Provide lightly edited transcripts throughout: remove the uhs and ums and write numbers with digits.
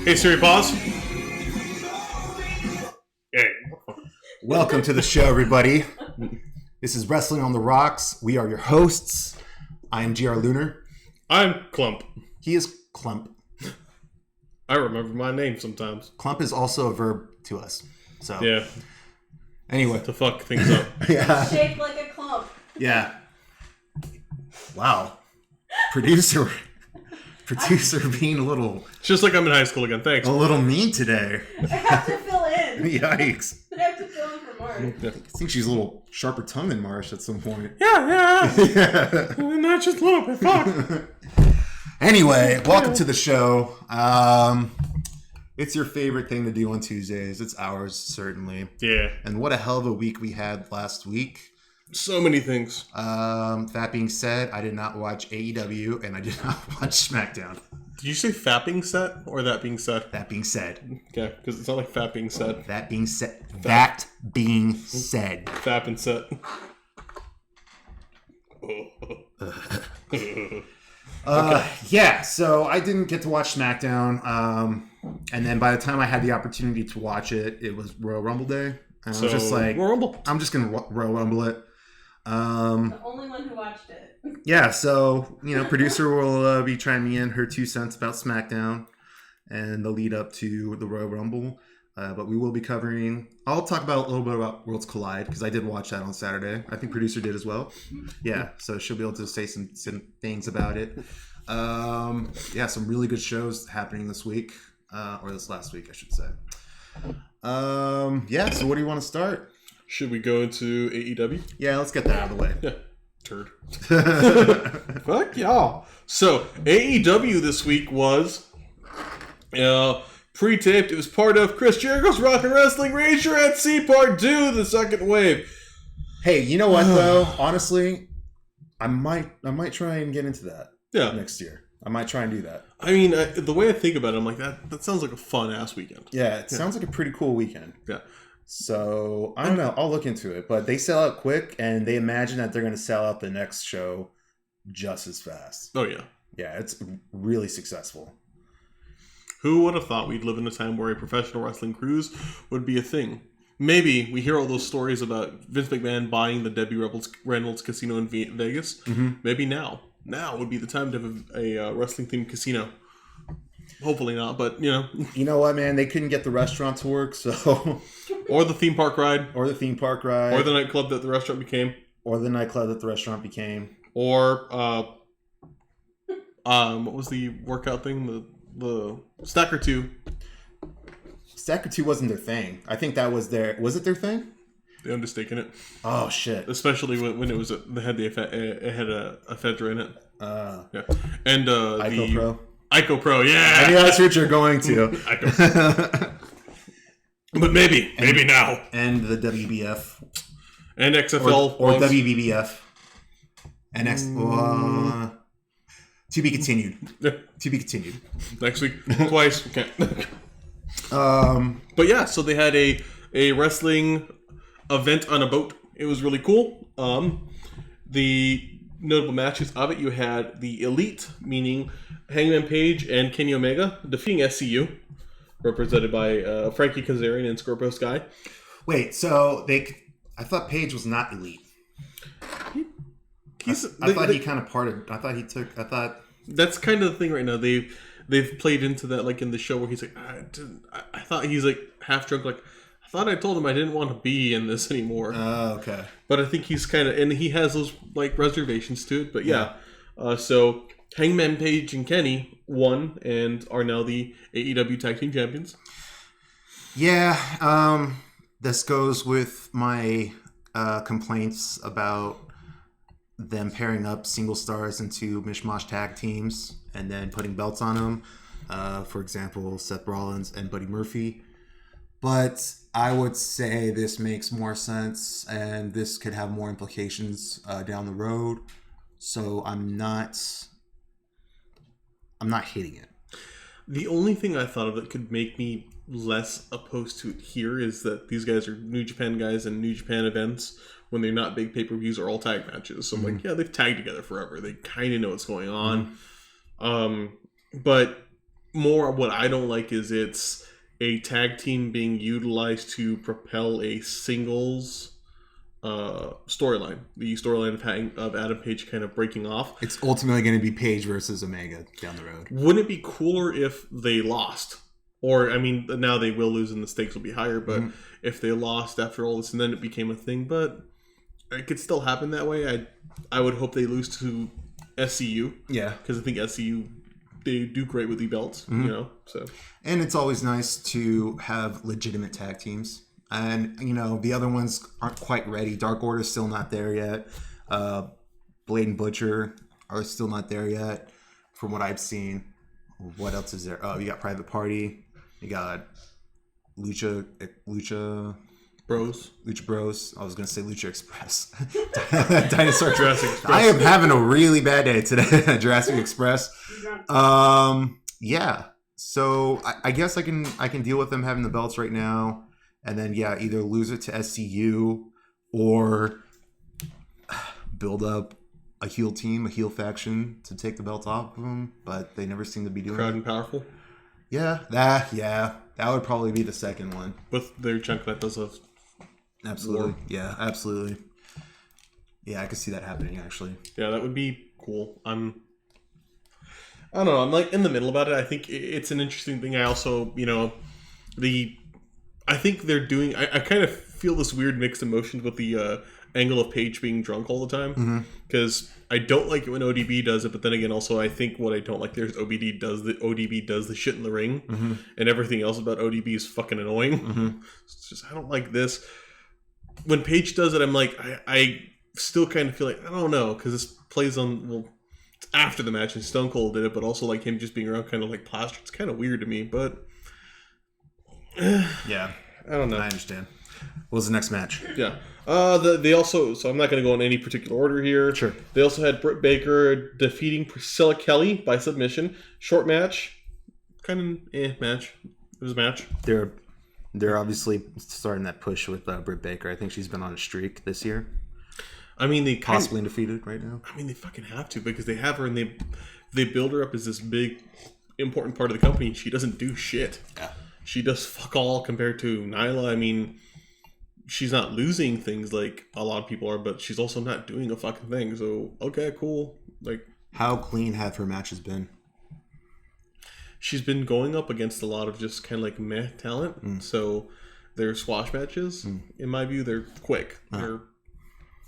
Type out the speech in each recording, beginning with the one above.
Hey Siri, pause. Hey. Welcome to the show, everybody. This is Wrestling on the Rocks. We are your hosts. I am GR Lunar. I'm Clump. He is Clump. I remember my name sometimes. Clump is also a verb to us. So Yeah. Anyway. To fuck things up. Yeah. Shaped like a clump. Yeah. Wow. Producer being a little Just like I'm in high school again. Thanks. mean today. I have to fill in. Yikes. I have to fill in for Mark. Yeah. I think she's a little sharper tongue than Marsh at some point. Yeah. Yeah. Not just a little bit. Fuck. Anyway, welcome to the show. It's your favorite thing to do on Tuesdays. It's ours, certainly. Yeah. And what a hell of a week we had last week. So many things. That being said, I did not watch AEW and I did not watch SmackDown. Did you say fat being set or that being said? That being said. Okay, because it's not like fat being said. That being said. That being said. Fap and set. Yeah, so I didn't get to watch SmackDown. And then by the time I had the opportunity to watch it, it was Royal Rumble Day. And I was just like, Royal Rumble. I'm just going to Royal Rumble it. The only one who watched it. Yeah, so, producer will be chiming in her 2 cents about SmackDown and the lead up to the Royal Rumble. But we will be I'll talk about a little bit about Worlds Collide because I did watch that on Saturday. I think producer did as well. Yeah, so she'll be able to say some things about it. Yeah, some really good shows happening this week, or this last week, I should say. Yeah, so what do you want to start? Should we go into AEW? Yeah, let's get that out of the way. Yeah. Turd. Fuck y'all. So, AEW this week was pre-taped. It was part of Chris Jericho's Rock and Wrestling Raise Your Head C Part 2, the second wave. Hey, you know what though? Honestly, I might try and get into that next year. I might try and do that. I mean, the way I think about it, I'm like, that sounds like a fun-ass weekend. Yeah, it sounds like a pretty cool weekend. Yeah. So, I don't know. I'll look into it. But they sell out quick, and they imagine that they're going to sell out the next show just as fast. Oh, yeah. Yeah, it's really successful. Who would have thought we'd live in a time where a professional wrestling cruise would be a thing? Maybe we hear all those stories about Vince McMahon buying the Debbie Reynolds Casino in Vegas. Mm-hmm. Maybe now would be the time to have a wrestling-themed casino. Hopefully not, but, You know what, man? They couldn't get the restaurant to work, so... Or the theme park ride. Or the theme park ride. Or the nightclub that the restaurant became. Or the nightclub that the restaurant became. Or, what was the workout thing? The Stacker 2. Stacker 2 wasn't their thing. I think that was Was it their thing? They understaking it. Oh, shit. Especially when it was they had it had a ephedra in it. Yeah. And Ico Pro. Ico Pro, yeah. I knew that's what you're going to. Ico. But maybe now. And the WBF. And XFL. Or WBBF. And to be continued. Yeah. To be continued. Next week. Twice. Okay. But yeah, so they had a wrestling event on a boat. It was really cool. The notable matches of it, you had the Elite, meaning Hangman Page and Kenny Omega, defeating SCU, represented by Frankie Kazarian and Scorpio Sky. Wait, so I thought Page was not Elite. I thought he kind of parted. I thought that's kind of the thing right now. They've played into that, like in the show where he's like, I thought he's like half drunk, like, I thought I told him I didn't want to be in this anymore. Oh, okay. But I think he's kind of, and he has those like reservations to it. But yeah. So Hangman Page and Kenny won and are now the AEW Tag Team Champions. Yeah. This goes with my complaints about them pairing up single stars into mishmash tag teams and then putting belts on them. For example, Seth Rollins and Buddy Murphy. But I would say this makes more sense and this could have more implications down the road. So I'm not hating it. The only thing I thought of that could make me less opposed to it here is that these guys are New Japan guys, and New Japan events, when they're not big pay-per-views, are all tag matches. So I'm like, yeah, they've tagged together forever. They kind of know what's going on. But more what I don't like is it's a tag team being utilized to propel a singles storyline. The storyline of Adam Page kind of breaking off. It's ultimately going to be Page versus Omega down the road. Wouldn't it be cooler if they lost? Or, I mean, now they will lose and the stakes will be higher, but if they lost after all this and then it became a thing, but it could still happen that way. I would hope they lose to SCU. Yeah. Because I think SCU, they do great with the belts, you know, so. And it's always nice to have legitimate tag teams. And, you know, the other ones aren't quite ready. Dark Order's still not there yet. Blade and Butcher are still not there yet, from what I've seen. What else is there? Oh, you got Private Party. You got Lucha Bros. I was going to say Lucha Express. Dinosaur Jurassic Express. I am having a really bad day today. Jurassic Express. Yeah. So I guess I can deal with them having the belts right now. And then, yeah, either lose it to SCU or build up a heel team, a heel faction to take the belt off of them. But they never seem to be doing Proud it. and Powerful. Yeah, that would probably be the second one. With their chunk that does a Absolutely. war. Yeah, absolutely. Yeah, I could see that happening, actually. Yeah, that would be cool. I don't know. I'm like in the middle about it. I think it's an interesting thing. I also, you know, I think they're doing. I kind of feel this weird mixed emotions with the angle of Paige being drunk all the time because I don't like it when ODB does it, but then again, also I think what I don't like there is ODB does the shit in the ring, and everything else about ODB is fucking annoying. It's just I don't like this. When Paige does it, I'm like I still kind of feel like I don't know because this plays on it's after the match and Stone Cold did it, but also like him just being around kind of like plaster. It's kind of weird to me, but Yeah, I don't know. I understand. What was the next match? Yeah. They also, so I'm not going to go in any particular order here. Sure. They also had Britt Baker defeating Priscilla Kelly by submission. Short match. Kind of match. It was a match. They're obviously starting that push with Britt Baker. I think she's been on a streak this year. I mean, they Possibly undefeated right now. I mean, they fucking have to because they have her and they build her up as this big, important part of the company. She doesn't do shit. Yeah. She does fuck all compared to Nyla. I mean, she's not losing things like a lot of people are, but she's also not doing a fucking thing. So, okay, cool. Like, how clean have her matches been? She's been going up against a lot of just kind of like meh talent. So, their squash matches, in my view, they're quick. They're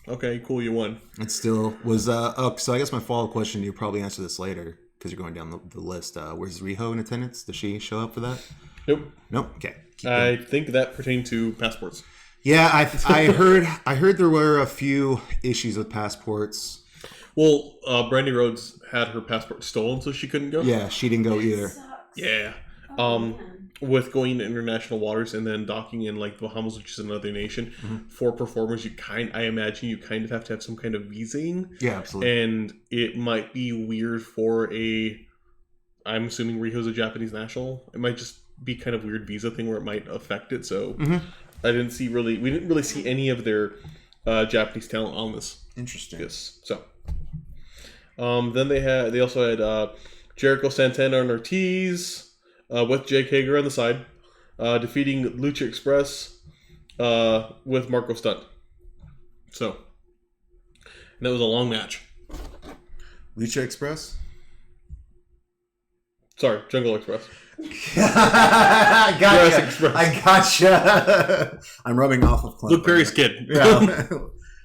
okay, cool, you won. It still was so I guess my follow-up question, you'll probably answer this later because you're going down the list. Where's Riho in attendance? Does she show up for that? Nope. Okay. I think that pertained to passports. Yeah, I heard there were a few issues with passports. Well, Brandy Rhodes had her passport stolen, so she couldn't go. Yeah, she didn't go either. Sucks. Yeah. Oh, man. With going to international waters and then docking in like the Bahamas, which is another nation, for performers, I imagine you kind of have to have some kind of visaing. Yeah, absolutely. And it might be weird for I'm assuming Riho's a Japanese national. It might just be kind of weird visa thing where it might affect it. So we didn't really see any of their Japanese talent on this. Interesting. Yes. So then they also had Jericho, Santana, and Ortiz with Jake Hager on the side, defeating Lucha Express with Marco Stunt. So, and that was a long match. Lucha Express? Sorry, Jungle Express. I Jurassic Express. I gotcha. I'm rubbing off of Clint. Luke Perry's kid. Yeah.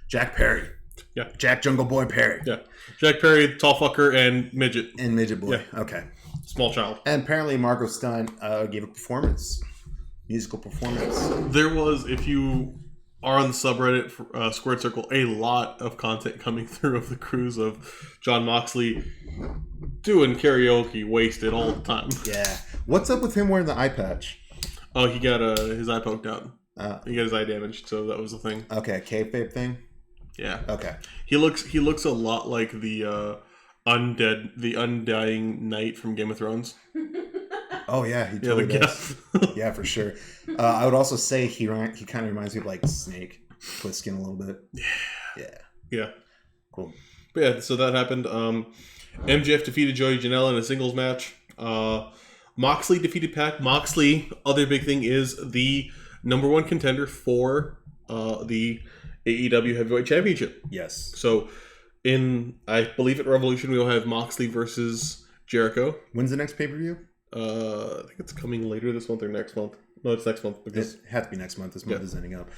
Jack Perry. Yeah. Jack Jungle Boy Perry. Yeah. Jack Perry, tall fucker, and midget. And Midget Boy. Yeah. Okay. Small child. And apparently Marco Stunt gave a performance. Musical performance. There was, if you are on the subreddit Squared Circle, a lot of content coming through of the cruise of John Moxley doing karaoke wasted all the time. Yeah. What's up with him wearing the eye patch? Oh, he got his eye poked out. He got his eye damaged, so that was the thing. Okay, kayfabe thing? Yeah. Okay. He looks a lot like the undying knight from Game of Thrones. Oh yeah, he Yeah, totally the does. Yeah, for sure. I would also say he kind of reminds me of like Snake, Plissken a little bit. Yeah. Yeah. Cool. But yeah, so that happened. MJF defeated Joey Janela in a singles match. Moxley defeated Pac. Moxley, other big thing, is the number one contender for the AEW Heavyweight Championship. Yes. So, I believe at Revolution we will have Moxley versus Jericho. When's the next pay-per-view? I think it's coming later this month or next month. No, it's next month because It had to be next month. This month is ending up.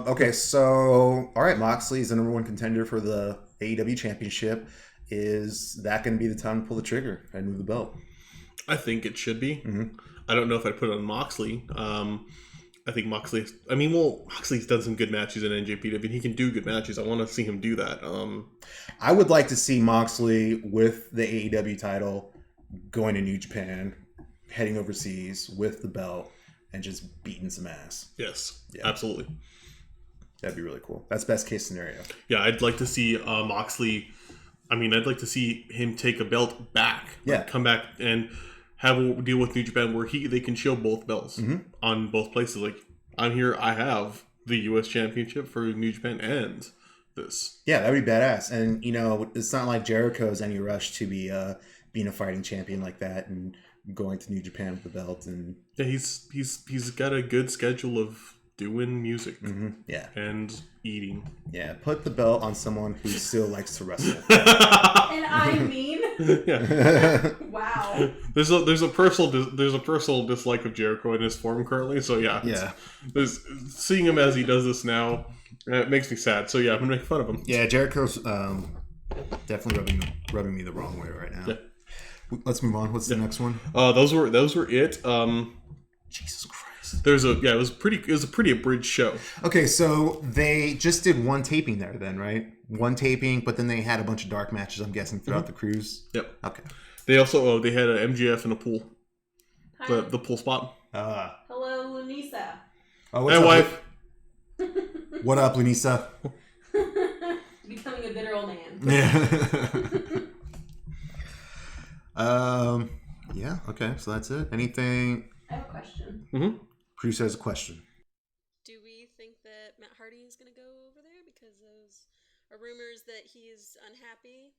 Okay, so all right, Moxley is the number one contender for the AEW Championship. Is that going to be the time to pull the trigger and move the belt? I think it should be. Mm-hmm. I don't know if I'd put it on Moxley. I think Moxley. I mean, well, Moxley's done some good matches in NJPW, and he can do good matches. I want to see him do that. I would like to see Moxley with the AEW title going to New Japan, heading overseas with the belt, and just beating some ass. Yes, Yeah. absolutely. That'd be really cool. That's best case scenario. Yeah, I'd like to see Moxley. I mean, I'd like to see him take a belt back. Yeah. Come back and have a deal with New Japan where they can show both belts on both places. Like, I'm here, I have the U.S. Championship for New Japan and this. Yeah, that'd be badass. And, you know, it's not like Jericho's any rush to be being a fighting champion like that and going to New Japan with the belt. And Yeah, he's got a good schedule of doing music yeah, and eating. yeah. Put the belt on someone who still likes to wrestle. And I mean, Yeah, wow. there's a personal dislike of Jericho in his form currently. So yeah, Yeah. there's seeing him as he does this now, it makes me sad. So yeah, I'm gonna make fun of him. Yeah, Jericho's definitely rubbing me the wrong way right now. Yeah. Let's move on. What's the next one? Those were it. Jesus Christ. It was a pretty abridged show. Okay, so they just did one taping there then, right? One taping, but then they had a bunch of dark matches, I'm guessing, throughout the cruise. Yep. Okay. They also they had an MGF in a pool, Hi. the pool spot. Hello, Lunisa. Oh, what's Hey, up, wife. What up, Lunisa? Becoming a bitter old man. Yeah. Yeah, okay, so that's it. Anything? I have a question. Producer has a question. Do we think that Matt Hardy is going to go over there? Because those are rumors that he's unhappy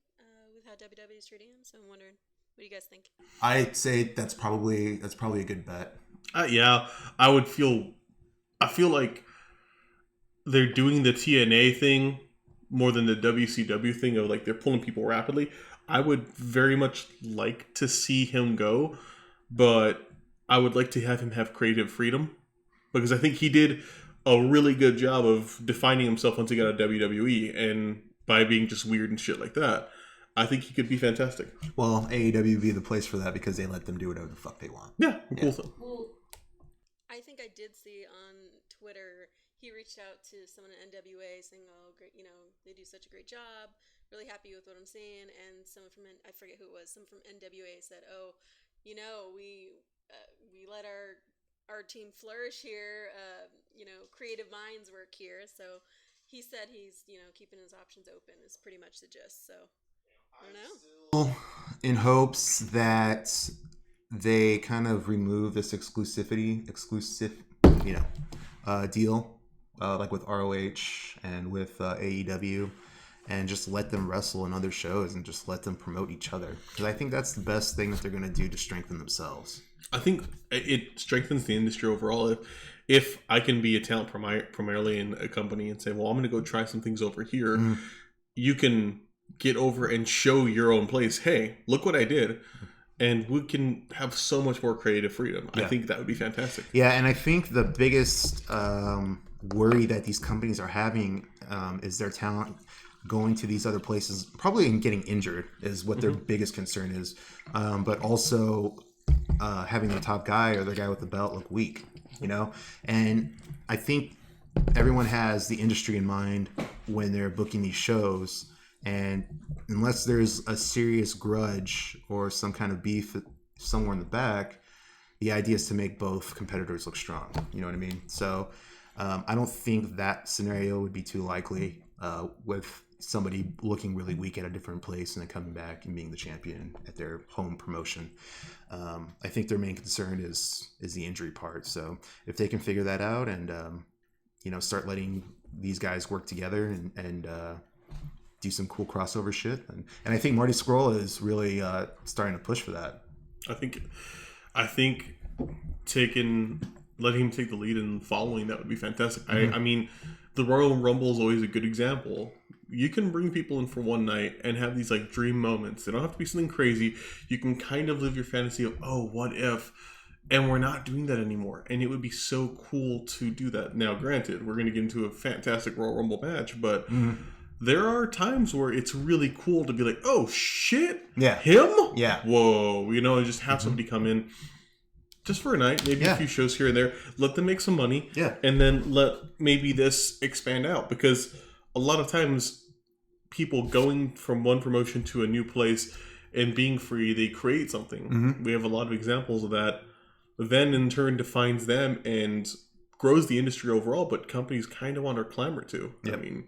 with how WWE is treating him. So I'm wondering, what do you guys think? I'd say that's probably a good bet. Yeah, I feel like they're doing the TNA thing more than the WCW thing of like they're pulling people rapidly. I would very much like to see him go, but I would like to have him have creative freedom because I think he did a really good job of defining himself once he got out of WWE and by being just weird and shit like that. I think he could be fantastic. Well, AEW would be the place for that because they let them do whatever the fuck they want. Yeah, cool thing. Well, I think I did see on Twitter, he reached out to someone at NWA saying, oh, great, you know, they do such a great job. Really happy with what I'm seeing. And someone from, I forget who it was, someone from NWA said, oh, you know, we let our team flourish here. You know, creative minds work here. So he said he's, you know, keeping his options open is pretty much the gist. So I don't know. In hopes that they kind of remove this exclusive, deal, like with ROH and with AEW, and just let them wrestle in other shows and just let them promote each other. Because I think that's the best thing that they're going to do to strengthen themselves. I think it strengthens the industry overall. If I can be a talent primarily in a company and say, well, I'm going to go try some things over here, you can get over and show your own place. Hey, look what I did. And we can have so much more creative freedom. Yeah. I think that would be fantastic. Yeah, and I think the biggest worry that these companies are having is their talent going to these other places, probably and getting injured is what their biggest concern is. But also having the top guy or the guy with the belt look weak, you know? And I think everyone has the industry in mind when they're booking these shows. And unless there's a serious grudge or some kind of beef somewhere in the back, the idea is to make both competitors look strong. You know what I mean? So I don't think that scenario would be too likely with somebody looking really weak at a different place and then coming back and being the champion at their home promotion. I think their main concern is the injury part. So if they can figure that out and start letting these guys work together and do some cool crossover shit, and I think Marty Scurll is really starting to push for that. I think I think letting him take the lead and following that would be fantastic. I mean, the Royal Rumble is always a good example. You can bring people in for one night and have these like dream moments. They don't have to be something crazy. You can kind of live your fantasy of, oh, what if? And we're not doing that anymore. And it would be so cool to do that. Now, granted, we're going to get into a fantastic Royal Rumble match, but there are times where it's really cool to be like, oh, shit? Yeah. Him? Yeah. Whoa. And just have somebody come in just for a night, maybe a few shows here and there. Let them make some money. Yeah. And then let maybe this expand out. Because a lot of times, people going from one promotion to a new place and being free, they create something. We have a lot of examples of that. Then in turn defines them and grows the industry overall, but companies kind of want to clamor to. Yep. I mean,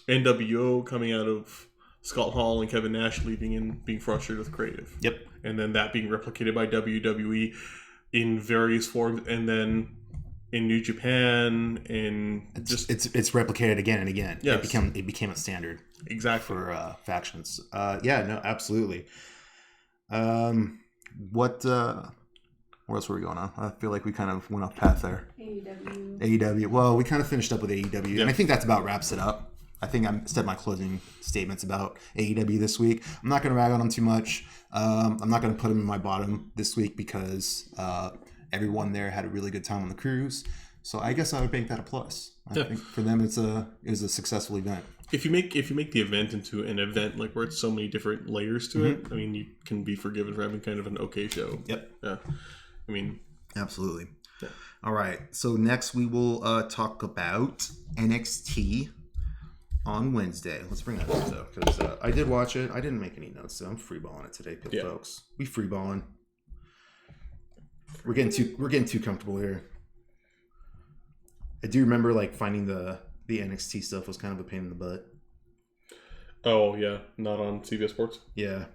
NWO coming out of Scott Hall and Kevin Nash leaving and being frustrated with creative. Yep. And then that being replicated by WWE in various forms, and then in New Japan, and It's replicated again and again. Yes. It became a standard exactly. for factions. Absolutely. What else were we going on? I feel like we kind of went off path there. AEW. Well, we kind of finished up with AEW, and I think that's about wraps it up. I think I said my closing statements about AEW this week. I'm not going to rag on them too much. I'm not going to put them in my bottom this week because everyone there had a really good time on the cruise. So I guess I would make that a plus. I think for them it was a successful event. If you make the event into an event like where it's so many different layers to it, I mean, you can be forgiven for having kind of an okay show. Yep. Yeah. I mean, absolutely. Yeah. All right. So next we will talk about NXT on Wednesday. Let's bring that up though, because I did watch it. I didn't make any notes, so I'm freeballing it today, folks. We freeballing. We're getting too comfortable here. I do remember like finding the NXT stuff was kind of a pain in the butt. Oh yeah, not on CBS Sports. Yeah,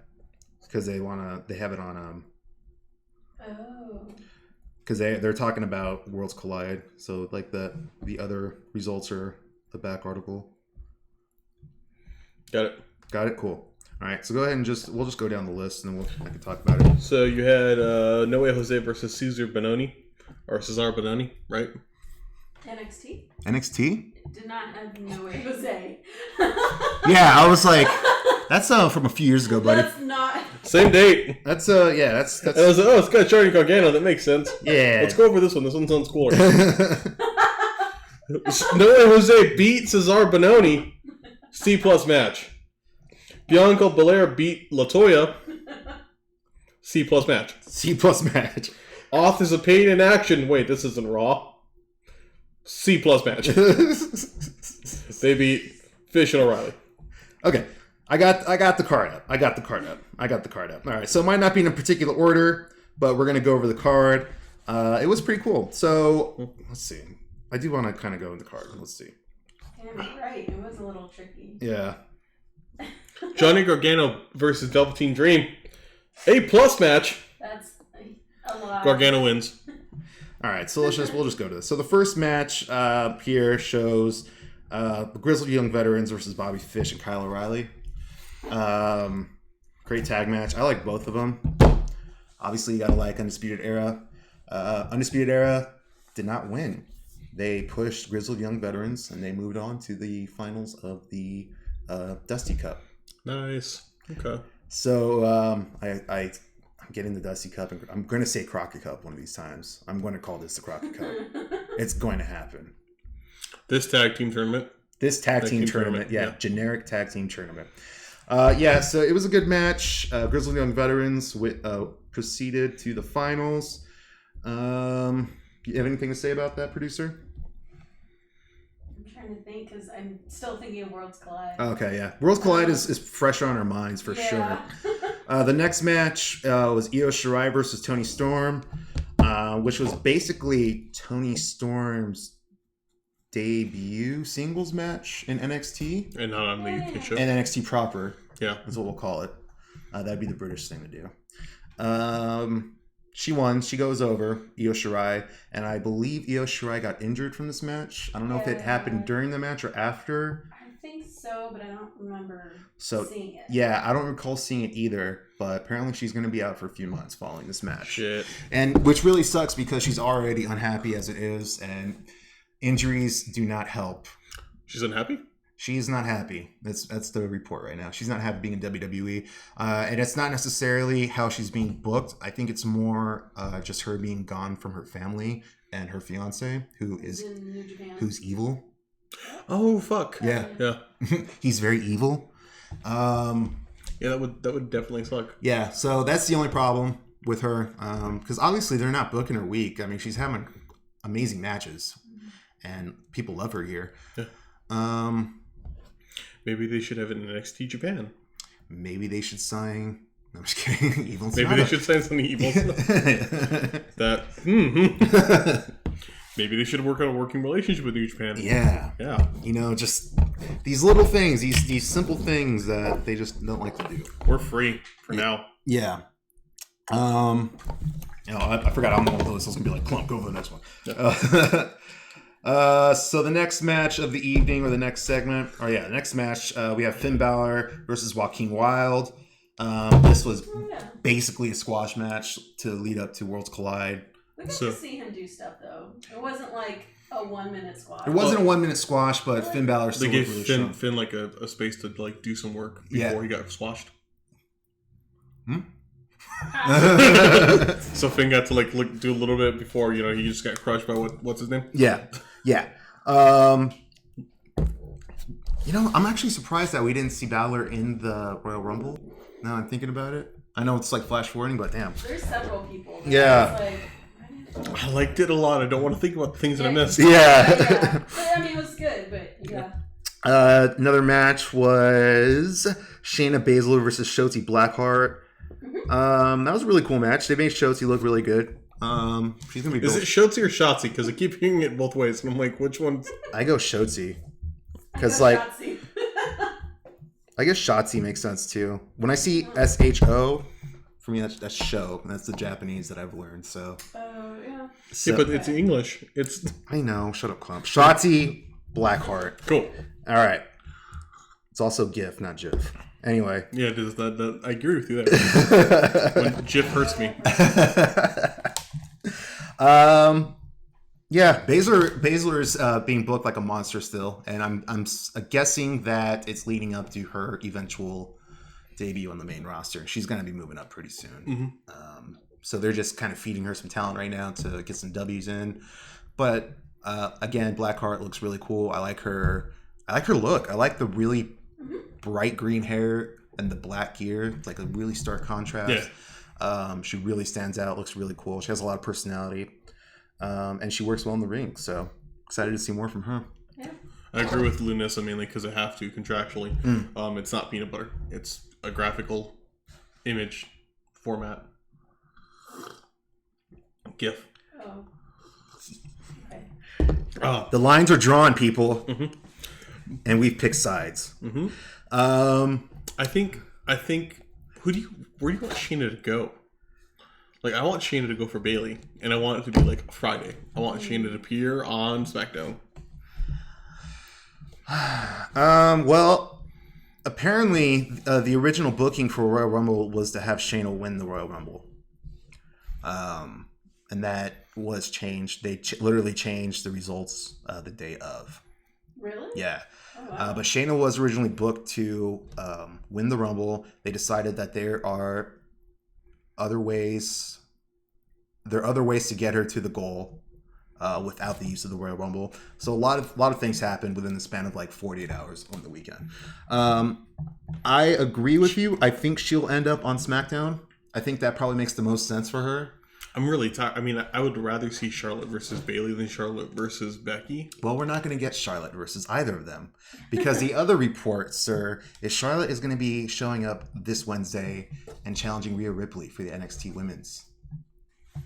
because they have it on because they're talking about Worlds Collide, so like the other results are the back article. Got it. Cool. All right, so go ahead and we'll just go down the list and then I can talk about it. So you had No Way Jose versus Cesar Bononi, right? NXT did not have No Way Jose. Yeah, I was like, that's from a few years ago, buddy. That's not. Same date. That's I was like, it's got Johnny Gargano. That makes sense. Yeah. Let's go over this one. This one sounds cooler. No Way Jose beat Cesar Bononi. C+ match. Bianca Belair beat Latoya. C+ match. C+ match. Authors of Pain in Action. Wait, this isn't Raw. C+ match. They beat Fish and O'Reilly. Okay. I got the card up. All right. So it might not be in a particular order, but we're going to go over the card. It was pretty cool. So let's see. I do want to kind of go in the card. Let's see. Damn, you're right. It was a little tricky. Yeah. Johnny Gargano versus Velveteen Dream. A+ match. That's a lot. Gargano wins. All right, so we'll just go to this. So the first match here shows the Grizzled Young Veterans versus Bobby Fish and Kyle O'Reilly. Great tag match. I like both of them. Obviously, you gotta like Undisputed Era. Undisputed Era did not win. They pushed Grizzled Young Veterans and they moved on to the finals of the Dusty Cup. Nice. Okay. So I'm getting the Dusty Cup, and I'm going to say Crockett Cup one of these times. I'm going to call this the Crockett Cup. It's going to happen. This tag team tournament. Yeah, generic tag team tournament. So it was a good match. Grizzled Young Veterans proceeded to the finals. You have anything to say about that, producer? I'm trying to think because I'm still thinking of Worlds Collide. Okay, yeah. Worlds Collide is fresh on our minds for sure. The next match was Io Shirai versus Toni Storm, which was basically Toni Storm's debut singles match in NXT. And not on the UK show. And NXT proper. Yeah. That's what we'll call it. That'd be the British thing to do. She won. She goes over, Io Shirai. And I believe Io Shirai got injured from this match. I don't know if it happened during the match or after. I think so, but I don't remember So, seeing it. yeah, I don't recall seeing it either, but apparently she's going to be out for a few months following this match. Shit. And which really sucks because she's already unhappy as it is, and injuries do not help. She's unhappy? She's not happy. That's the report right now. She's not happy being in WWE. And it's not necessarily how she's being booked. I think it's more just her being gone from her family and her fiance, Who's in New Japan. who's evil. Oh, fuck. Yeah. Yeah. He's very evil. Yeah, that would definitely suck. Yeah, so that's the only problem with her. Because obviously they're not booking her weak. I mean, she's having amazing matches. And people love her here. Yeah. Maybe they should have it in NXT Japan. Maybe they should sign... No, I'm just kidding. Evil Maybe they should sign some evil stuff. That. Maybe they should work on a working relationship with New Japan. Yeah. Yeah. You know, just these little things, these simple things that they just don't like to do. We're free for now. Yeah. You know, I forgot I'm on the list. I was gonna be like, Clump, go for the next one. Yeah. So the next match of the evening, or the next segment, the next match, we have Finn Balor versus Joaquin Wilde. This was basically a squash match to lead up to Worlds Collide. We got to see him do stuff though. It wasn't like a 1 minute squash. It wasn't a 1 minute squash, but Finn Balor still They gave looked really strong. Finn like a space to like do some work before he got squashed. So Finn got to like do a little bit before he just got crushed by what's his name? Yeah. I'm actually surprised that we didn't see Balor in the Royal Rumble. Now I'm thinking about it. I know it's like flash forwarding, but damn. There's several people. Yeah. I liked it a lot. I don't want to think about things that I missed. Yeah. But, I mean, it was good, but yeah. Another match was Shayna Baszler versus Shotzi Blackheart. That was a really cool match. They made Shotzi look really good. She's gonna be. Is it Shotzi or Shotzi? Because I keep hearing it both ways, and I'm like, which one? I go Shotzi. Because Shotzi. I guess Shotzi makes sense too. When I see SHO, for me that's show. That's the Japanese that I've learned. So. Oh yeah. Yeah, but it's English. It's. I know. Shut up, Clump. Shotzi Blackheart. Cool. All right. It's also GIF, not GIF. Anyway. Yeah, it is. That I agree with you there. When GIF hurts me. Yeah, Baszler's being booked like a monster still, and I'm guessing that it's leading up to her eventual debut on the main roster. She's gonna be moving up pretty soon. Mm-hmm. So they're just kind of feeding her some talent right now to get some W's in. But again, Blackheart looks really cool. I like her look. I like the really bright green hair and the black gear. It's like a really stark contrast. Yeah. She really stands out. Looks really cool. She has a lot of personality. And she works well in the ring, so excited to see more from her. Yeah. I agree with Lunessa mainly because I have to contractually. It's not peanut butter. It's a graphical image format. GIF. Oh. Okay. The lines are drawn, people, and we've picked sides. I think. Where do you want Sheena to go? Like, I want Shayna to go for Bayley, and I want it to be like Friday. I want Shayna to appear on SmackDown. Well, apparently the original booking for Royal Rumble was to have Shayna win the Royal Rumble. And that was changed. They literally changed the results the day of. Really? Yeah. Oh, wow. But Shayna was originally booked to win the Rumble. They decided that there are other ways to get her to the goal without the use of the Royal Rumble. So a lot of things happened within the span of like 48 hours on the weekend. I agree with you. I think she'll end up on SmackDown. I think that probably makes the most sense for her. I'm really tired. I mean, I would rather see Charlotte versus Bayley than Charlotte versus Becky. Well, we're not going to get Charlotte versus either of them because the other report, sir, is Charlotte is going to be showing up this Wednesday and challenging Rhea Ripley for the NXT Women's.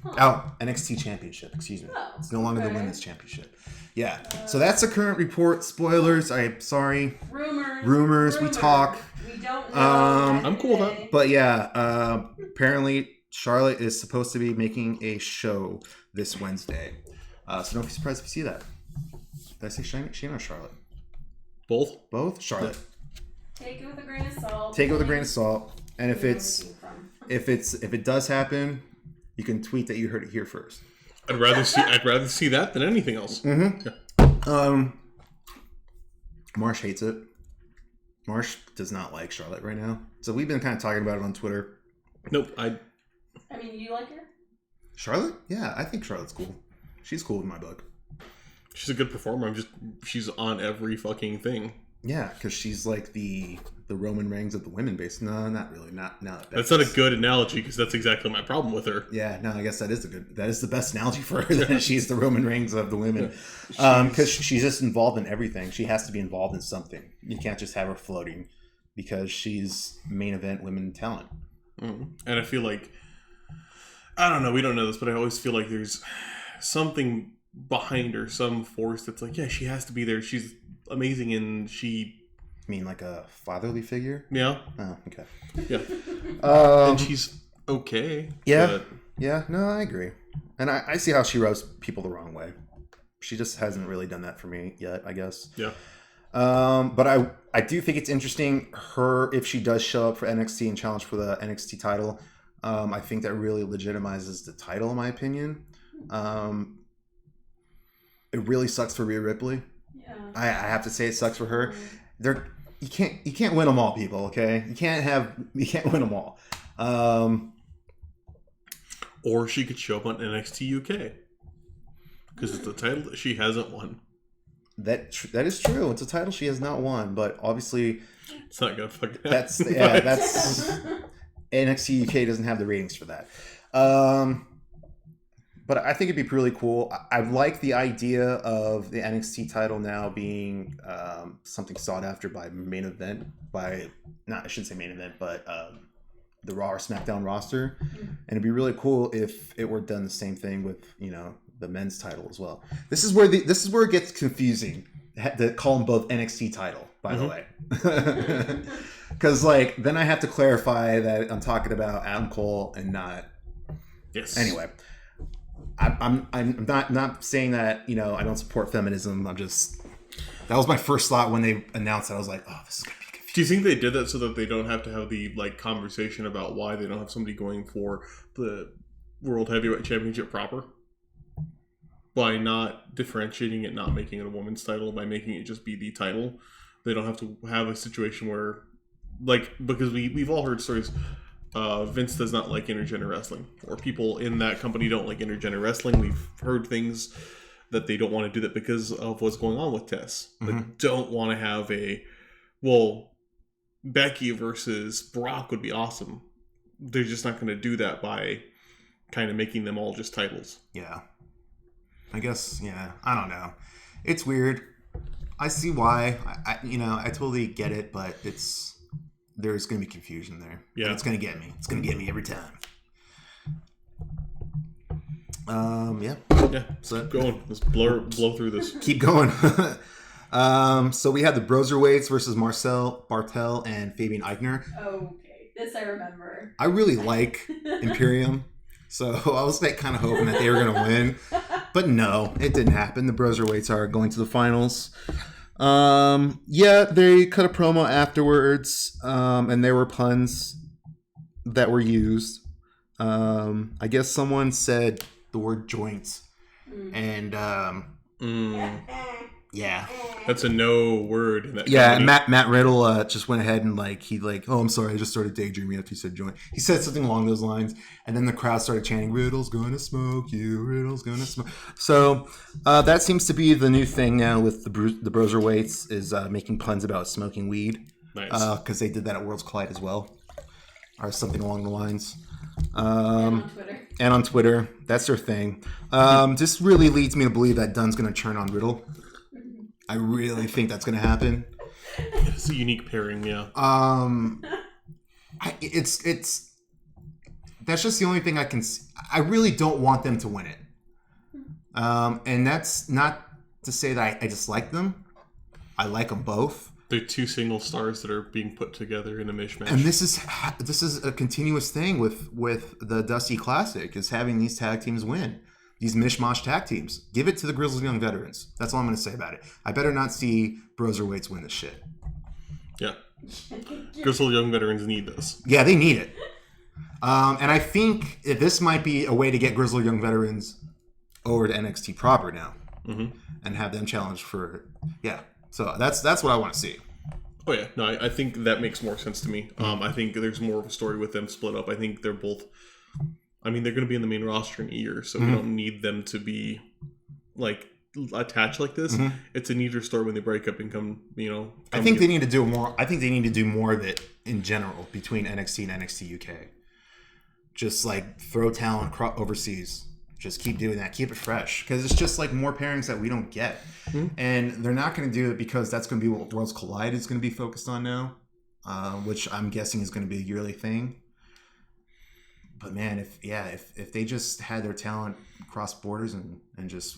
NXT Championship, excuse me. Oh, it's no longer the okay. Women's Championship. Yeah. So that's the current report. Spoilers. I'm sorry. Rumors. We talk. We don't know. I'm cool with that. But yeah, apparently Charlotte is supposed to be making a show this Wednesday. So don't be surprised if you see that. Did I say Shayna or Charlotte? Both. Both? Charlotte. Take it with a grain of salt. Take it with a grain of salt. And if Where it it's came from. if it does happen, you can tweet that you heard it here first. I'd rather see that than anything else. Marsh hates it. Marsh does not like Charlotte right now. So we've been kind of talking about it on Twitter. Nope. I mean, you like her? Charlotte? Yeah, I think Charlotte's cool. She's cool in my book. She's a good performer. She's on every fucking thing. Yeah, because she's like the Roman Reigns of the women base. No, not really. Not That's not a good analogy because that's exactly my problem with her. Yeah, no, I guess that is the best analogy for her. That she's the Roman Reigns of the women, because she's just involved in everything. She has to be involved in something. You can't just have her floating because she's main event women talent. Mm-hmm. And I feel like, I don't know, we don't know this, but I always feel like there's something behind her, some force that's like, yeah, she has to be there. She's amazing, and she. I mean, like a fatherly figure? Yeah. Oh, okay. Yeah. And she's okay. Yeah. But... Yeah, no, I agree. And I see how she rubs people the wrong way. She just hasn't really done that for me yet, I guess. Yeah. But I do think it's interesting, if she does show up for NXT and challenge for the NXT title, I think that really legitimizes the title, in my opinion. It really sucks for Rhea Ripley. Yeah. I have to say it sucks for her. You can't win them all, people. Okay, you can't win them all. Or she could show up on NXT UK because it's a title that she hasn't won. That is true. It's a title she has not won, but obviously it's not gonna fucking happen. That's NXT UK doesn't have the ratings for that. But I think it'd be really cool. I like the idea of the NXT title now being something sought after by main event, I shouldn't say main event, but the Raw or SmackDown roster. And it'd be really cool if it were done the same thing with, the men's title as well. This is where it gets confusing to call them both NXT title, by the way. Because then I have to clarify that I'm talking about Adam Cole and not. Yes. Anyway. I'm not saying that I don't support feminism. That was my first thought when they announced it. I was like, oh, this is gonna be confusing. Do you think they did that so that they don't have to have the conversation about why they don't have somebody going for the World Heavyweight Championship proper? By not differentiating it, not making it a woman's title, by making it just be the title, they don't have to have a situation where, because we've all heard stories. Vince does not like intergender wrestling, or people in that company don't like intergender wrestling. We've heard things that they don't want to do that because of what's going on with Tess. They don't want to have Becky versus Brock would be awesome. They're just not going to do that by kind of making them all just titles. Yeah. I guess, yeah. I don't know. It's weird. I see why. I totally get it, but there's going to be confusion there. Yeah. And it's going to get me. It's going to get me every time. Yeah. Yeah. So keep going. Let's blow through this. Keep going. So we had the Broserweights versus Marcel Bartel and Fabian Eichner. Okay, this I remember. I really like Imperium, so I was kind of hoping that they were going to win. But no, it didn't happen. The Broserweights are going to the finals. Yeah, they cut a promo afterwards, and there were puns that were used. I guess someone said the word joint, and yeah, that's a no word in that yeah. company. And Matt Riddle just went ahead and oh, I'm sorry, I just started daydreaming after he said joint. He said something along those lines, and then the crowd started chanting, "Riddle's gonna smoke you, Riddle's gonna smoke." So that seems to be the new thing now with the Broserweights is making puns about smoking weed. Nice. Because they did that at Worlds Collide as well, or something along the lines. On Twitter. And on Twitter, that's their thing. This really leads me to believe that Dunn's gonna turn on Riddle. I really think that's going to happen. It's a unique pairing, yeah. It's that's just the only thing I can see. I really don't want them to win it. And that's not to say that I dislike them. I like them both. They're two single stars that are being put together in a mishmash. And this is a continuous thing with the Dusty Classic is having these tag teams win. these mishmash tag teams. Give it to the Grizzled Young Veterans. That's all I'm going to say about it. I better not see Broserweights win this shit. Yeah. Grizzled Young Veterans need this. Yeah, they need it. And I think this might be a way to get Grizzled Young Veterans over to NXT proper now. And have them challenge for... Yeah. So that's what I want to see. Oh, yeah. No, I think that makes more sense to me. I think there's more of a story with them split up. I think they're both... I mean, they're going to be in the main roster in a year, so we don't need them to be, like, attached like this. It's a neater story when they break up and come, I think they need to do more. I think they need to do more of it in general between NXT and NXT UK. Just, like, throw talent overseas. Just keep doing that. Keep it fresh. Because it's just, like, more pairings that we don't get. And they're not going to do it because that's going to be what Worlds Collide is going to be focused on now, which I'm guessing is going to be a yearly thing. But man, if they just had their talent cross borders and just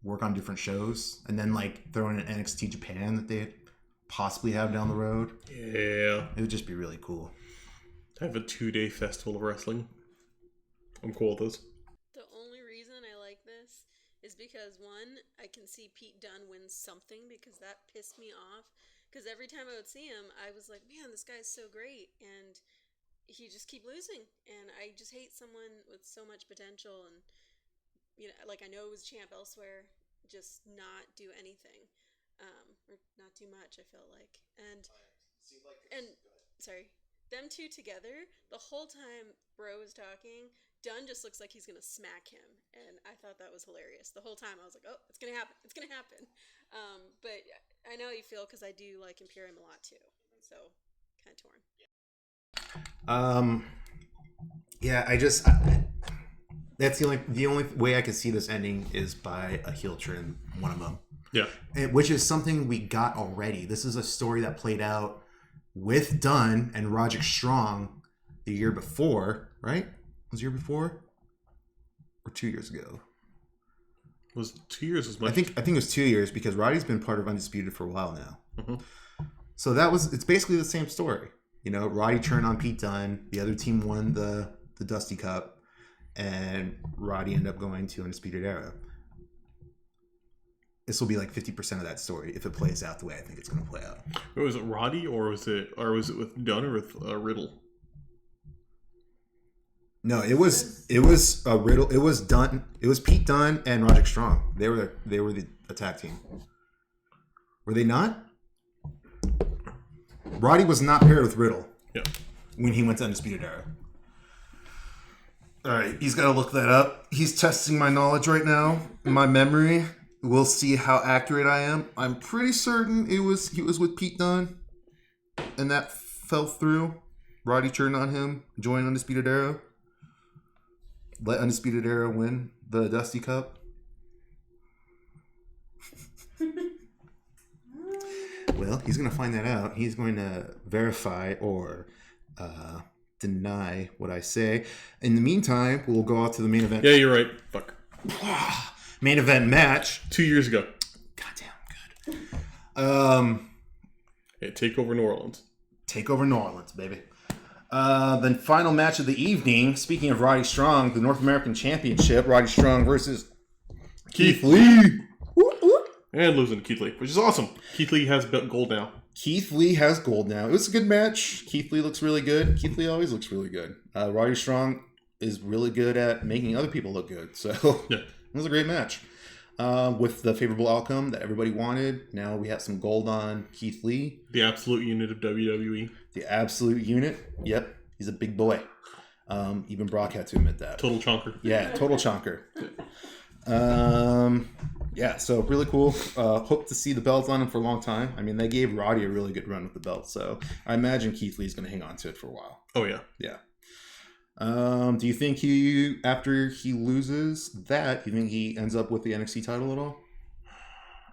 work on different shows, and then like throw in an NXT Japan that they possibly have down the road, yeah, it would just be really cool. Have a 2-day festival of wrestling. I'm cool with this. The only reason I like this is because, one, I can see Pete Dunne win something, because that pissed me off. Because every time I would see him, I was like, man, this guy's so great, and he just keep losing, and I just hate someone with so much potential, and like, I know he was champ elsewhere, just not do anything, or not do much. I felt like, and sorry, them two together the whole time Bro was talking, Dunn just looks like he's gonna smack him, and I thought that was hilarious. The whole time I was like, oh, it's gonna happen. But I know how you feel, because I do like Imperium a lot too, so kind of torn. That's the only way I can see this ending is by a heel turn, one of them. Yeah. Which is something we got already. This is a story that played out with Dunn and Roderick Strong the year before, right? Was it the year before? Or 2 years ago? Was 2 years as much? I think it was 2 years, because Roddy's been part of Undisputed for a while now. So it's basically the same story. Roddy turned on Pete Dunne. The other team won the Dusty Cup, and Roddy ended up going to Undisputed Era. This will be like 50% of that story if it plays out the way I think it's going to play out. Was it Roddy, or was it with Dunne or with Riddle? No, it was Riddle. It was Dunne. It was Pete Dunne and Roderick Strong. They were the attack team. Were they not? Roddy was not paired with Riddle. Yeah. When he went to Undisputed Era. All right, he's got to look that up. He's testing my knowledge right now, my memory. We'll see how accurate I am. I'm pretty certain he was with Pete Dunne, and that fell through. Roddy turned on him, joined Undisputed Era. Let Undisputed Era win the Dusty Cup. Well, he's going to find that out. He's going to verify or deny what I say. In the meantime, we'll go out to the main event. Yeah, you're right. Fuck. Main event match. 2 years ago. Goddamn good. Hey, take over New Orleans. Take over New Orleans, baby. The final match of the evening. Speaking of Roddy Strong, the North American Championship. Roddy Strong versus Keith Lee. And losing to Keith Lee, which is awesome. Keith Lee has gold now. Keith Lee has gold now. It was a good match. Keith Lee looks really good. Keith Lee always looks really good. Roddy Strong is really good at making other people look good. So yeah. It was a great match. With the favorable outcome that everybody wanted. Now we have some gold on Keith Lee. The absolute unit of WWE. The absolute unit. Yep. He's a big boy. Even Brock had to admit that. Total chonker. Yeah, total chonker. Yeah, so really cool. Hope to see the belts on him for a long time. I mean, they gave Roddy a really good run with the belt, so I imagine Keith Lee's going to hang on to it for a while. Oh, yeah. Yeah. Do you think after he loses that, do you think he ends up with the NXT title at all?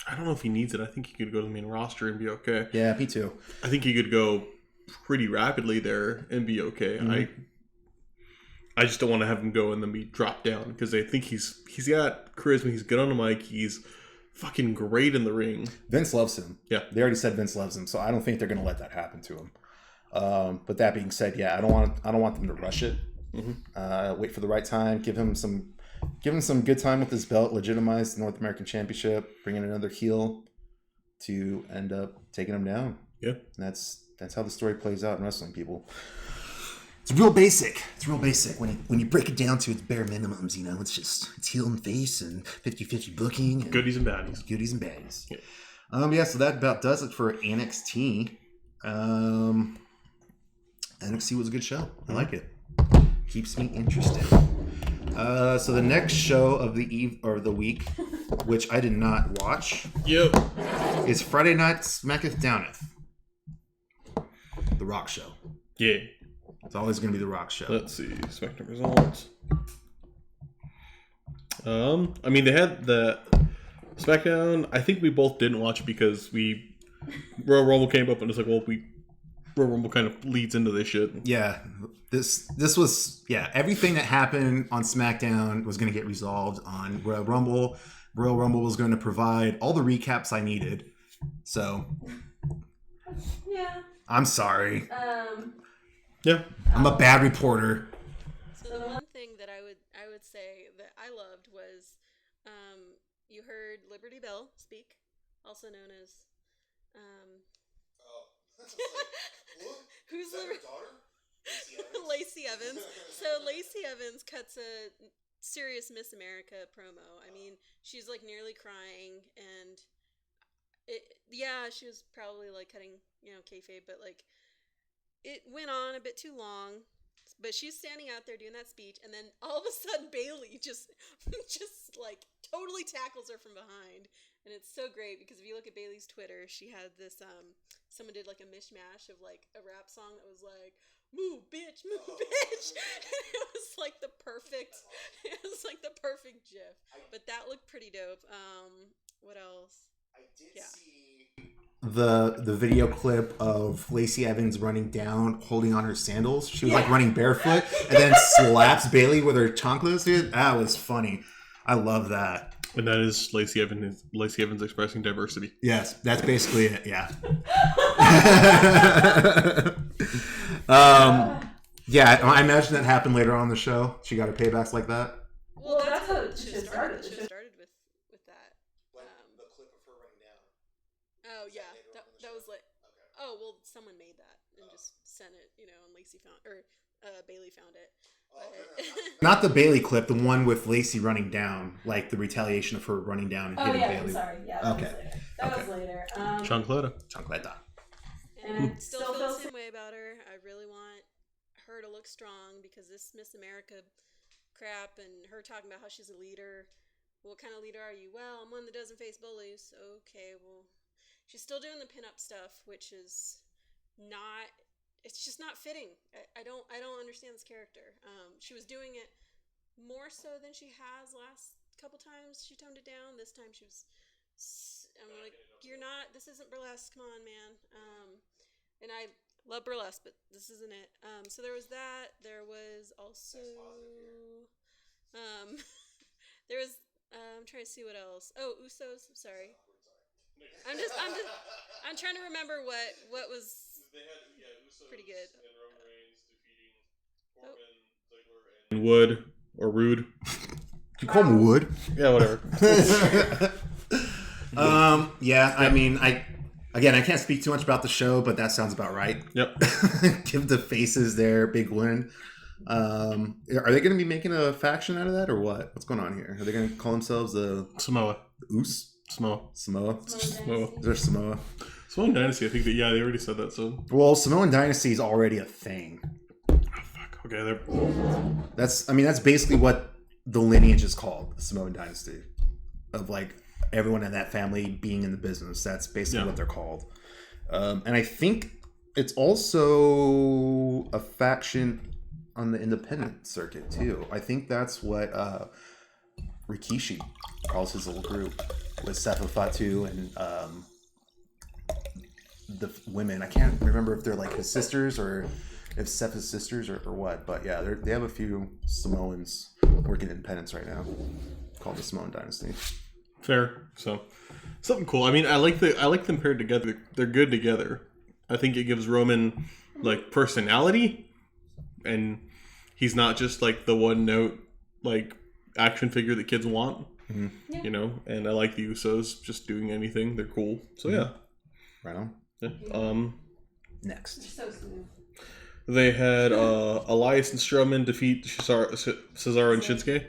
I don't know if he needs it. I think he could go to the main roster and be okay. Yeah, me too. I think he could go pretty rapidly there and be okay. Mm-hmm. I just don't want to have him go and then be dropped down, because I think he's got charisma. He's good on the mic. He's fucking great in the ring. Vince loves him. Yeah, they already said Vince loves him, so I don't think they're going to let that happen to him. But that being said, yeah, I don't want them to rush it. Mm-hmm. Wait for the right time. Give him some give him some good time with his belt, legitimize the North American Championship, bring in another heel to end up taking him down. Yeah. And that's how the story plays out in wrestling, people. It's real basic. It's real basic. When you break it down to its bare minimums, it's heel and face and 50-50 booking. And Goodies and baddies. Goodies and baddies. Yeah. So that about does it for NXT. NXT was a good show. I like it. Keeps me interested. So the next show of the week, which I did not watch, Yep. is Friday Night Smacketh Downeth. The Rock Show. Yeah. It's always going to be the Rock Show. Let's see. SmackDown results. I mean, they had the SmackDown. I think we both didn't watch it because Royal Rumble came up and it's like, well, Royal Rumble kind of leads into this shit. Yeah. This was everything that happened on SmackDown was going to get resolved on Royal Rumble. Royal Rumble was going to provide all the recaps I needed. So, Yeah. I'm sorry. Yeah. I'm a bad reporter. So the one thing that I would say that I loved was you heard Liberty Bell speak, also known as who's Lacey Evans. So Lacey Evans cuts a serious Miss America promo. I mean, she's like nearly crying, and she was probably like cutting kayfabe, but like it went on a bit too long. But she's standing out there doing that speech, and then all of a sudden Bayley just like totally tackles her from behind, and it's so great because if you look at Bayley's Twitter, she had this someone did like a mishmash of like a rap song that was like "Move, bitch, move, bitch." It was like the perfect GIF. But that looked pretty dope. What else? I did see the video clip of Lacey Evans running down, holding on her sandals. She was like running barefoot, and then slaps Bayley with her chanclas. Dude, that was funny. I love that. And that is Lacey Evans expressing diversity. Yes, that's basically it. Yeah. I imagine that happened later on in the show. She got her paybacks like that. Well, that's how the show started. The show started with that. The clip of her running down. Oh yeah, that was like. Okay. Oh well, someone made that and just sent it, and Lacey Bayley found it. Not the Bayley clip, the one with Lacey running down, like the retaliation of her running down and hitting Bayley. I'm sorry. Yeah. Okay. That was later. Chancleta. And I still feel the same way about her. I really want her to look strong because this Miss America crap and her talking about how she's a leader. What kind of leader are you? Well, I'm one that doesn't face bullies. Okay, well, she's still doing the pinup stuff, which is not. It's just not fitting. I don't understand this character. She was doing it more so than she has last couple times. She toned it down. This time she was. I'm like, you're not. This isn't burlesque. Come on, man. And I love burlesque, but this isn't it. So there was that. There was also. There was. I'm trying to see what else. Oh, Usos. Sorry. I'm trying to remember what was. They had Usos pretty good. And Roman Reigns defeating Corbin, Ziggler, and Wood or Rude. You call him Wood? Yeah, whatever. I mean, I can't speak too much about the show, but that sounds about right. Yep. Give the faces their big win. Are they going to be making a faction out of that, or what? What's going on here? Are they going to call themselves the Samoa. Us? Samoa. Is there Samoa? Samoan Dynasty, I think that, they already said that, so. Well, Samoan Dynasty is already a thing. Oh, fuck. Okay, That's basically what the lineage is called, the Samoan Dynasty. Of, like, everyone in that family being in the business. That's basically what they're called. And I think it's also a faction on the independent circuit, too. I think that's what Rikishi calls his little group with Sefa Fatu and the women. I can't remember if they're like his sisters or if Sefa's sisters or what, but yeah, they have a few Samoans working independence right now called the Samoan Dynasty. fair. So something cool. I mean, I like them paired together. They're good together. I think it gives Roman like personality, and he's not just like the one note like action figure that kids want. Mhm. Yeah. You know, and I like the Usos just doing anything. They're cool. So yeah. Right on. Yeah. Next. They're so smooth. They had Elias and Strowman defeat Cesaro and Shinsuke.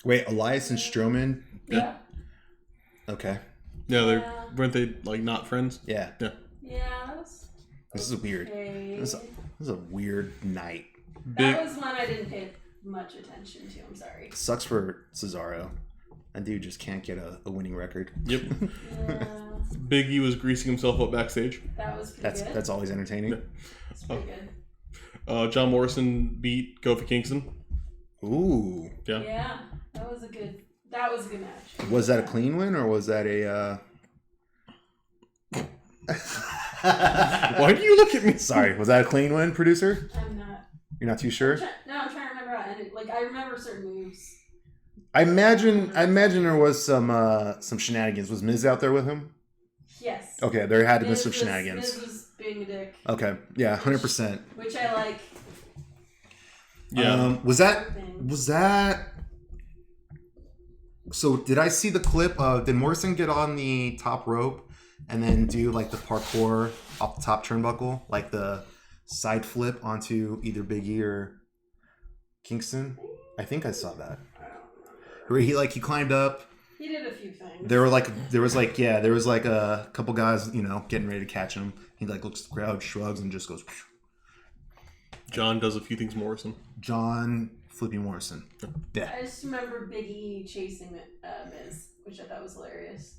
Wait, Elias and Strowman? Yeah. Okay. Yeah, Yeah. weren't they like not friends? Yeah. Yeah, that was This is weird. okay. This is a weird night. Big. That was one I didn't pay much attention to. I'm sorry. Sucks for Cesaro. That dude just can't get a winning record. Yep. Yeah, Big E was greasing himself up backstage. that was pretty good. That's always entertaining. That's pretty good. John Morrison beat Kofi Kingston. Ooh. Yeah. Yeah, that was a good match. Was that a clean win or was that a Why do you look at me? Sorry, was that a clean win, producer? I'm not. You're not too sure? I'm trying to remember how it ended. Like, I remember certain moves. I imagine there was some shenanigans. Was Miz out there with him? Yes. Okay, there had to be Miz some was- shenanigans. Miz was being a dick, Okay, yeah, 100%. which I like. Yeah. Was that? So did I see the clip of? Did Morrison get on the top rope and then do like the parkour off the top turnbuckle, like the side flip onto either Big E or Kingston? I think I saw that. Where he climbed up. He did a few things. There was like a couple guys, getting ready to catch him. He like looks at the crowd, shrugs, and just goes. John does a few things Morrison. John Flippy Morrison. Yeah. I just remember Big E chasing Miz, which I thought was hilarious.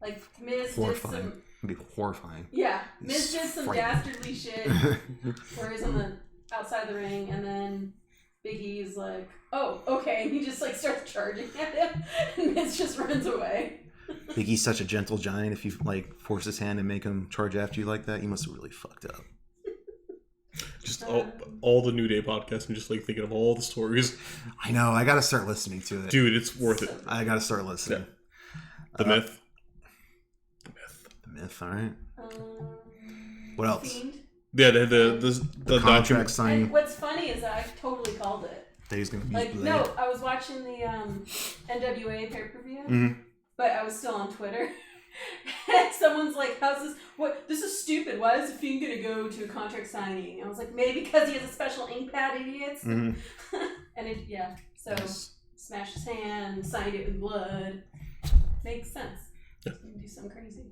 Like, Miz Horrifying. did some... It'd be horrifying. Yeah, Miz did some Frightening. dastardly shit where he's on the outside the ring, and then Big E's like, oh, okay, and he just like starts charging at him, and Miz just runs away. Big E's such a gentle giant. If you like force his hand and make him charge after you like that, you must have really fucked up. Just all the New Day podcasts and just like thinking of all the stories. I know. I gotta start listening to it. Dude, it's worth it. I gotta start listening. The myth. The myth. All right. Um, What else? Fiend. Yeah, the The contract document. signing And what's funny is I totally called it. that he's gonna use Like, Blade. no, I was watching the NWA pay-per-view, Mhm. but I was still on Twitter. And someone's like, how's this? What? This is stupid. Why is the Fiend going to go to a contract signing? I was like, maybe because he has a special ink pad, idiots. Mhm. And it, yeah. So, Yes. smashed his hand, signed it with blood. Makes sense. You can do something crazy.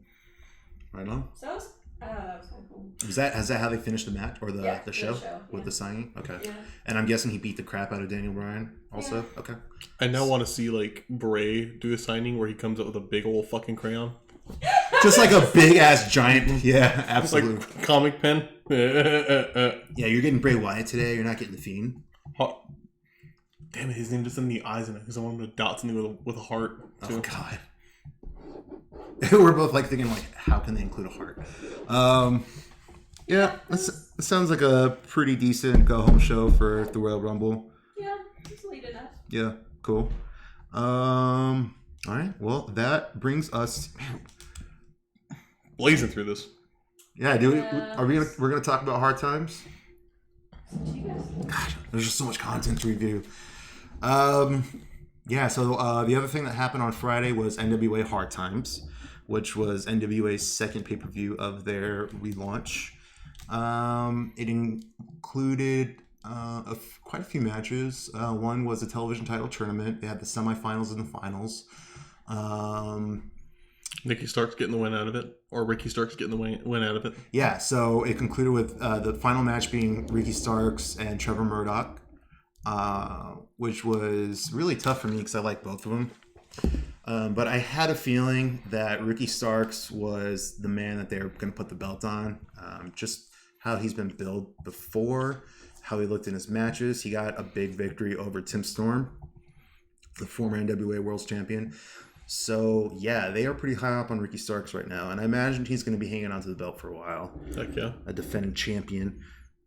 Right on. So, that was kind of cool. Is that how they finished the match or the Yeah, the show with yeah. the signing? Okay. Yeah. And I'm guessing he beat the crap out of Daniel Bryan also. Yeah. Okay. I now want to see like Bray do a signing where he comes up with a big old fucking crayon. Just like a big ass giant. Yeah, It's absolutely. like comic pen. Yeah, you're getting Bray Wyatt today. You're not getting the Fiend. Damn it, his name just in the eyes in it because I want him to dot something with a heart too. Oh God. We're both like thinking like, how can they include a heart? Yeah, that sounds like a pretty decent go home show for the Royal Rumble. Yeah, it's late enough. Yeah, cool. All right. Well, that brings us. Blazing through this. Yeah, do we? Yeah. We're gonna talk about hard times? So you guys. Gosh, there's just so much content to review. Yeah. So the other thing that happened on Friday was NWA Hard Times, which was NWA's second pay-per-view of their relaunch. It included quite a few matches. One was a television title tournament. They had the semifinals and the finals. Nikki Stark's getting the win out of it, or Ricky Stark's getting the win out of it. Yeah, so it concluded with the final match being Ricky Starks and Trevor Murdoch, which was really tough for me because I like both of them. But I had a feeling that Ricky Starks was the man that they were going to put the belt on. Just how he's been billed before, how he looked in his matches. He got a big victory over Tim Storm, the former NWA World Champion. So, yeah, they are pretty high up on Ricky Starks right now. And I imagined he's going to be hanging onto the belt for a while. Heck yeah. A defending champion.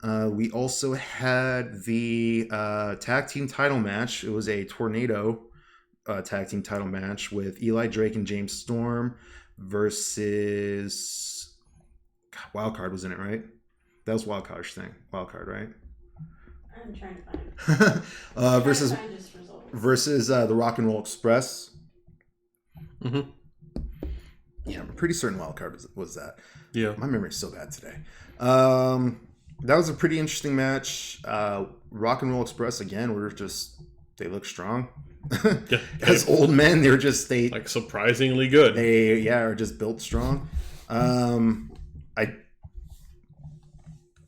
We also had the tag team title match. It was a Tornado tag team title match with Eli Drake and James Storm versus Wildcard was in it, right? That was Wildcard's thing. Wildcard, right? I'm trying to find. Versus Trying to find just results. versus the Rock and Roll Express. Mm-hmm. Yeah, I'm pretty certain wild card was that. Yeah. My memory's so bad today. That was a pretty interesting match. Rock and Roll Express again they look strong. Yeah. As old men, they're just Like surprisingly good. they are just built strong.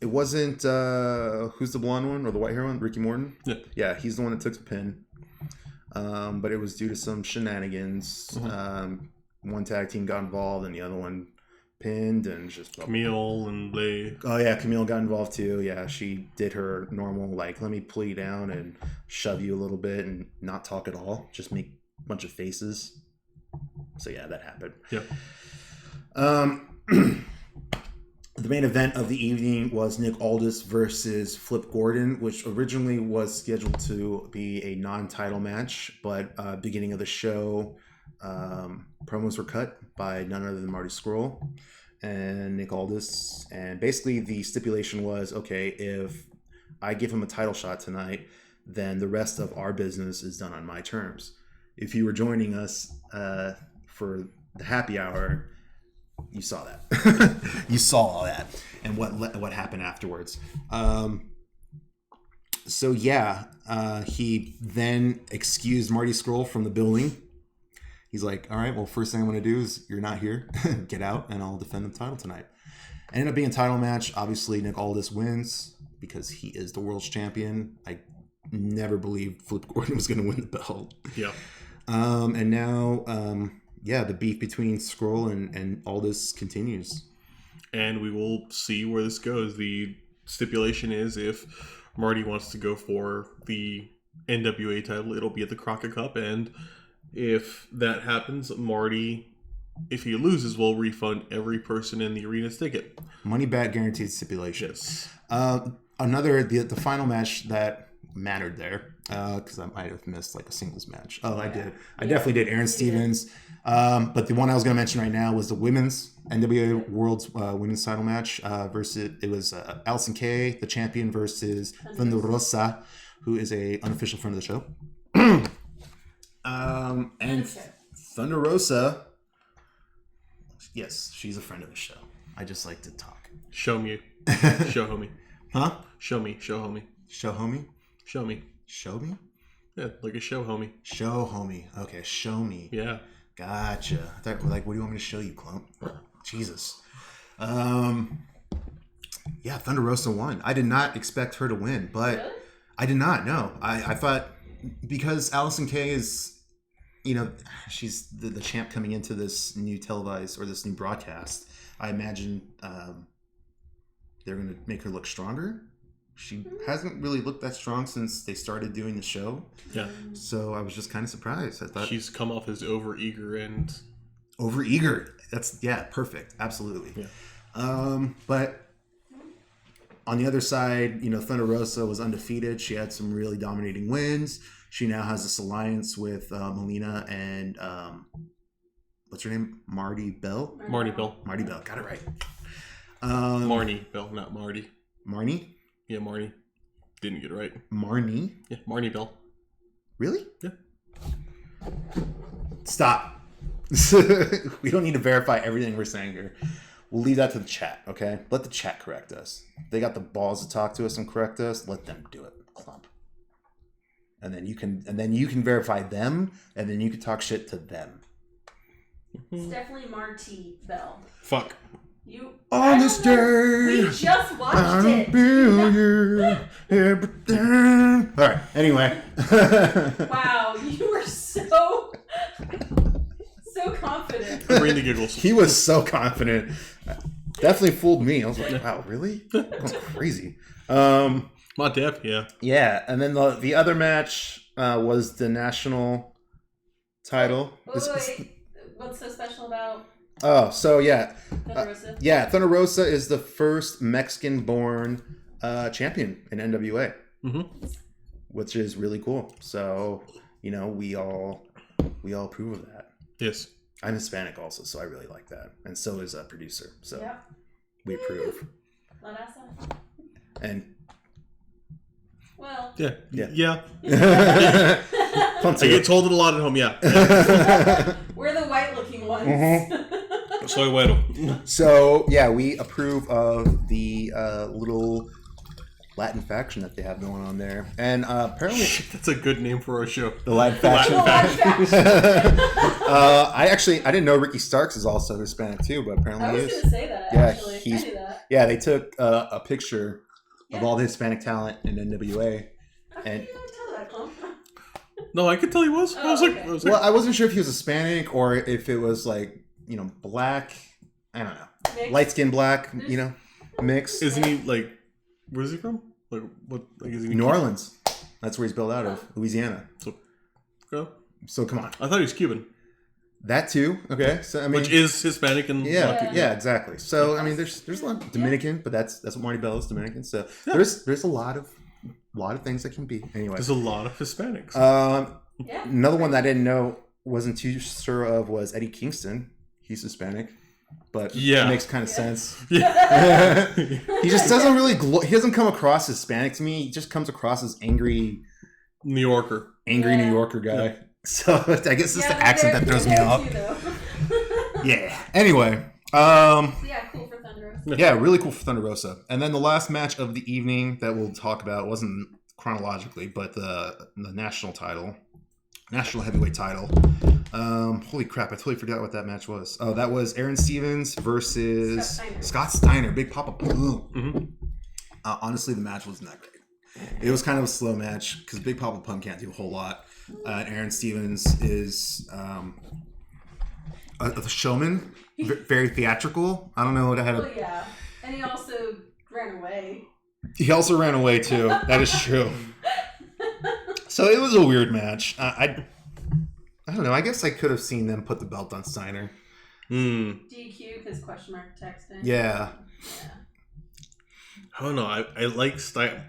It wasn't who's the blonde one or the white hair one? Ricky Morton. Yeah, he's the one that took the pin. But it was due to some shenanigans. One tag team got involved and the other one pinned and just Camille and they. Oh yeah, Camille got involved too. Yeah, she did her normal like let me pull you down and shove you a little bit and not talk at all, just make a bunch of faces. So yeah, that happened. Yeah. The main event of the evening was Nick Aldis versus Flip Gordon, which originally was scheduled to be a non-title match, but beginning of the show, promos were cut by none other than Marty Scurll and Nick Aldis, and basically the stipulation was, okay, if I give him a title shot tonight, then the rest of our business is done on my terms. If you were joining us for the happy hour, you saw that. You saw all that and what happened afterwards. So yeah, he then excused Marty Scurll from the building. He's like, all right, well, first thing I'm going to do is you're not here. Get out, and I'll defend the title tonight. Ended up being a title match. Obviously, Nick Aldis wins because he is the world's champion. I never believed Flip Gordon was going to win the belt. Yeah. And now, the beef between Scurll and Aldis continues. And we will see where this goes. The stipulation is if Marty wants to go for the NWA title, it'll be at the Crockett Cup, and if that happens, Marty, if he loses, will refund every person in the arena's ticket. Money back guaranteed stipulation. Yes. The final match that mattered there, because I might have missed like a singles match. Oh, I did. I definitely did. Aaron Stevens. But the one I was going to mention right now was the women's NWA World's Women's Title match. It was Allysin Kay, the champion, versus Thunder Rosa, who is a unofficial friend of the show. And Thunder Rosa, yes, she's a friend of the show. I just like to talk. Show me. Show homie. Huh? Show me. Show homie. Show homie? Show me. Show me? Yeah, like a show homie. Show homie. Okay, show me. Yeah. Gotcha. I thought, like, what do you want me to show you, Clump? Jesus. Yeah, Thunder Rosa won. I did not expect her to win, but Really? I did not. No, I thought because Allysin Kay is, she's the champ coming into this new televised or this new broadcast. I imagine they're going to make her look stronger. She hasn't really looked that strong since they started doing the show. Yeah. So I was just kind of surprised. I thought She's come off as overeager and overeager. That's perfect. Absolutely. Yeah. But on the other side, Thunder Rosa was undefeated. She had some really dominating wins. She now has this alliance with Melina and what's her name? Marty Bell. Marty Bell. Marty Bell. Got it right. Marnie Bell, not Marty. Marnie? Yeah, Marnie. Didn't get it right. Marnie? Yeah, Marnie Bell. Really? Yeah. Stop. We don't need to verify everything we're saying here. We'll leave that to the chat, okay? Let the chat correct us. They got the balls to talk to us and correct us. Let them do it, Clump. And then you can verify them, and then you can talk shit to them. It's definitely Marty Bell. Fuck. You On this day, we just watched I'll it. build you everything. All right. Anyway. Wow, you were so confident. Bring the giggles. He was so confident. Definitely fooled me. I was like, wow, really? That's crazy. Not Depp, yeah. Yeah, and then the other match was the national title. Wait. What's so special about Oh, so yeah. Thunder Rosa? Yeah, Thunder Rosa is the first Mexican-born champion in NWA, which is really cool. So, we all approve of that. Yes. I'm Hispanic also, so I really like that. And so is a producer. So we approve. Let us know. And Well, Yeah. Yeah. Yeah. Fun I too. get told it a lot at home, yeah. we're the white-looking ones. Soy bueno. So yeah, we approve of the little Latin faction that they have going on there, and apparently That's a good name for our show. the Latin faction. The Latin faction. I didn't know Ricky Starks is also Hispanic too, but apparently I he was is. going to say that, Yeah, actually. I knew that. Yeah, they took a picture of Yeah. all the Hispanic talent in NWA. How And- can you not tell that, Clump? No, I could tell he was. Oh, okay. I was Well, I wasn't sure if he was Hispanic or if it was like, black. I don't know. Mixed? Light skinned black, mix. isn't he like? Where's he from? Like what? Like is he New Orleans. That's where he's built out of, Louisiana. Cuban? So come on. I thought he was Cuban, That too. Okay. So I mean, which is Hispanic and yeah, exactly. So I mean, there's a lot of Dominican, but that's what Marty Bell is, Dominican. So there's a lot of things that can be. Anyway, There's a lot of Hispanics. Yeah. another one that I didn't know, wasn't too sure of, was Eddie Kingston. He's Hispanic, but Yeah. it makes kind of sense. yeah. He just doesn't really. He doesn't come across Hispanic to me. He just comes across as angry New Yorker. New Yorker guy. Yeah. So I guess it's Yeah, the accent that throws me off. off. Yeah. Anyway, Yeah, cool for Thunder Rosa. yeah, really cool for Thunder Rosa. And then the last match of the evening that we'll talk about wasn't chronologically, but the national title, national heavyweight title. Holy crap! I totally forgot what that match was. Oh, that was Aaron Stevens versus Scott Steiner, Big Papa Pump. Mhm. Honestly, the match wasn't that great. It was kind of a slow match because Big Papa Pump can't do a whole lot. Aaron Stevens is a showman, very theatrical. I don't know what I had. Well, yeah. And he also ran away. He also ran away too. That is true. So it was a weird match. I don't know. I guess I could have seen them put the belt on Steiner. DQ because question mark texting. Yeah. I don't know. I like Steiner.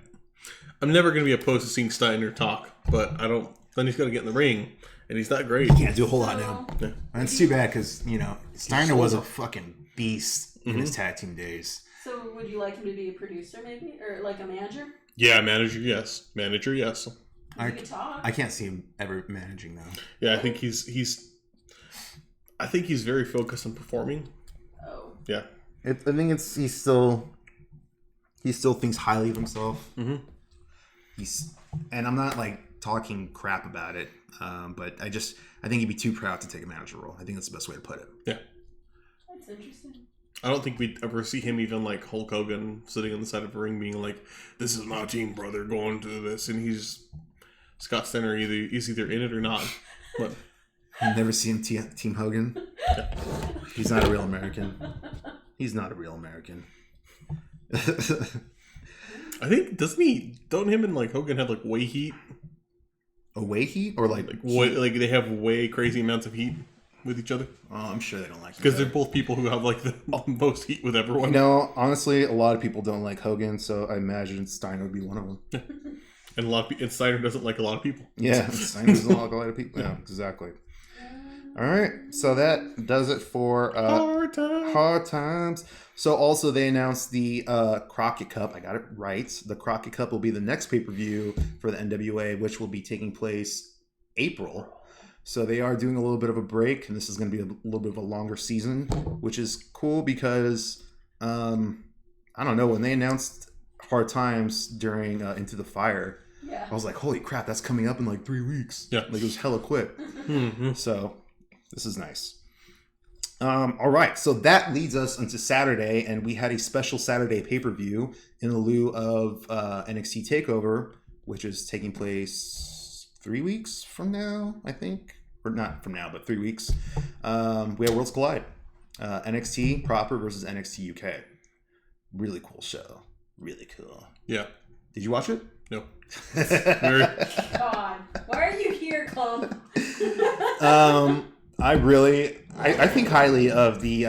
I'm never going to be opposed to seeing Steiner talk, but I don't. Then he's got to get in the ring, and he's not great. Can't do a whole lot now. Yeah. And it's too bad because Steiner was a fucking beast in his tag team days. So would you like him to be a producer maybe? Or like a manager? Yeah, manager, yes. Manager, yes. He could talk. I can't see him ever managing though. Yeah, I think he's. I think he's very focused on performing. Oh. Yeah. I think he still thinks highly of himself. Mm-hmm. And I'm not like talking crap about it, but I think he'd be too proud to take a manager role. I think that's the best way to put it. Yeah. That's interesting. I don't think we'd ever see him even like Hulk Hogan sitting on the side of a ring being like, "This is my team, brother, going to this," and he's Scott Steiner is either in it or not. But I've never seen Team Hogan. He's not a real American. He's not a real American. I think don't him and like Hogan have like way heat? Away heat or like Like they have way crazy amounts of heat with each other Oh, I'm sure they don't like him. because they're both people who have like the most heat with everyone. Honestly, a lot of people don't like Hogan, so I imagine Steiner would be one of them. And a lot of people, and Steiner doesn't like a lot of people. Yeah, Steiner doesn't like a lot of people. Yeah, exactly. All right, so that does it for Hard time. Hard Times. So also they announced the Crockett Cup. I got it right. The Crockett Cup will be the next pay-per-view for the NWA, which will be taking place April. So they are doing a little bit of a break, and this is going to be a little bit of a longer season, which is cool because I don't know, when they announced Hard Times during Into the Fire, Yeah. I was like, holy crap, that's coming up in like 3 weeks. Yeah. Like it was hella quick. Mhm. So this is nice. All right, so that leads us into Saturday, and we had a special Saturday pay-per-view in lieu of NXT TakeOver, which is taking place 3 weeks from now, I think. Or not from now, but 3 weeks. We have Worlds Collide. NXT proper versus NXT UK. Really cool show. Really cool. Yeah. Did you watch it? No. Very, God. Why are you here, Clump? I think highly of the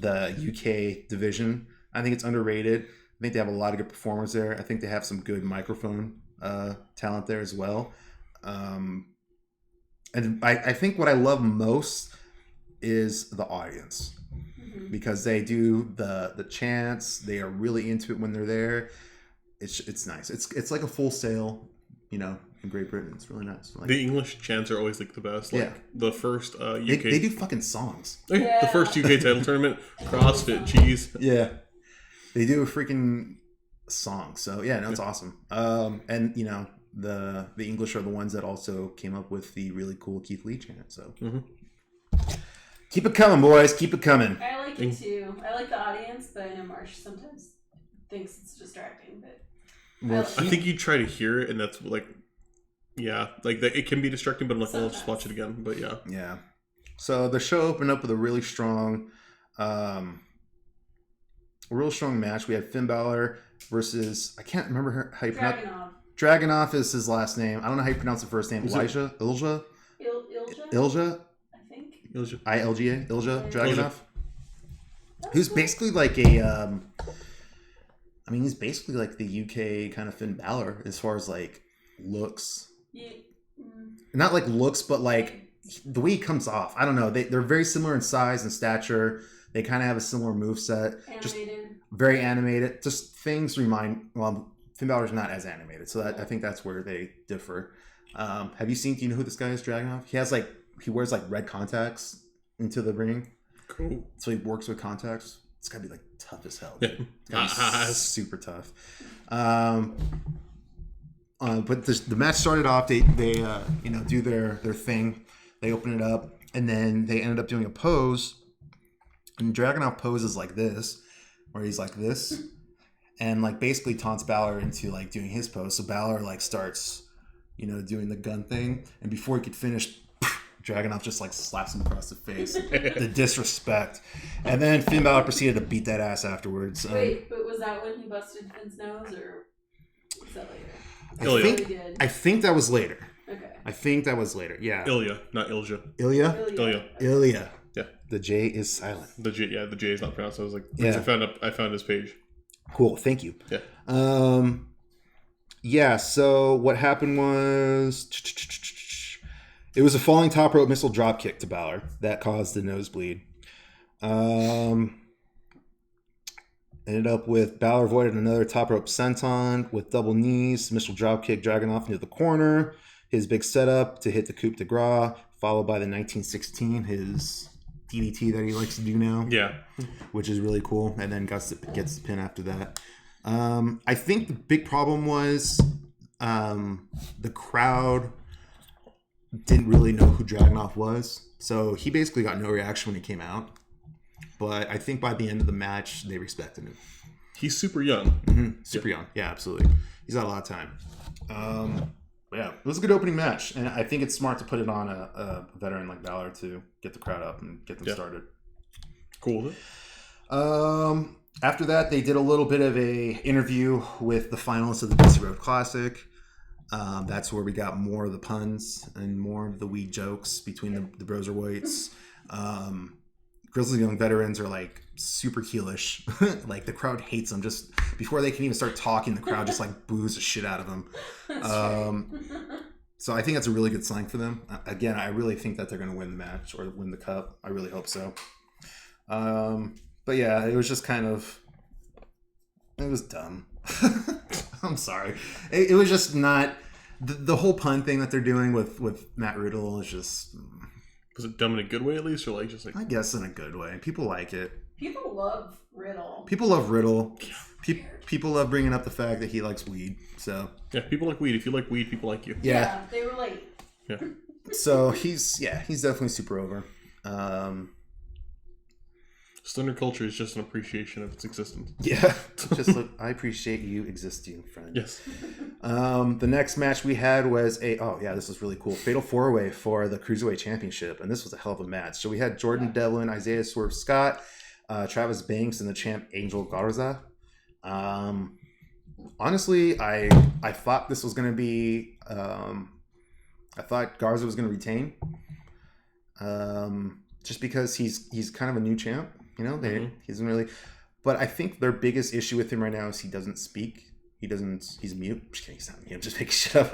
UK division. I think it's underrated. I think they have a lot of good performers there. I think they have some good microphone talent there as well. And I think what I love most is the audience, because they do the chants. They are really into it when they're there. it's nice. It's like a Full Sail, you know, in Great Britain. It's really nice. Like, The English chants are always like the best. Like Yeah. the first UK, they do fucking songs. the Yeah. first UK title tournament, CrossFit. Jeez. Yeah, they do a freaking song. So yeah, no, it's awesome. And you know, the English are the ones that also came up with the really cool Keith Lee chant. So keep it coming, boys. Keep it coming. I like it too. I like the audience, but I know Marsh sometimes thinks it's distracting. But Well, I think you try to hear it, and that's like, yeah, like it can be distracting. But I'm like, well, I'll just Sometimes. watch it again. But yeah, Yeah. So the show opened up with a really strong, match. We had Finn Balor versus, I can't remember how you pronounce. Dragunov, Dragunov is his last name. I don't know how you pronounce the first name. Is it- Ilja, Ilja, Ilja, I think. it was just, Ilja, Ilja Dragunov. That's Who's cool. basically like a, I mean, he's basically like the UK kind of Finn Balor as far as like looks. Yeah, Not like looks, but like the way he comes off. I don't know. They're very similar in size and stature. They kind of have a similar moveset. Just animated. very animated. Just things remind. Well, Finn Balor's not as animated, so I think that's where they differ. Have you seen? Do you know who this guy is, Dragunov? He wears like red contacts into the ring, cool. so he works with contacts. It's gotta be like tough as hell. Yeah. It's gotta be super tough. But the match started off. They you know, do their thing. They open it up, and then they ended up doing a pose. And Dragunov poses like this, where he's like this, and like basically taunts Balor into like doing his pose. So Balor like starts, you know, doing the gun thing, and before he could finish, Dragunov just like slaps him across the face. The disrespect, and then Finn Balor proceeded to beat that ass afterwards. Wait, but was that when he busted Finn's nose, or was that later? Ilya. I think that was later. Okay. Yeah. Ilya, not Ilja. Ilya. Ilya. Yeah. The J is silent. The J is not pronounced. I was like, Yeah. I found his page. Cool. Thank you. Yeah. Yeah. So what happened was it was a falling top rope missile drop kick to Balor that caused the nosebleed. Ended up with Balor avoided another top rope senton with double knees, missile drop kick, Dragunov into the corner. His big setup to hit the coup de grace, followed by the 1916, his DDT that he likes to do now, Yeah. which is really cool. And then gets the pin after that. I think the big problem was the crowd didn't really know who Dragunov was. So he basically got no reaction when he came out. But I think by the end of the match, they respected him. He's super young. Super young. Yeah, absolutely. He's got a lot of time. But yeah, it was a good opening match. And I think it's smart to put it on a veteran like Balor to get the crowd up and get them started. Cool. After that, they did a little bit of a interview with the finalists of the BC Road Classic. That's where we got more of the puns and more of the wee jokes between the Broserweights. Grizzly Young Veterans are like super heelish. Like the crowd hates them. Just before they can even start talking, the crowd just like boos the shit out of them. So I think that's a really good sign for them. Again, I really think that they're going to win the match or win the cup. I really hope so. But yeah, it was just kind of, it was dumb. I'm sorry. It was just not, the whole pun thing that they're doing with Matt Riddle is just, Was it dumb in a good way at least, or like just like? I guess in a good way. People like it. People love Riddle. People love Riddle. People love bringing up the fact that he likes weed. So Yeah, people like weed. If you like weed, people like you. yeah. They relate. Yeah. So he's definitely super over. Stoner culture is just an appreciation of its existence. Yeah. Just look, I appreciate you existing, friend. Yes. The next match we had was this was really cool. Fatal 4-Way for the Cruiserweight Championship, and this was a hell of a match. So we had Jordan Devlin, Isaiah Swerve Scott, Travis Banks, and the champ Angel Garza. Honestly, I thought this was going to be. I thought Garza was going to retain, just because he's kind of a new champ. You know, he doesn't really. But I think their biggest issue with him right now is he doesn't speak. He's mute. I'm just kidding, he's not mute. I'm just making shit up.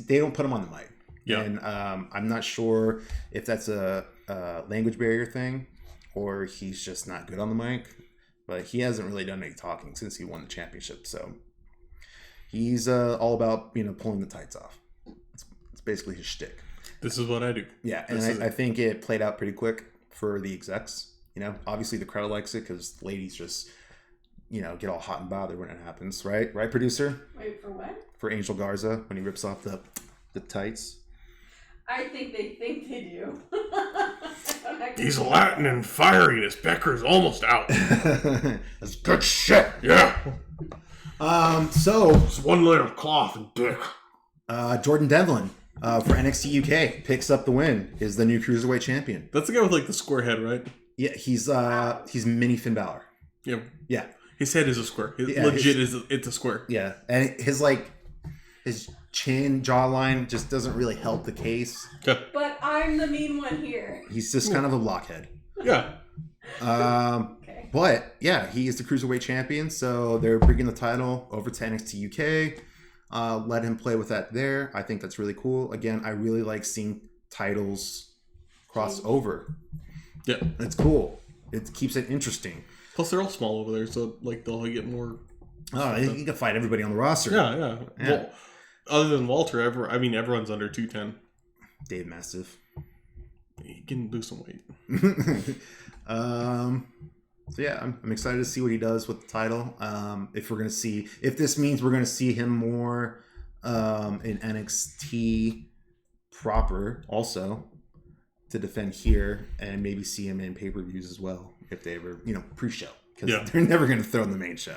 They don't put him on the mic. Yeah. And I'm not sure if that's a language barrier thing or he's just not good on the mic. but he hasn't really done any talking since he won the championship. So he's all about pulling the tights off. It's basically his shtick. This is what I do. Yeah, and I think it played out pretty quick for the execs. Obviously the crowd likes it because ladies just get all hot and bothered when it happens, right? Right, producer? Wait, for what? For Angel Garza when he rips off the tights. I think they do. He's Latin and fiery, and his pecker is almost out. That's good shit. Yeah. So It's one layer of cloth and dick. Jordan Devlin for NXT UK picks up the win. Is the new cruiserweight champion. That's the guy with like the square head, right? Yeah, he's mini Finn Balor. Yeah. Yeah, His head is a square. It's a square. yeah, and his chin jawline just doesn't really help the case. Yeah. But I'm the mean one here. He's just kind of a blockhead. Yeah. Okay. But yeah, he is the cruiserweight champion, so they're bringing the title over to NXT UK. Let him play with that there. I think that's really cool. Again, I really like seeing titles cross over. Yeah. It's cool. It keeps it interesting. Plus, they're all small over there, so like they'll get more. Oh, you can fight everybody on the roster. Yeah. Well, other than Walter, everyone's under 210. Dave Mastiff. He can lose some weight. So yeah, I'm excited to see what he does with the title. If this means we're gonna see him more in NXT proper also to defend here, and maybe see him in pay-per-views as well if they ever pre-show, because they're never gonna throw in the main show.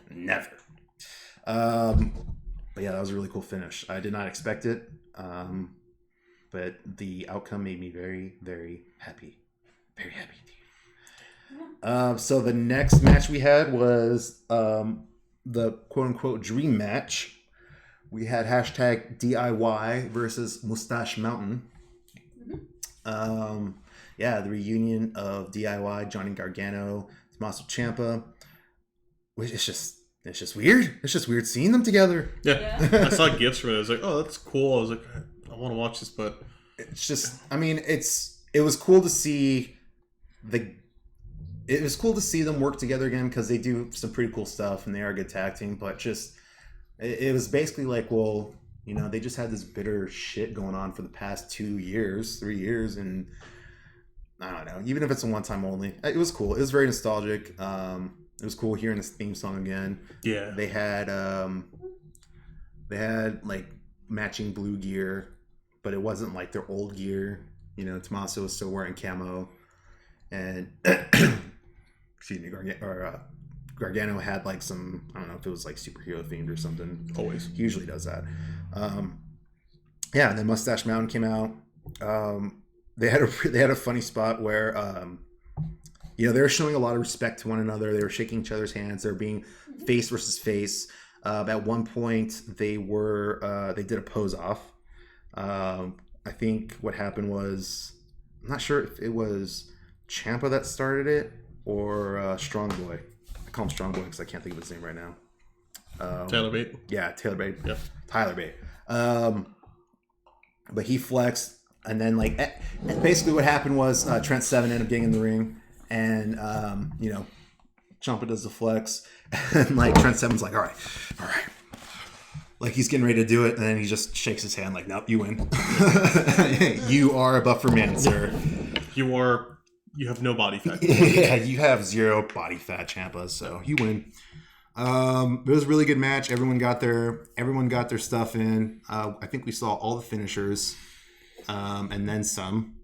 Never. But yeah, that was a really cool finish. I did not expect it, but the outcome made me very, very happy. Very happy indeed. So the next match we had was the quote-unquote dream match. We had hashtag DIY versus Mustache Mountain. The reunion of DIY, Johnny Gargano, Tommaso Ciampa. Which it's just weird. It's just weird seeing them together. Yeah. I saw gifs from it. I was like, oh, that's cool. I was like, I want to watch this, but it's just, it was cool to see it was cool to see them work together again, because they do some pretty cool stuff and they are a good tag team, but just it was basically like, well, they just had this bitter shit going on for the past 3 years, and I don't know, even if it's a one-time only, it was cool. It was very nostalgic. It was cool hearing this theme song again. Yeah. They had like matching blue gear, but it wasn't like their old gear. Tommaso was still wearing camo, and excuse me, Gargano had like some, I don't know if it was like superhero themed or something. Always. He usually does that. And then Mustache Mountain came out. They had a funny spot where they were showing a lot of respect to one another. They were shaking each other's hands. They were being face versus face. At one point, they did a pose off. I think what happened was, I'm not sure if it was Ciampa that started it or Strong Boy. I call him Strong Boy because I can't think of his name right now. Tyler Bate. Yeah, Taylor Bate. Yeah. Tyler Bate. But he flexed, and then basically what happened was Trent Seven ended up getting in the ring, and Ciampa does the flex, and Trent Seven's like, all right, like he's getting ready to do it, and then he just shakes his hand like, nope, you win. You are a buffer man, sir. You have no body fat. Yeah, you have zero body fat, Ciampa, so you win. It was a really good match. Everyone got their stuff in. I think we saw all the finishers, and then some,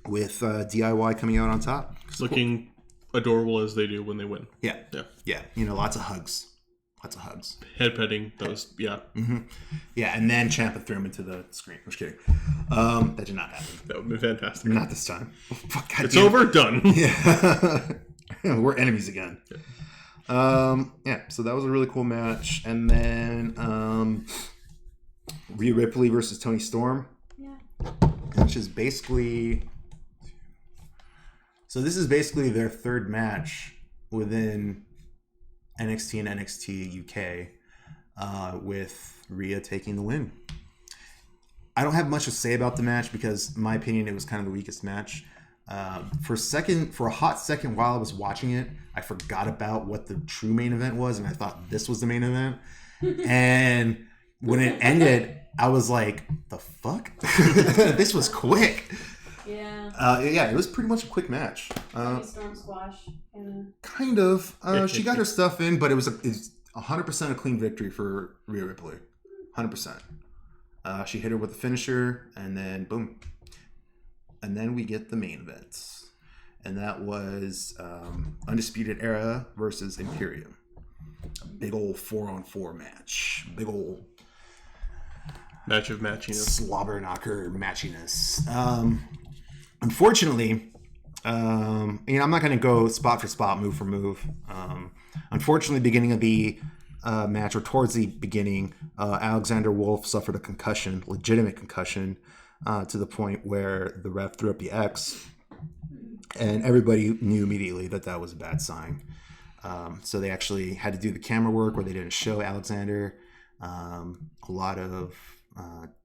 with DIY coming out on top. Looking adorable as they do when they win. Yeah. Yeah. Lots of hugs. Head petting. Those. Yeah. Mm-hmm. Yeah, and then Ciampa threw him into the screen. I'm just kidding. That did not happen. That would be fantastic. Not this time. Oh, it's over. Done. Yeah. We're enemies again. Yeah. So that was a really cool match. And then Rhea Ripley versus Toni Storm. Yeah. Which is basically... So this is basically their third match within NXT and NXT UK, with Rhea taking the win. I don't have much to say about the match because, in my opinion, it was kind of the weakest match. For a hot second while I was watching it, I forgot about what the true main event was, and I thought this was the main event. And when it ended, I was like, "The fuck? This was quick." Yeah. Yeah, it was pretty much a quick match. Storm squash. Kind of. She got her stuff in, but it's 100% a clean victory for Rhea Ripley. 100%. She hit her with a finisher, and then boom. And then we get the main event. And that was Undisputed Era versus Imperium. A big old 4-on-4 match. Big old Match of matchiness. slobber knocker matchiness. Unfortunately, I'm not going to go spot for spot, move for move. Unfortunately, beginning of the match, or towards the beginning, Alexander Wolf suffered a concussion, legitimate concussion, to the point where the ref threw up the X, and everybody knew immediately that was a bad sign. So they actually had to do the camera work where they didn't show Alexander. A lot of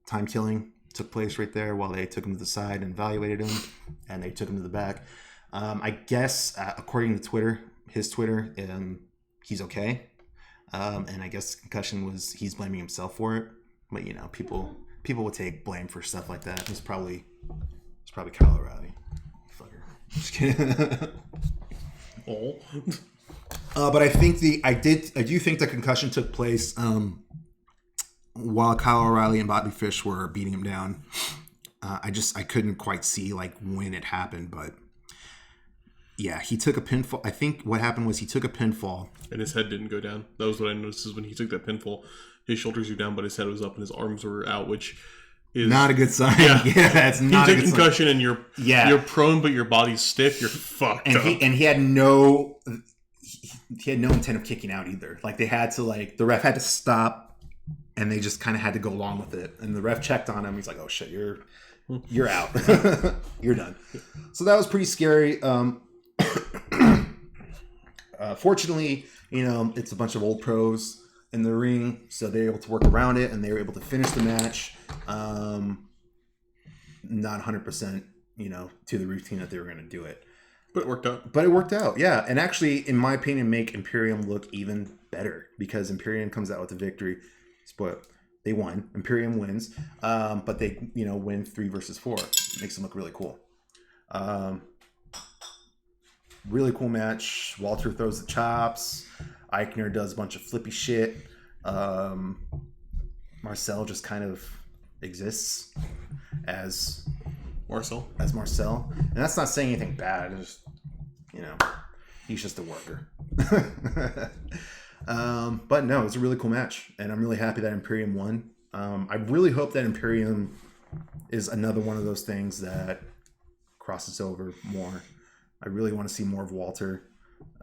time killing took place right there while they took him to the side and evaluated him, and they took him to the back. I guess, according to Twitter, his Twitter, he's okay. And I guess concussion he's blaming himself for it. But, people would take blame for stuff like that. It's probably Kyle O'Reilly. Fucker. Just kidding. Oh. But I think I do think the concussion took place while Kyle O'Reilly and Bobby Fish were beating him down. I couldn't quite see when it happened, but yeah, he took a pinfall. I think what happened was he took a pinfall, and his head didn't go down. That was what I noticed, is when he took that pinfall, his shoulders were down, but his head was up and his arms were out, which is not a good sign. Yeah, that's not a good sign. You take concussion and you're prone, but your body's stiff. You're fucked up. He had no intent of kicking out either. They had to the ref had to stop, and they just kind of had to go along with it. And the ref checked on him. He's like, "Oh shit, you're out. You're done." So that was pretty scary. Fortunately, it's a bunch of old pros in the ring, so they were able to work around it, and they were able to finish the match. Not 100%, to the routine that they were going to do it. But it worked out. But it worked out, yeah. And actually, in my opinion, make Imperium look even better, because Imperium comes out with the victory. Spoiler. They won. Imperium wins. But they, win 3 versus 4. Makes them look really cool. Really cool match. Walter throws the chops. Eichner does a bunch of flippy shit. Marcel just kind of exists as Marcel. And that's not saying anything bad. It's just, he's just a worker. But no, it's a really cool match, and I'm really happy that Imperium won. I really hope that Imperium is another one of those things that crosses over more. I really want to see more of Walter.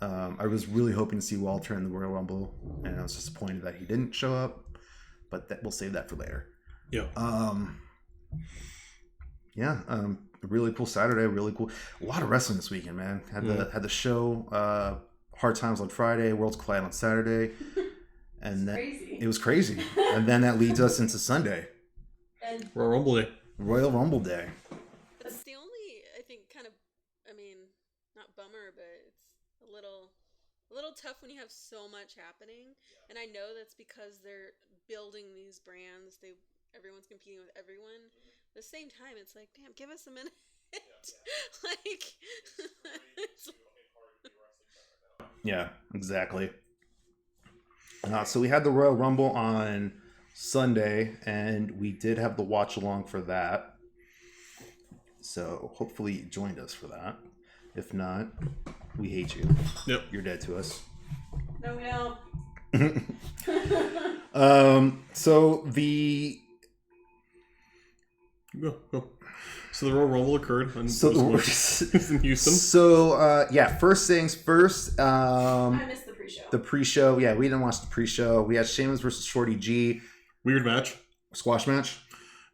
I was really hoping to see Walter in the Royal Rumble, and I was disappointed that he didn't show up, but we'll save that for later. Yeah. A really cool Saturday, really cool. A lot of wrestling this weekend, man. Had the show, Hard Times on Friday, Worlds Collide on Saturday, and It was crazy. And then that leads us into Sunday, And Royal Rumble Day. That's the only, I think, kind of, not bummer, but it's a little tough when you have so much happening. And I know that's because they're building these brands. Everyone's competing with everyone. At the same time, it's like, damn, give us a minute. Yeah, exactly. So we had the Royal Rumble on Sunday, and we did have the watch along for that. So hopefully you joined us for that. If not, we hate you. Yep. You're dead to us. No, we don't. So the Go. So the Royal Rumble occurred in Houston. So first things first. I missed the pre-show. The pre-show, yeah, we didn't watch the pre-show. We had Sheamus versus Shorty G. Weird match. Squash match.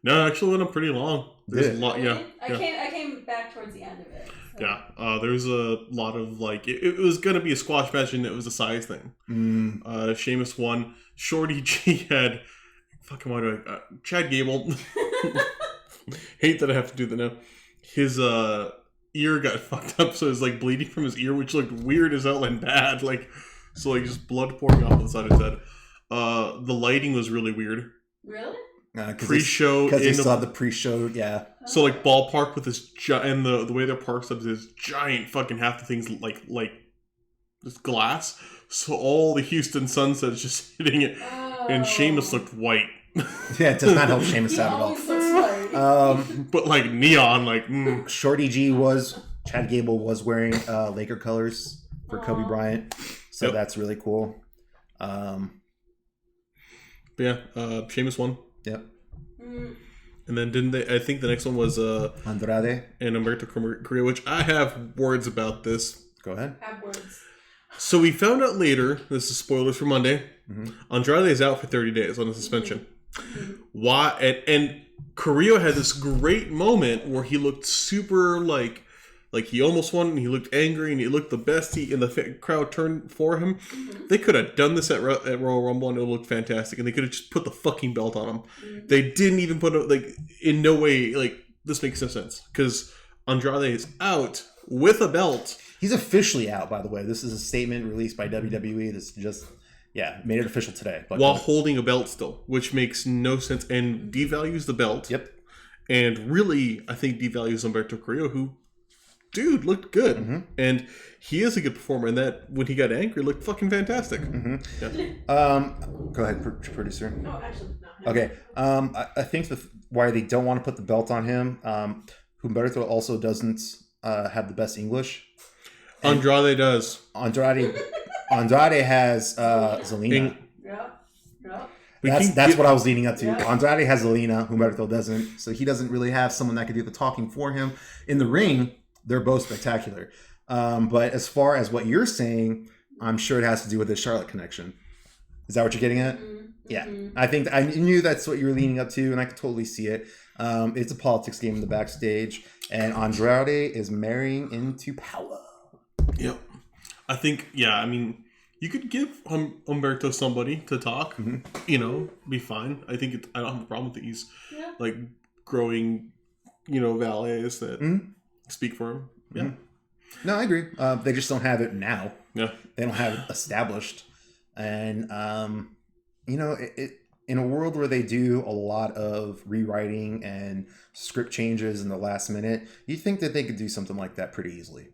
No, it actually went up pretty long. There's a lot. Really? Yeah. I came back towards the end of it. So. Yeah. There was a lot of it was gonna be a squash match, and it was a size thing. Sheamus won. Shorty G had Chad Gable. Hate that I have to do that now. His ear got fucked up, so it was like bleeding from his ear, which looked weird as hell and bad. Like, so like just blood pouring off the side of his head. The lighting was really weird. Really? Pre-show because they still have the pre-show. Yeah. So like ballpark with this and the way their parks up is giant fucking half the things like this glass. So all the Houston sunsets just hitting it, and Sheamus looked white. Yeah, it does not help Sheamus He out at all. always looks white. But like neon, like Shorty G Chad Gable was wearing Laker colors for Kobe Bryant, so Yep. that's really cool. But yeah, Sheamus won. Yep. And then didn't they? I think the next one was Andrade, and Humberto Carrillo, which I have words about this. go ahead. Have words. So we found out later. This is spoilers for Monday. Andrade is out for 30 days on a suspension. Why? And Carrillo had this great moment where he looked super like he almost won, and he looked angry, and he looked the best. And the crowd turned for him. They could have done this at Royal Rumble, and it would look fantastic. And they could have just put the fucking belt on him. They didn't even put it, in no way, this makes no sense. Because Andrade is out with a belt. He's officially out, by the way. This is a statement released by WWE. This just, made it official today. But While holding a belt still, which makes no sense and devalues the belt. Yep. And really, I think devalues Humberto Carrillo, who, dude, looked good. And he is a good performer. And that, when he got angry, looked fucking fantastic. Yeah. Go ahead, producer. No, actually, no. Okay. I think why they don't want to put the belt on him, Humberto also doesn't have the best English. Andrade does. Andrade has Zelina. Yeah. That's what I was leading up to. Yeah. Andrade has Zelina, Humberto doesn't. So he doesn't really have someone that can do the talking for him. In the ring, they're both spectacular. But as far as what you're saying, I'm sure it has to do with the Charlotte connection. Is that what you're getting at? Yeah. I think I knew that's what you were leading up to, and I could totally see it. It's a politics game in the backstage, and Andrade is marrying into power. Yep. I think, I mean, you could give Humberto somebody to talk, be fine. I think I don't have a problem with it. He's growing, valets that speak for him. Yeah. No, I agree. They just don't have it now. Yeah. They don't have it established. And, it in a world where they do a lot of rewriting and script changes in the last minute, you think that they could do something like that pretty easily.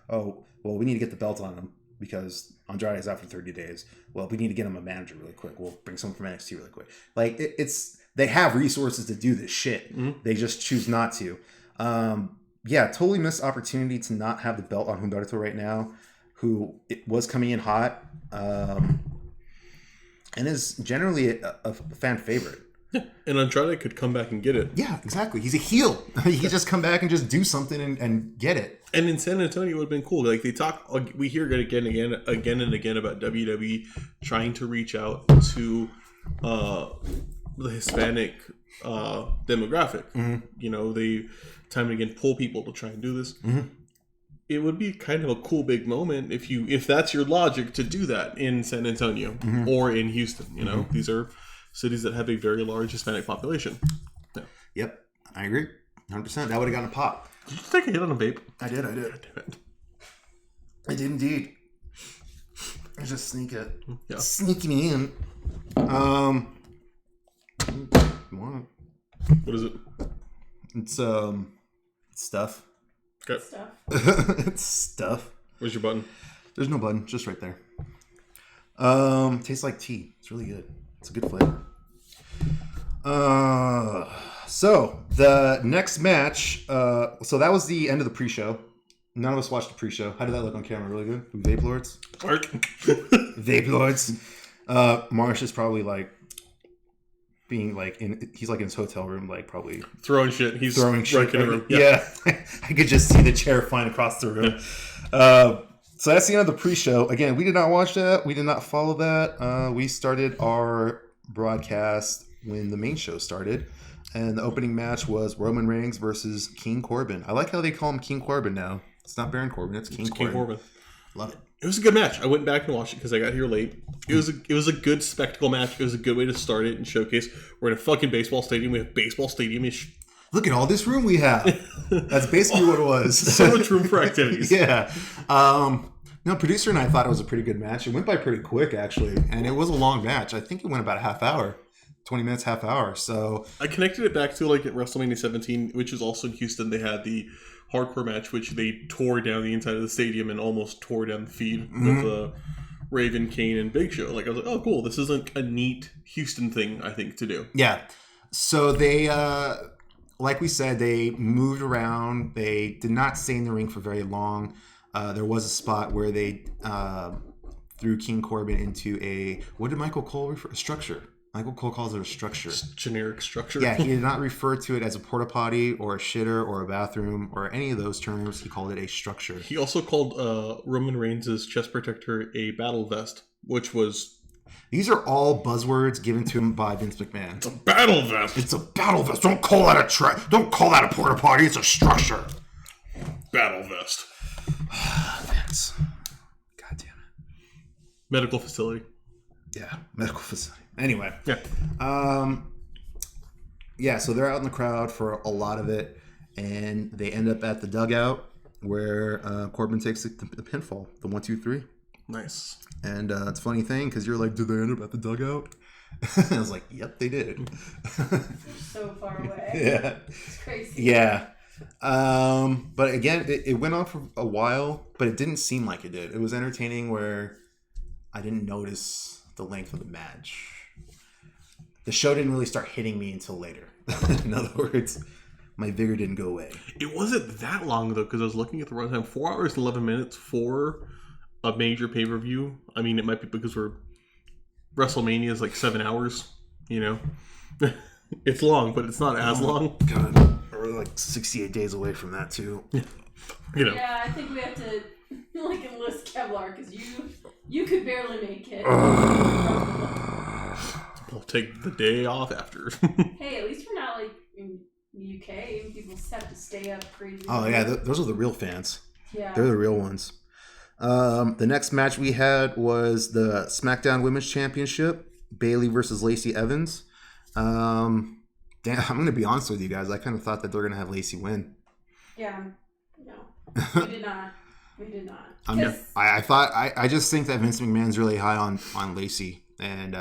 Oh, well, we need to get the belt on him because Andrade is out for 30 days. Well, we need to get him a manager really quick. We'll bring someone from NXT really quick. They have resources to do this shit. They just choose not to. Totally missed opportunity to not have the belt on Humberto right now, who was coming in hot and is generally a fan favorite. Yeah, and Andrade could come back and get it. Yeah, exactly. He's a heel. He could just come back and just do something and get it. And in San Antonio, it would have been cool. Like we hear it again and again about WWE trying to reach out to the Hispanic demographic. They time and again pull people to try and do this. It would be kind of a cool big moment if that's your logic to do that in San Antonio or in Houston. These are cities that have a very large Hispanic population. Yeah. Yep, I agree. 100%. That would have gotten a pop. Did you take a hit on a vape? I did. God damn it. I did indeed. I just sneak it. Yeah. Sneaking in. You want What is it? it? It's stuff. Okay. Stuff. It's stuff. Where's your button? There's no button, just right there. Tastes like tea. It's really good. It's a good flavor. So the next match. So that was the end of the pre-show. None of us watched the pre-show. How did that look on camera? Really good. Vape Lords. Vape Lords. Marsh is probably being he's in his hotel room, probably Throwing shit. He's throwing shit. in the room. Yeah. I could just see the chair flying across the room. So that's the end of the pre-show. Again, we did not watch that. We did not follow that. We started our broadcast when the main show started. And the opening match was Roman Reigns versus King Corbin. I like how they call him King Corbin now. It's not Baron Corbin. It's King Corbin. Love it. It was a good match. I went back and watched it because I got here late. It was a good spectacle match. It was a good way to start it and showcase. We're in a fucking baseball stadium. We have baseball stadium-ish. Look at all this room we have. That's basically what it was. So much room for activities. Yeah. No, producer and I thought it was a pretty good match. It went by pretty quick, actually, and it was a long match. I think it went about a half hour, 20 minutes, half hour. So I connected it back to like at WrestleMania 17, which is also in Houston. They had the hardcore match, which they tore down the inside of the stadium and almost tore down the feed with Raven, Kane, and Big Show. Like I was like, oh, cool. This is like a neat Houston thing, I think, to do. yeah, so they, like we said, they moved around. They did not stay in the ring for very long. There was a spot where they threw King Corbin into a, what did Michael Cole refer? A structure. Michael Cole calls it a structure. Generic structure. Yeah, he did not refer to it as a porta potty or a shitter or a bathroom or any of those terms. He called it a structure. He also called Roman Reigns' chest protector a battle vest, which was These are all buzzwords given to him by Vince McMahon. a battle vest. It's a battle vest. Don't call that don't call that a porta potty. It's a structure. Battle vest. Vince. God damn it. Medical facility. Yeah, medical facility. Anyway. Yeah. Yeah, so they're out in the crowd for a lot of it, and they end up at the dugout where Corbin takes the pinfall, the 1, 2, 3. Nice. And it's a funny thing because you're like, did they end up at the dugout? I was like, yep, they did. They're so far away. Yeah. It's crazy. Yeah. But again, it went on for a while, but it didn't seem like it did. It was entertaining where I didn't notice the length of the match. The show didn't really start hitting me until later. In other words, my vigor didn't go away. It wasn't that long though, because I was looking at the runtime. 4 hours and 11 minutes for a major pay-per-view. I mean, it might be because WrestleMania is like 7 hours. You know, it's long, but it's not as long. God, we're like 68 days away from that too. You know. Yeah, I think we have to like enlist Kevlar because you could barely make it. We'll take the day off after. Hey, at least we're not like in the UK. People just have to stay up crazy. Oh yeah, those are the real fans. Yeah. They're the real ones. The next match we had was the SmackDown Women's Championship, Bayley versus Lacey Evans. Damn, I'm going to be honest with you guys. I kind of thought that they're going to have Lacey win. Yeah. No. We did not. We did not. I just think that Vince McMahon's really high on Lacey. And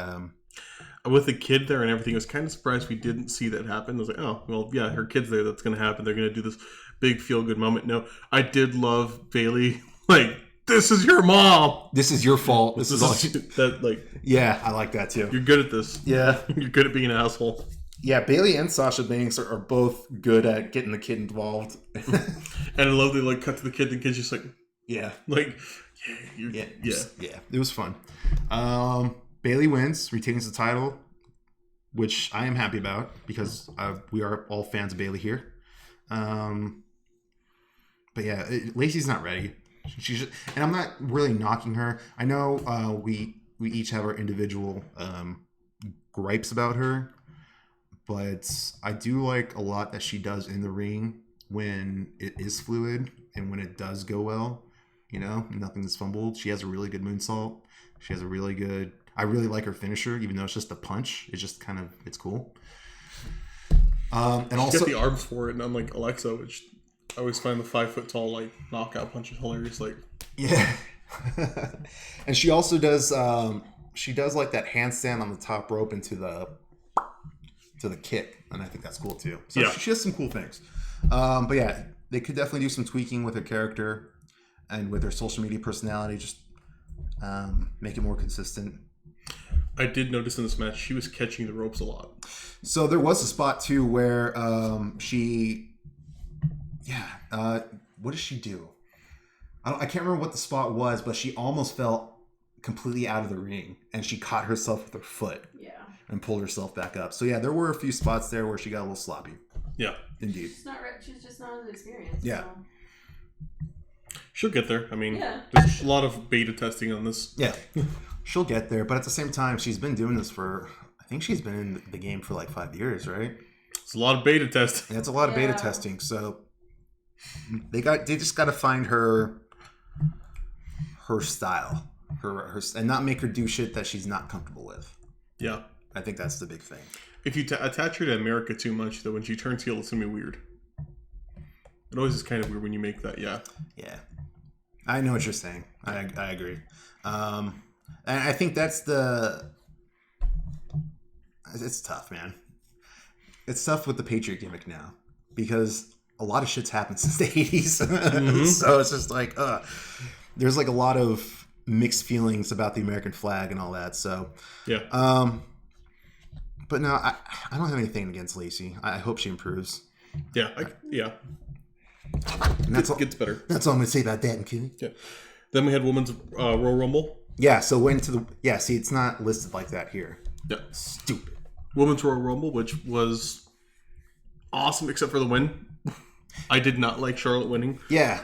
With the kid there and everything, I was kind of surprised we didn't see that happen. I was like, oh, well, yeah, her kid's there. That's going to happen. They're going to do this big feel-good moment. No, I did love Bayley. Like, this is your mom. this is your fault. This is all. That, like, Yeah, I like that too. you're good at this. Yeah. You're good at being an asshole. Yeah, Bayley and Sasha Banks are both good at getting the kid involved. And I love they like cut to the kid. The kid's just like, Yeah. yeah. It was fun. Bayley wins, retains the title, which I am happy about because we are all fans of Bayley here. But yeah, Lacey's not ready. She's and I'm not really knocking her. I know we each have our individual gripes about her, but I do like a lot that she does in the ring when it is fluid and when it does go well. You know, nothing is fumbled. She has a really good moonsault. She has a really good. I really like her finisher, even though it's just a punch. It's just kind of it's cool. And She's also got the arms for it, and I'm like Alexa, which I always find the 5-foot-tall like knockout punch is hilarious. Like, yeah, and she also does. She does like that handstand on the top rope into the kick, and I think that's cool too. So yeah, she has some cool things. But yeah, they could definitely do some tweaking with her character and with her social media personality. Just make it more consistent. I did notice in this match she was catching the ropes a lot. So there was a spot too where what did she do? I can't remember what the spot was, but she almost fell completely out of the ring, and she caught herself with her foot. Yeah. And pulled herself back up. So yeah, there were a few spots there where she got a little sloppy. Yeah, indeed. She's just not as experienced. Yeah. So. She'll get there. I mean, Yeah. there's a lot of beta testing on this. Yeah, she'll get there. But at the same time, she's been doing this for. I think she's been in the game for like 5 years, right? It's a lot of beta testing. And it's a lot of beta testing. So they just got to find her style, her and not make her do shit that she's not comfortable with. Yeah. I think that's the big thing. If you attach her to America too much, though, when she turns heel, it's gonna be weird. It always is kind of weird when you make that. Yeah. Yeah, I know what you're saying. I agree. And I think that's it's tough, man. It's tough with the Patriot gimmick now because a lot of shit's happened since the 80s. So it's just like, there's like a lot of mixed feelings about the American flag and all that. So, Yeah. but no, I don't have anything against Lacey. I hope she improves. Yeah. Yeah. And that's all, Gets better. that's all I'm going to say about that, okay? Yeah. Then we had Women's Royal Rumble. Yeah, so went to the... Yeah, see, it's not listed like that here. Yeah. Stupid. Women's Royal Rumble, which was awesome except for the win. I did not like Charlotte winning. Yeah.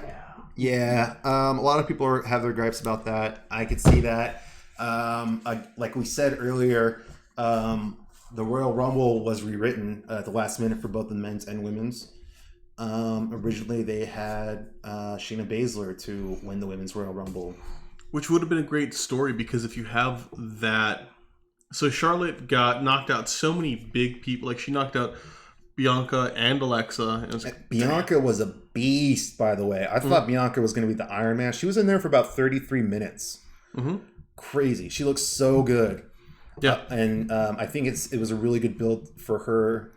Yeah. A lot of people have their gripes about that. I could see that. Like we said earlier, the Royal Rumble was rewritten at the last minute for both the men's and women's. Originally, they had Shayna Baszler to win the Women's Royal Rumble. Which would have been a great story because if you have that... So Charlotte got knocked out so many big people. Like she knocked out Bianca and Alexa. And it was like, Bianca was a beast, by the way. I thought Bianca was going to be the Iron Man. She was in there for about 33 minutes. Crazy. She looks so good. Yeah. And I think it was a really good build for her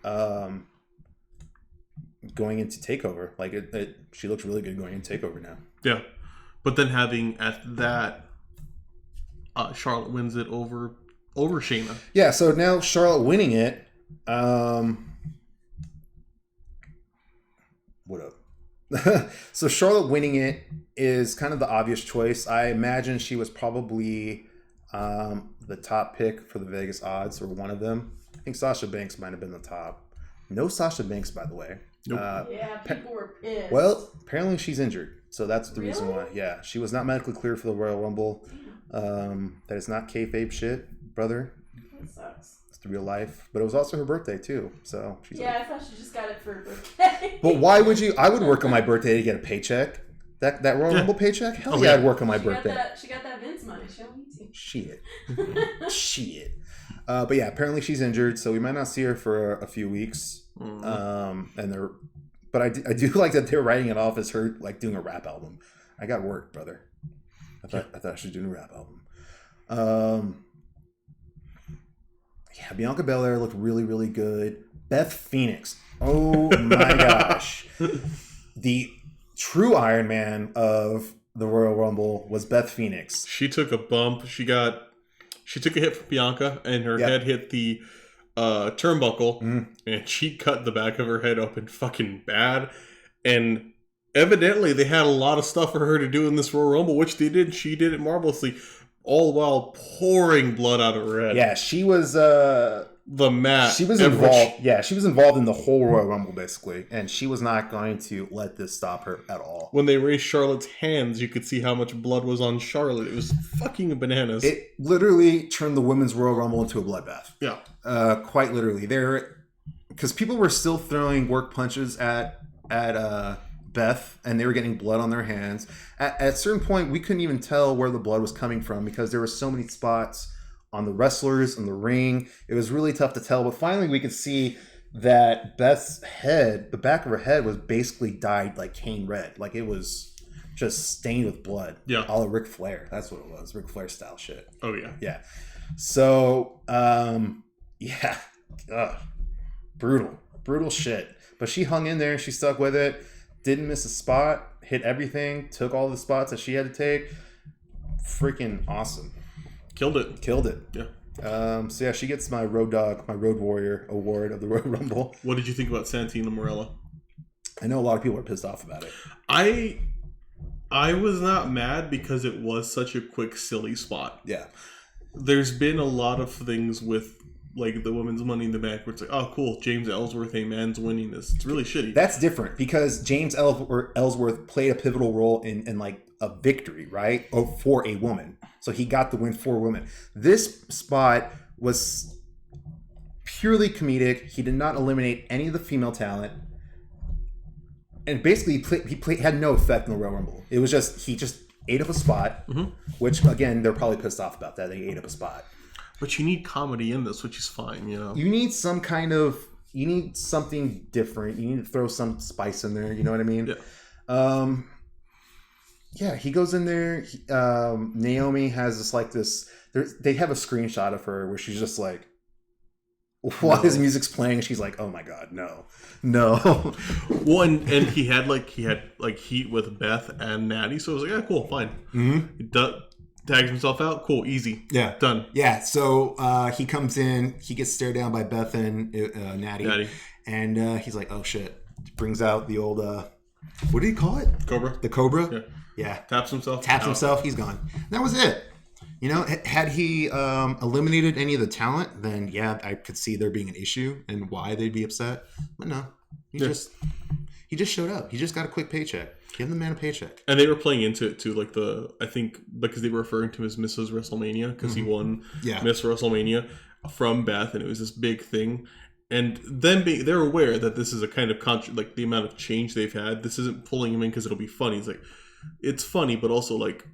going into TakeOver. Like she looks really good going into TakeOver now. Yeah. But then having at that, Charlotte wins it over Shayna. Yeah, so now Charlotte winning it. What up? So Charlotte winning it is kind of the obvious choice. I imagine she was probably the top pick for the Vegas odds, or one of them. I think Sasha Banks might have been the top. No Sasha Banks, by the way. Nope. Yeah, people were pissed. Well, apparently she's injured, so that's the reason Really? why. Yeah, she was not medically cleared for the Royal Rumble. That is not kayfabe shit, brother. That sucks. It's the real life. But it was also her birthday too, so she's Yeah, like, I thought she just got it for her birthday. but why would you? I would work on my birthday to get a paycheck. That Royal Rumble paycheck? Hell Oh, yeah, yeah. I'd work on my She got birthday. she got that Vince money. She don't need to. Shit. Shit. But yeah, apparently she's injured, so we might not see her for a few weeks. But I do like that they're writing it off as her like doing a rap album. I got work, brother. I thought she was doing a rap album. Yeah, Bianca Belair looked really, really good. Beth Phoenix. Oh my gosh. The true Iron Man of the Royal Rumble was Beth Phoenix. She took a bump. She took a hit from Bianca, and her Yep. head hit the turnbuckle, and she cut the back of her head open fucking bad. And evidently, they had a lot of stuff for her to do in this Royal Rumble, which they did. She did it marvelously, all while pouring blood out of her head. Yeah, she was The mat. she was involved. Yeah, she was involved in the whole Royal Rumble basically, and she was not going to let this stop her at all. When they raised Charlotte's hands, you could see how much blood was on Charlotte. It was fucking bananas. It literally turned the Women's Royal Rumble into a bloodbath. Yeah. Quite literally. Because people were still throwing work punches at Beth, and they were getting blood on their hands. At a certain point, we couldn't even tell where the blood was coming from because there were so many spots on the wrestlers, in the ring. It was really tough to tell. But finally, we could see that Beth's head, the back of her head, was basically dyed like cane red. Like it was just stained with blood. Yeah. All of Ric Flair. That's what it was. Ric Flair style shit. Oh, yeah. Yeah. So, yeah. Ugh. Brutal shit. But she hung in there. She stuck with it. Didn't miss a spot. Hit everything. Took all the spots that she had to take. Freaking awesome. Killed it. Killed it. Yeah. So yeah, she gets my Road Dog, my Road Warrior award of the Royal Rumble. What did you think about Santina Morella? I know a lot of people are pissed off about it. I was not mad because it was such a quick, silly spot. Yeah. There's been a lot of things with like the women's Money in the Bank where it's like, oh, cool, James Ellsworth, a man's winning this. It's really shitty. That's different because James Ellsworth played a pivotal role in like a victory, right? For a woman. So he got the win for a woman. This spot was purely comedic. He did not eliminate any of the female talent. And basically, he had no effect in the Royal Rumble. It was just, he just ate up a spot, which, again, they're probably pissed off about that. They ate up a spot. But you need comedy in this, which is fine, you know? You need some kind of need something different. You need to throw some spice in there. You know what I mean? Yeah. Yeah, he goes in there. Naomi has this. They have a screenshot of her where she's just like, while his music's playing, she's like, "Oh my god, no." Well, and he had heat with Beth and Natty, so I was like, yeah, cool, fine. Mm-hmm. He tags himself out, cool, easy, Yeah, done. Yeah, so he comes in, he gets stared down by Beth and Natty. And he's like, "Oh shit!" Brings out the old what did he call it? Cobra. The Cobra. Yeah. Taps himself. He's gone. That was it. You know, had he eliminated any of the talent, then yeah, I could see there being an issue and why they'd be upset. But no, he just showed up. He just got a quick paycheck. Give the man a paycheck. And they were playing into it too, like I think because they were referring to his Mrs. WrestleMania because he won Miss WrestleMania from Beth, and it was this big thing. And then they're aware that this is a kind of like the amount of change they've had. This isn't pulling him in because it'll be funny. It's like it's funny, but also like.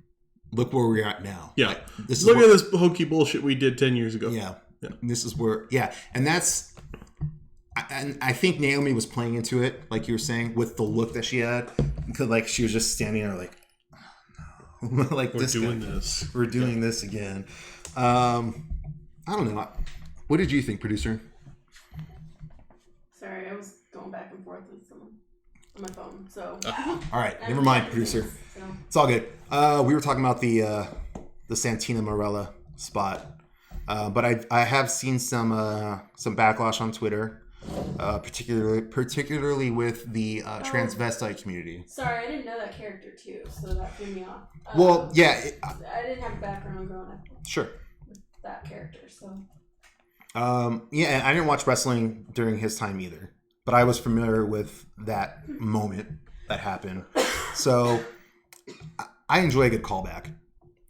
Look where we're at now. Yeah. Like, at this hokey bullshit we did 10 years ago. Yeah. This is where, and that's, and I think Naomi was playing into it, like you were saying, with the look that she had. Because, like, she was just standing there like, oh, no. Like, We're doing this. We're doing this again. I don't know. What did you think, producer? Sorry, I was going back and forth with someone on my phone, so. All right. Never mind, producer. So. It's all good. We were talking about the Santina Marella spot, but I have seen some backlash on Twitter, particularly with the transvestite community. Sorry, I didn't know that character too, so that threw me off. Well, yeah, I didn't have a background growing up sure. with that character, so. Yeah, and I didn't watch wrestling during his time either, but I was familiar with that moment that happened. So. I enjoy a good callback,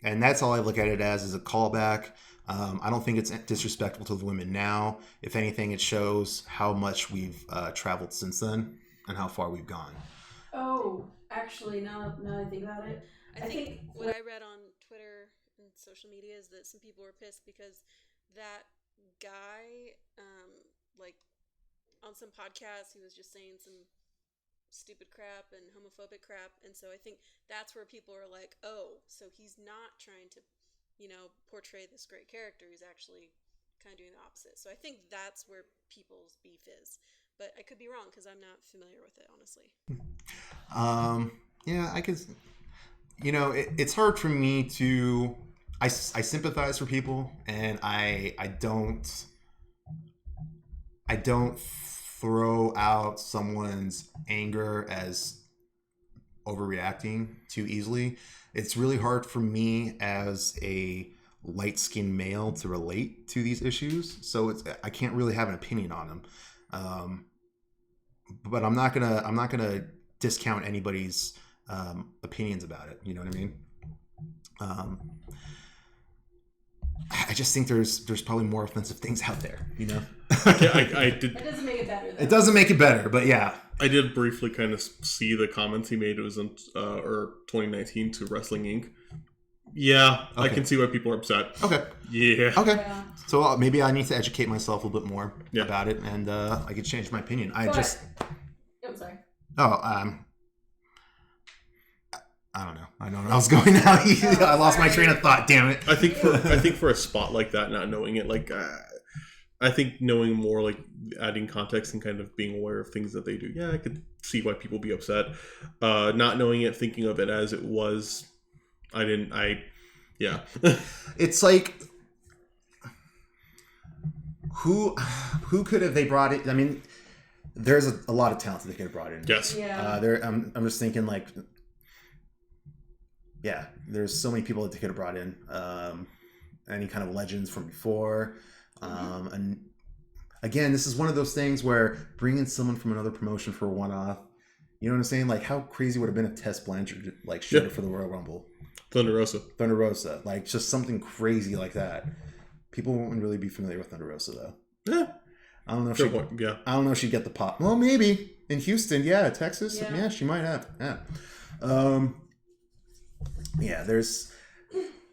and that's all I look at it as is a callback. I don't think it's disrespectful to the women now. If anything, it shows how much we've traveled since then and how far we've gone. Oh, actually, now that I think about it, I think what I read on Twitter and social media is that some people were pissed because that guy, like on some podcast, he was just saying some stupid crap and homophobic crap, and so I think that's where people are like, oh, so he's not trying to, portray this great character. He's actually kind of doing the opposite. So I think that's where people's beef is, but I could be wrong because I'm not familiar with it, honestly. Yeah, I could. It's hard for me to. I sympathize for people, and I don't throw out someone's anger as overreacting too easily. It's really hard for me as a light-skinned male to relate to these issues, so I can't really have an opinion on them. But I'm not gonna discount anybody's opinions about it. You know what I mean? I just think there's probably more offensive things out there, I did. It doesn't make it better, though. It doesn't make it better, but yeah. I did briefly kind of see the comments he made. It was in 2019 to Wrestling Inc. Yeah, okay. I can see why people are upset. Okay. Yeah. Okay. Yeah. So maybe I need to educate myself a little bit more about it, and I could change my opinion. I'm sorry. I don't know. I don't know where I was going now. I lost my train of thought. Damn it. I think for a spot like that, not knowing it, like I think knowing more, like adding context and kind of being aware of things that they do. Yeah, I could see why people be upset. Not knowing it, thinking of it as it was. Yeah. It's like who could have they brought it? I mean, there's a lot of talent that they could have brought in. Yes. Yeah. I'm just thinking like. Yeah, there's so many people that they could have brought in. Any kind of legends from before. And again, this is one of those things where bringing someone from another promotion for a one-off, you know what I'm saying? Like, how crazy would it have been if Tess Blanchard showed up for the Royal Rumble? Thunder Rosa. Like, just something crazy like that. People won't really be familiar with Thunder Rosa, though. Yeah. I don't know if I don't know if she'd get the pop. Well, maybe. In Houston, Texas. Yeah, she might have. Yeah. Yeah,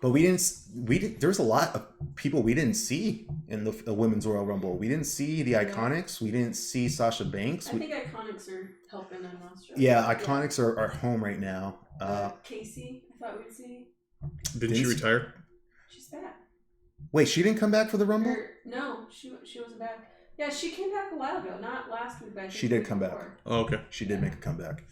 But there's a lot of people we didn't see in the Women's Royal Rumble. We didn't see the Iconics. We didn't see Sasha Banks. I think Iconics are helping in Australia. Yeah, Iconics are home right now. Casey, I thought we'd see. Didn't she retire? She's back. Wait, she didn't come back for the Rumble? No, she wasn't back. Yeah, she came back a while ago. Not last week, but I think She did come back. Oh, okay. She did make a comeback.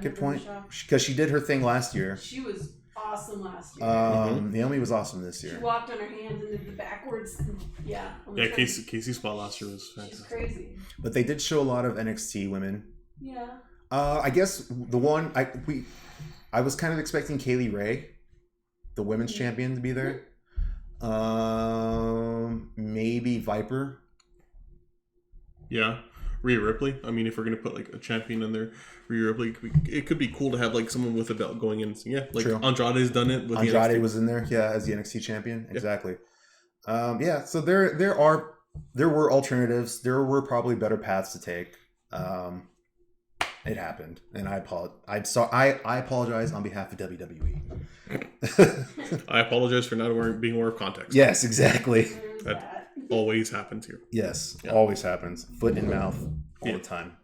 Good point. Because she did her thing last year. She was awesome last year. Naomi was awesome this year. She walked on her hands and did the backwards. Yeah. Casey's spot last year was fantastic. She's crazy. But they did show a lot of NXT women. Yeah. I guess the one I was kind of expecting Kaylee Ray, the women's champion, to be there. Maybe Viper. Yeah. Rhea Ripley. I mean, if we're gonna put like a champion in there, Rhea Ripley, it could be cool to have like someone with a belt going in. So, yeah, like True. Andrade's done it. With Andrade was in there, as the NXT champion. Exactly. So there were alternatives. There were probably better paths to take. It happened, and I apologize on behalf of WWE. I apologize for not being aware of context. Yes, exactly. That always happens here. Yes, always happens. Foot in mouth all the time.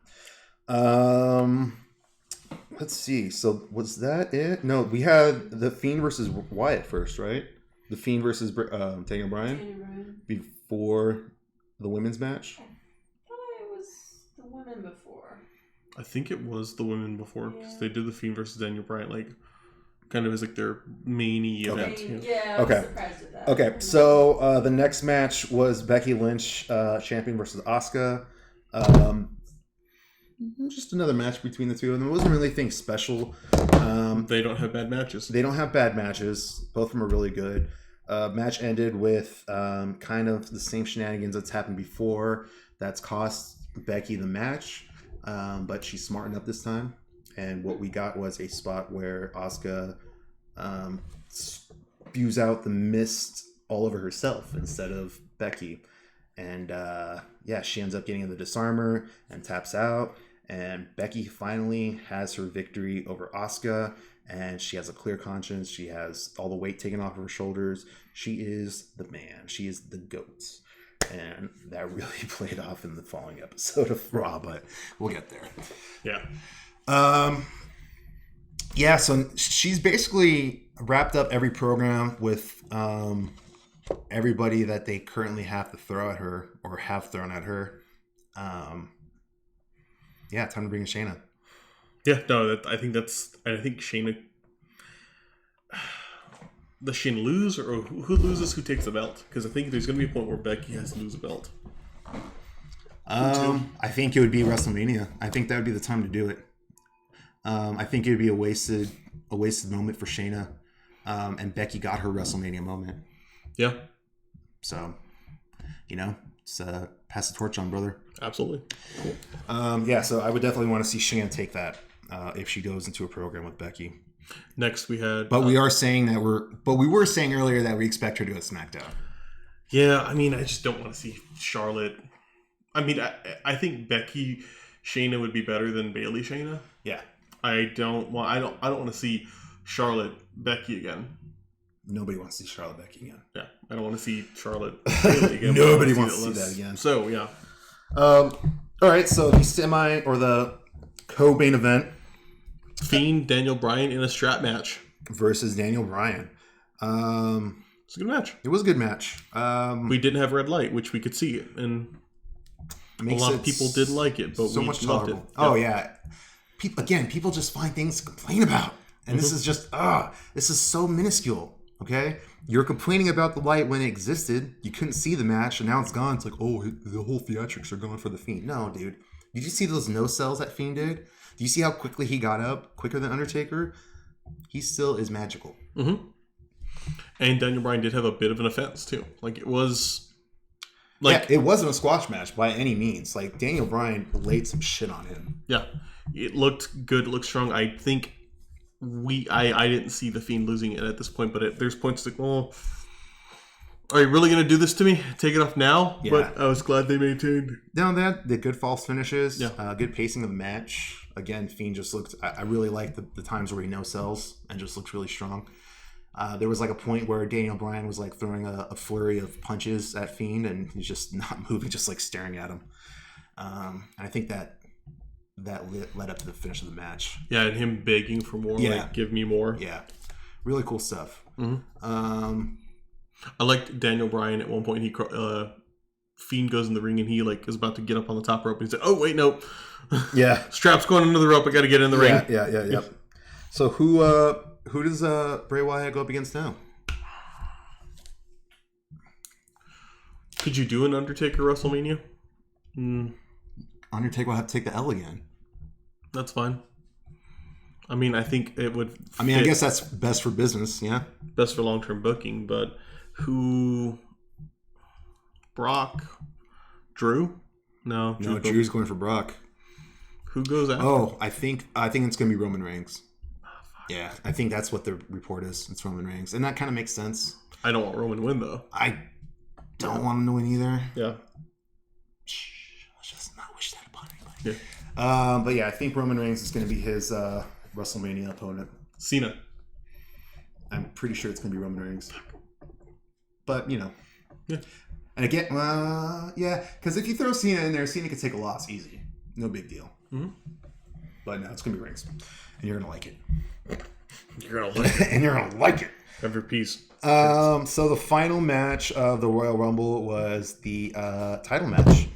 Let's see. So was that it? No, we had the Fiend versus Wyatt first, right? The Fiend versus Daniel Bryan before the women's match. I thought it was the women before. I think it was the women before because they did the Fiend versus Daniel Bryan like kind of as like their main event. Yeah. I was surprised at that. Okay, so the next match was Becky Lynch, champion versus Asuka. Just another match between the two of them. It wasn't really anything special. They don't have bad matches. They don't have bad matches. Both of them are really good. Match ended with kind of the same shenanigans that's happened before. That's cost Becky the match. But she smartened up this time, and what we got was a spot where Asuka spews out the mist all over herself instead of Becky, and she ends up getting in the disarmer and taps out, and Becky finally has her victory over Asuka, and she has a clear conscience. She has all the weight taken off her shoulders. She is the man. She is the GOAT. And that really played off in the following episode of Raw, but we'll get there. Yeah. So she's basically wrapped up every program with everybody that they currently have to throw at her or have thrown at her. Time to bring in Shayna. Yeah, no, I think Shayna. Does Shayna lose, or who loses? Who takes the belt? Because I think there's going to be a point where Becky has to lose a belt. I think it would be WrestleMania. I think that would be the time to do it. I think it would be a wasted moment for Shayna, and Becky got her WrestleMania moment. Yeah. So, it's pass the torch on, brother. Absolutely. Cool. So I would definitely want to see Shayna take that if she goes into a program with Becky. Next, we had... But we are saying that we were saying earlier that we expect her to go to SmackDown. Yeah, I mean, I just don't want to see Charlotte. I mean, I think Becky Shayna would be better than Bayley Shayna. Yeah. I don't want to see Charlotte Becky again. Nobody wants to see Charlotte Becky again. Yeah, I don't want to see Charlotte Bayley again. Nobody wants to see that again. So, yeah. All right, so the co-main event. Fiend Daniel Bryan in a strap match versus Daniel Bryan. It's a good match. It was a good match. We didn't have red light, which we could see it, and a lot of people did like it, but so we much loved tolerable. it. Oh yeah, people just find things to complain about, and this is just this is so minuscule. Okay, you're complaining about the light when it existed. You couldn't see the match, and now it's gone. It's like, oh, the whole theatrics are gone for the Fiend. No, dude. Did you see those no cells that Fiend did? Do you see how quickly he got up? Quicker than Undertaker? He still is magical. Mm-hmm. And Daniel Bryan did have a bit of an offense, too. Like, it was... it wasn't a squash match by any means. Like, Daniel Bryan laid some shit on him. Yeah. It looked good. It looked strong. I think I didn't see the Fiend losing it at this point, but there's points like, oh... Are you really going to do this to me? Take it off now? Yeah. But I was glad they maintained. No, the good false finishes. Yeah. Good pacing of the match. Again, Fiend just looked... I really liked the times where he no sells and just looked really strong. There was like a point where Daniel Bryan was like throwing a flurry of punches at Fiend, and he's just not moving, just like staring at him. I think that led up to the finish of the match. Yeah, and him begging for more, like, give me more. Yeah, really cool stuff. I liked Daniel Bryan at one point. He Fiend goes in the ring and he like is about to get up on the top rope and he said, "Oh wait, no, Yeah, strap's going under the rope. I got to get in the ring." Yeah. So who does Bray Wyatt go up against now? Could you do an Undertaker WrestleMania? Undertaker will have to take the L again. That's fine. I mean, I think it would. I mean, I fit guess that's best for business. Yeah. best for long-term booking, but who? Brock, Drew? No, Drew's going for Brock. Who goes after? Oh, I think it's gonna be Roman Reigns. Yeah, I think that's what the report is. It's Roman Reigns, and that kind of makes sense. I don't want Roman to win though. I don't want him to win either. Yeah. Let's just not wish that upon anybody. Yeah. But yeah, I think Roman Reigns is going to be his WrestleMania opponent. Cena. I'm pretty sure it's going to be Roman Reigns. But, you know. Yeah. And again, yeah, because if you throw Cena in there, Cena could take a loss easy. No big deal. Mm-hmm. But no, it's going to be Reigns. And you're going to like it. You're gonna like it. And you're going to like it. Have your piece. So the final match of the Royal Rumble was the title match.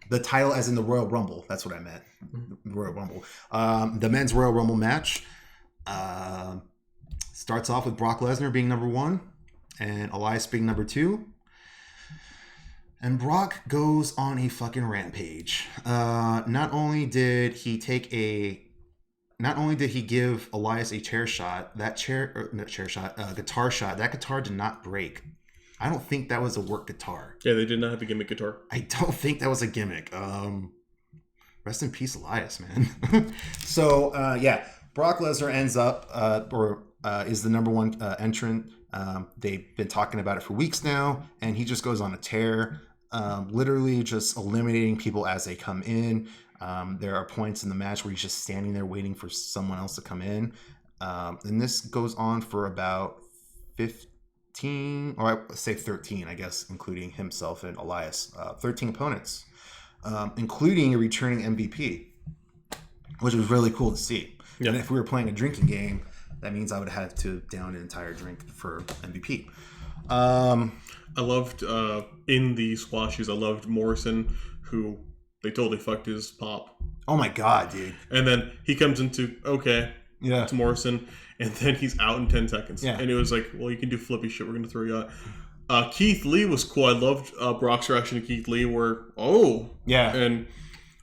The title as in the Royal Rumble. That's what I meant. Royal Rumble. The men's Royal Rumble match starts off with Brock Lesnar being number 1 and Elias being number 2. And Brock goes on a fucking rampage. Not only did he give Elias a guitar shot. That guitar did not break. I don't think that was a work guitar. Yeah, they did not have a gimmick guitar. I don't think that was a gimmick. Rest in peace, Elias, man. So, yeah, Brock Lesnar ends up, is the number 1 entrant. They've been talking about it for weeks now, and he just goes on a tear, literally just eliminating people as they come in. There are points in the match where he's just standing there waiting for someone else to come in. And this goes on for about 15, or let's say 13, I guess, including himself and Elias. 13 opponents, including a returning MVP, which was really cool to see. Yeah. And if we were playing a drinking game, that means I would have to down an entire drink for MVP. I loved, in the squashes, I loved Morrison, who they totally fucked his pop. Oh my god, dude. And then he comes into, Yeah. it's Morrison, and then he's out in 10 seconds. Yeah. And it was like, well, you can do flippy shit, we're going to throw you out. Keith Lee was cool. I loved Brock's reaction to Keith Lee, where, Yeah. and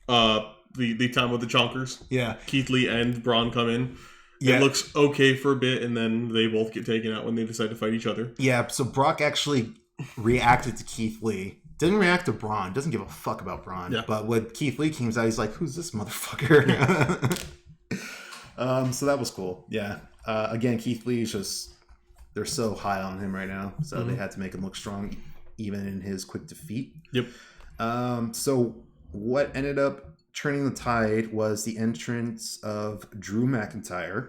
the time with the chonkers. Yeah. Keith Lee and Braun come in. Yeah. It looks okay for a bit, and then they both get taken out when they decide to fight each other. Yeah, so Brock actually reacted to Keith Lee. Didn't react to Braun. Doesn't give a fuck about Braun. Yeah. But when Keith Lee comes out, he's like, who's this motherfucker? So that was cool. Yeah. Again, Keith Lee is just, they're so high on him right now. So they had to make him look strong even in his quick defeat. Yep. So what ended up turning the tide was the entrance of Drew McIntyre,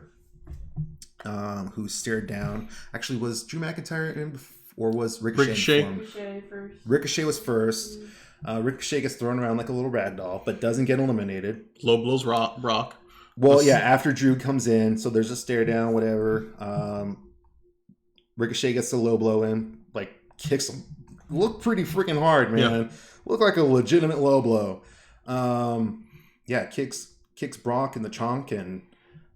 who stared down. Actually, was Drew McIntyre in or was Ricochet? Ricochet first. Ricochet was first. Ricochet gets thrown around like a little rag doll, but doesn't get eliminated. Low blows Brock. Well, yeah, after Drew comes in, so there's a stare down, whatever. Ricochet gets the low blow in, like kicks him. Looked pretty freaking hard, man. Yeah. Looked like a legitimate low blow. Yeah, kicks Brock in the chonk, and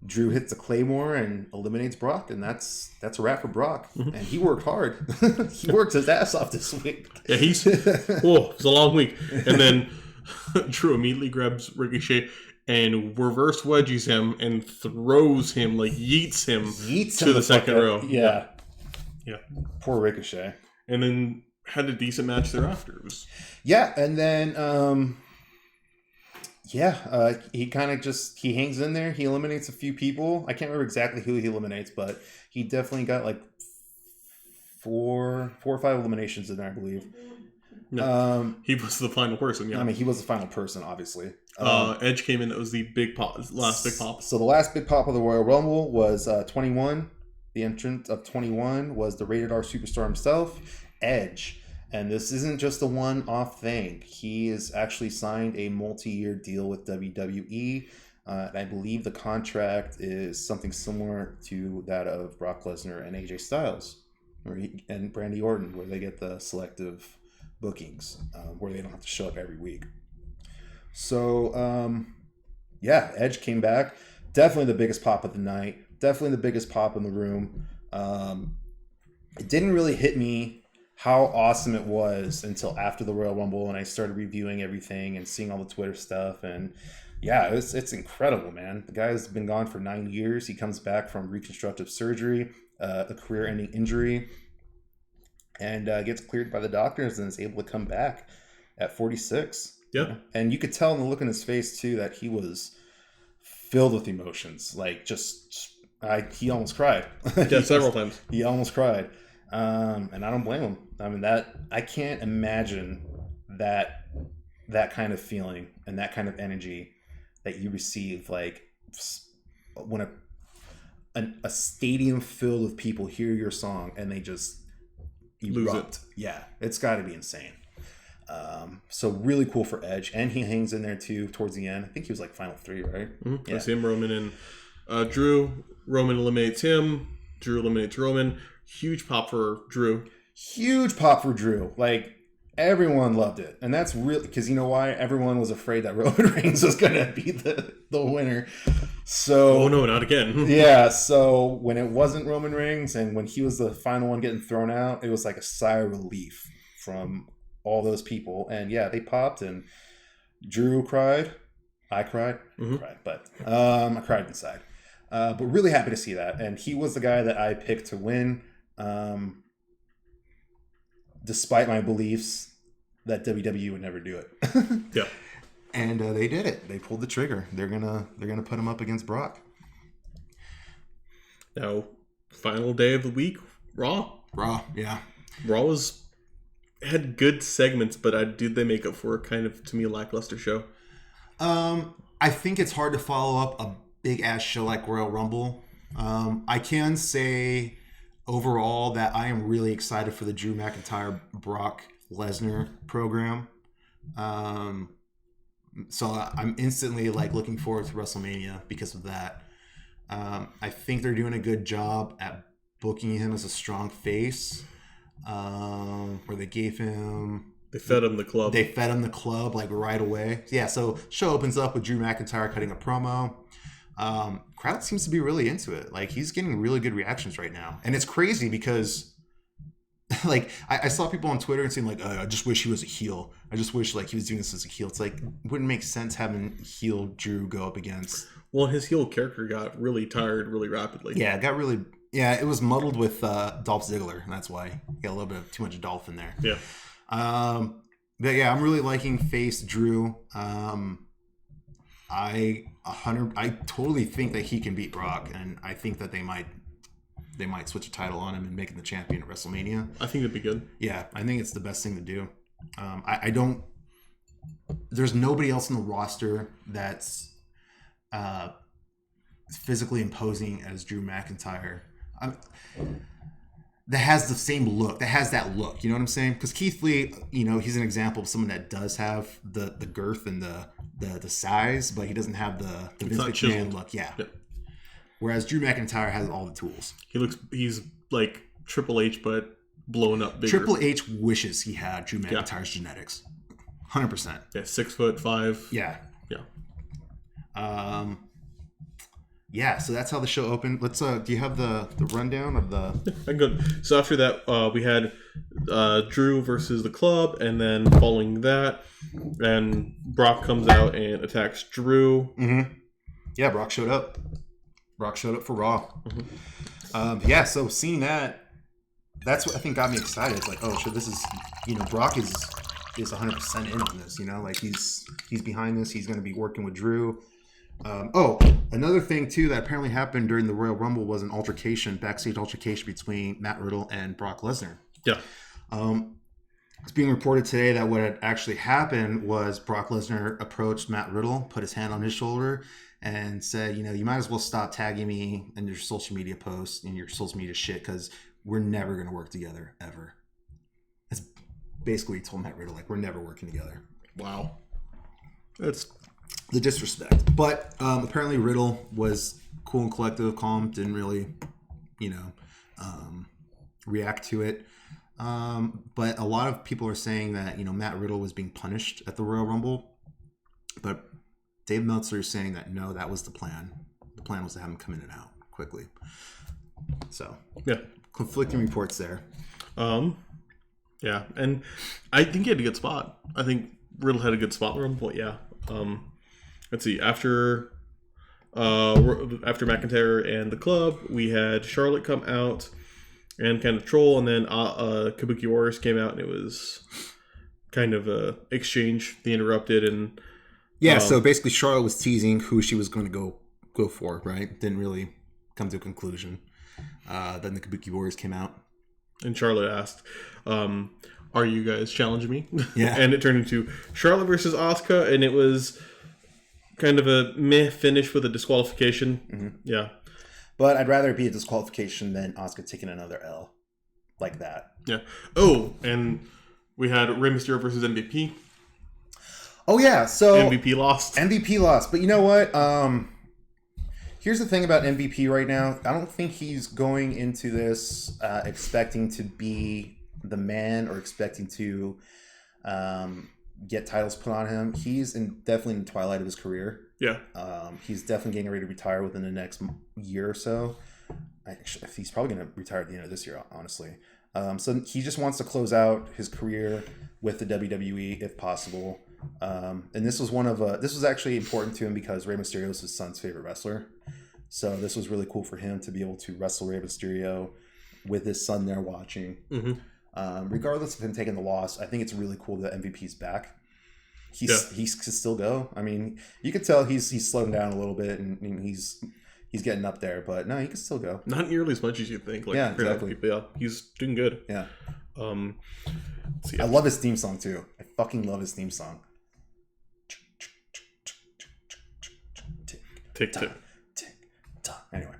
Drew hits the Claymore and eliminates Brock, and that's a wrap for Brock. And he worked hard. He worked his ass off this week. Yeah, it's a long week. And then Drew immediately grabs Ricochet and reverse wedges him and throws him, like yeets him to the second row. Yeah. Yeah. Poor Ricochet. And then had a decent match thereafter. It was... Yeah, and then he kind of he hangs in there. He eliminates a few people. I can't remember exactly who he eliminates, but he definitely got like four or five eliminations in there, I believe. No, he was the final person. Yeah, I mean, he was the final person, obviously. Edge came in. That was the big pop, last big pop. So the last big pop of the Royal Rumble was 21. the entrant of 21 was the rated R superstar himself, Edge. And this isn't just a one-off thing. He has actually signed a multi-year deal with WWE. And I believe the contract is something similar to that of Brock Lesnar and AJ Styles and Randy Orton, where they get the selective bookings, where they don't have to show up every week. So, yeah, Edge came back. Definitely the biggest pop of the night. Definitely the biggest pop in the room. It didn't really hit me how awesome it was until after the Royal Rumble, and I started reviewing everything and seeing all the Twitter stuff. And yeah, it's incredible, man. The guy's been gone for 9 years. He comes back from reconstructive surgery, a career-ending injury, and gets cleared by the doctors and is able to come back at 46. Yeah. And you could tell in the look in his face, too, that he was filled with emotions. Like, he almost cried. Yeah, several times. He almost cried. And I don't blame him. I mean, I can't imagine that kind of feeling and that kind of energy that you receive, like, when a stadium filled with people hear your song and they just lose erupt. it. Yeah, it's got to be insane. So really cool for Edge, and he hangs in there too towards the end. I think he was like final 3, right? Mm-hmm. Yeah. I see him, Roman and Drew. Roman eliminates him. Drew eliminates Roman. Huge pop for Drew. Huge pop for Drew. Like, everyone loved it. And that's really because you know why? Everyone was afraid that Roman Reigns was going to be the winner. So, Oh, no, not again. yeah. So, when it wasn't Roman Reigns and when he was the final one getting thrown out, it was like a sigh of relief from all those people. And yeah, they popped and Drew cried. I cried. Mm-hmm. I cried, but I cried inside. But really happy to see that. And he was the guy that I picked to win. Despite my beliefs that WWE would never do it. Yeah. And they did it. They pulled the trigger. They're gonna put him up against Brock. Now, final day of the week, Raw. Raw, yeah. Raw had good segments, but did they make up for a kind of, to me, lackluster show? I think it's hard to follow up a big ass show like Royal Rumble. I can say overall that I am really excited for the Drew McIntyre Brock Lesnar program. So I'm instantly like looking forward to WrestleMania because of that. I think they're doing a good job at booking him as a strong face. Where they gave him... They fed him the club. They fed him the club like right away. Yeah, so show opens up with Drew McIntyre cutting a promo. Crowd seems to be really into it. Like, he's getting really good reactions right now. And it's crazy because like I saw people on Twitter and saying like, I just wish he was a heel. I just wish like he was doing this as a heel. It's like, it wouldn't make sense having heel Drew go up against... Well, his heel character got really tired really rapidly. Yeah, it got really... Yeah, it was muddled with Dolph Ziggler, and that's why you got a little bit of too much Dolph in there. Yeah. But yeah, I'm really liking face Drew. I totally think that he can beat Brock, and I think that they might switch a title on him and make him the champion at WrestleMania. I think it'd be good. Yeah, I think it's the best thing to do. I don't... There's nobody else in the roster that's physically imposing as Drew McIntyre. That has the same look. That has that look. You know what I'm saying? Because Keith Lee, you know, he's an example of someone that does have the girth and the size, but he doesn't have the Vince McMahon look. Yeah. Whereas Drew McIntyre has all the tools. He's like Triple H, but blown up bigger. Triple H wishes he had Drew McIntyre's genetics. 100%. Yeah, 6'5". Yeah. Yeah. Yeah, so that's how the show opened. Let's do you have the rundown of the... I'm good. So after that, we had Drew versus the club, and then following that, and Brock comes out and attacks Drew. Mm-hmm. Yeah, Brock showed up. Brock showed up for Raw. Mm-hmm. Yeah, so seeing that's what I think got me excited. It's like, oh shit, this is, you know, Brock is 100% in on this, you know, like he's behind this. He's going to be working with Drew. Another thing too that apparently happened during the Royal Rumble was an backstage altercation between Matt Riddle and Brock Lesnar. Yeah. It's being reported today that what had actually happened was Brock Lesnar approached Matt Riddle, put his hand on his shoulder, and said, you might as well stop tagging me in your social media posts and your social media shit because we're never going to work together ever. That's basically what he told Matt Riddle, like, we're never working together. Wow. That's The disrespect. But apparently Riddle was cool and collective, calm, didn't really, react to it. But a lot of people are saying that, Matt Riddle was being punished at the Royal Rumble. But Dave Meltzer is saying that, no, that was the plan. The plan was to have him come in and out quickly. So, yeah. conflicting reports there. Yeah, and I think he had a good spot. I think Riddle had a good spot in the Rumble. Yeah. Let's see. After McIntyre and the club, we had Charlotte come out and kind of troll, and then Kabuki Warriors came out, and it was kind of a exchange. They interrupted, and so basically Charlotte was teasing who she was going to go for, right? Didn't really come to a conclusion. Then the Kabuki Warriors came out. And Charlotte asked, are you guys challenging me? Yeah. And it turned into Charlotte versus Asuka, and it was kind of a meh finish with a disqualification. Mm-hmm. Yeah. But I'd rather it be a disqualification than Asuka taking another L like that. Yeah. Oh, and we had Rey Mysterio versus MVP. Oh, yeah. So MVP lost. MVP lost. But you know what? Here's the thing about MVP right now. I don't think he's going into this expecting to be the man or expecting to get titles put on him. He's definitely in the twilight of his career. Yeah. He's definitely getting ready to retire within the next year or so. He's probably going to retire at the end of this year, honestly. So he just wants to close out his career with the WWE if possible. And this was this was actually important to him because Rey Mysterio is his son's favorite wrestler. So this was really cool for him to be able to wrestle Rey Mysterio with his son there watching. Mm-hmm. Regardless of him taking the loss, I think it's really cool that MVP's back. He can still go. I mean, you could tell he's slowing down a little bit and he's getting up there, but no, he can still go. Not nearly as much as you think. Like, yeah, exactly. Yeah, he's doing good. Yeah. Let's see. I love his theme song too. I fucking love his theme song. Tick tick. Anyway.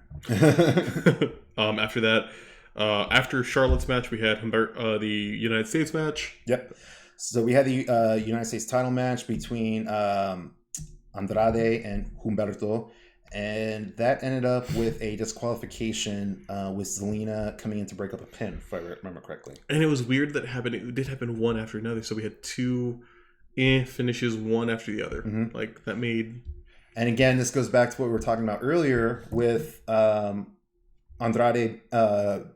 After that, after Charlotte's match, we had the United States match. Yep. So we had the United States title match between Andrade and Humberto, and that ended up with a disqualification with Zelina coming in to break up a pin, if I remember correctly. And it was weird that happened. It did happen one after another, so we had two finishes one after the other. Mm-hmm. Like that made. And again, this goes back to what we were talking about earlier with Andrade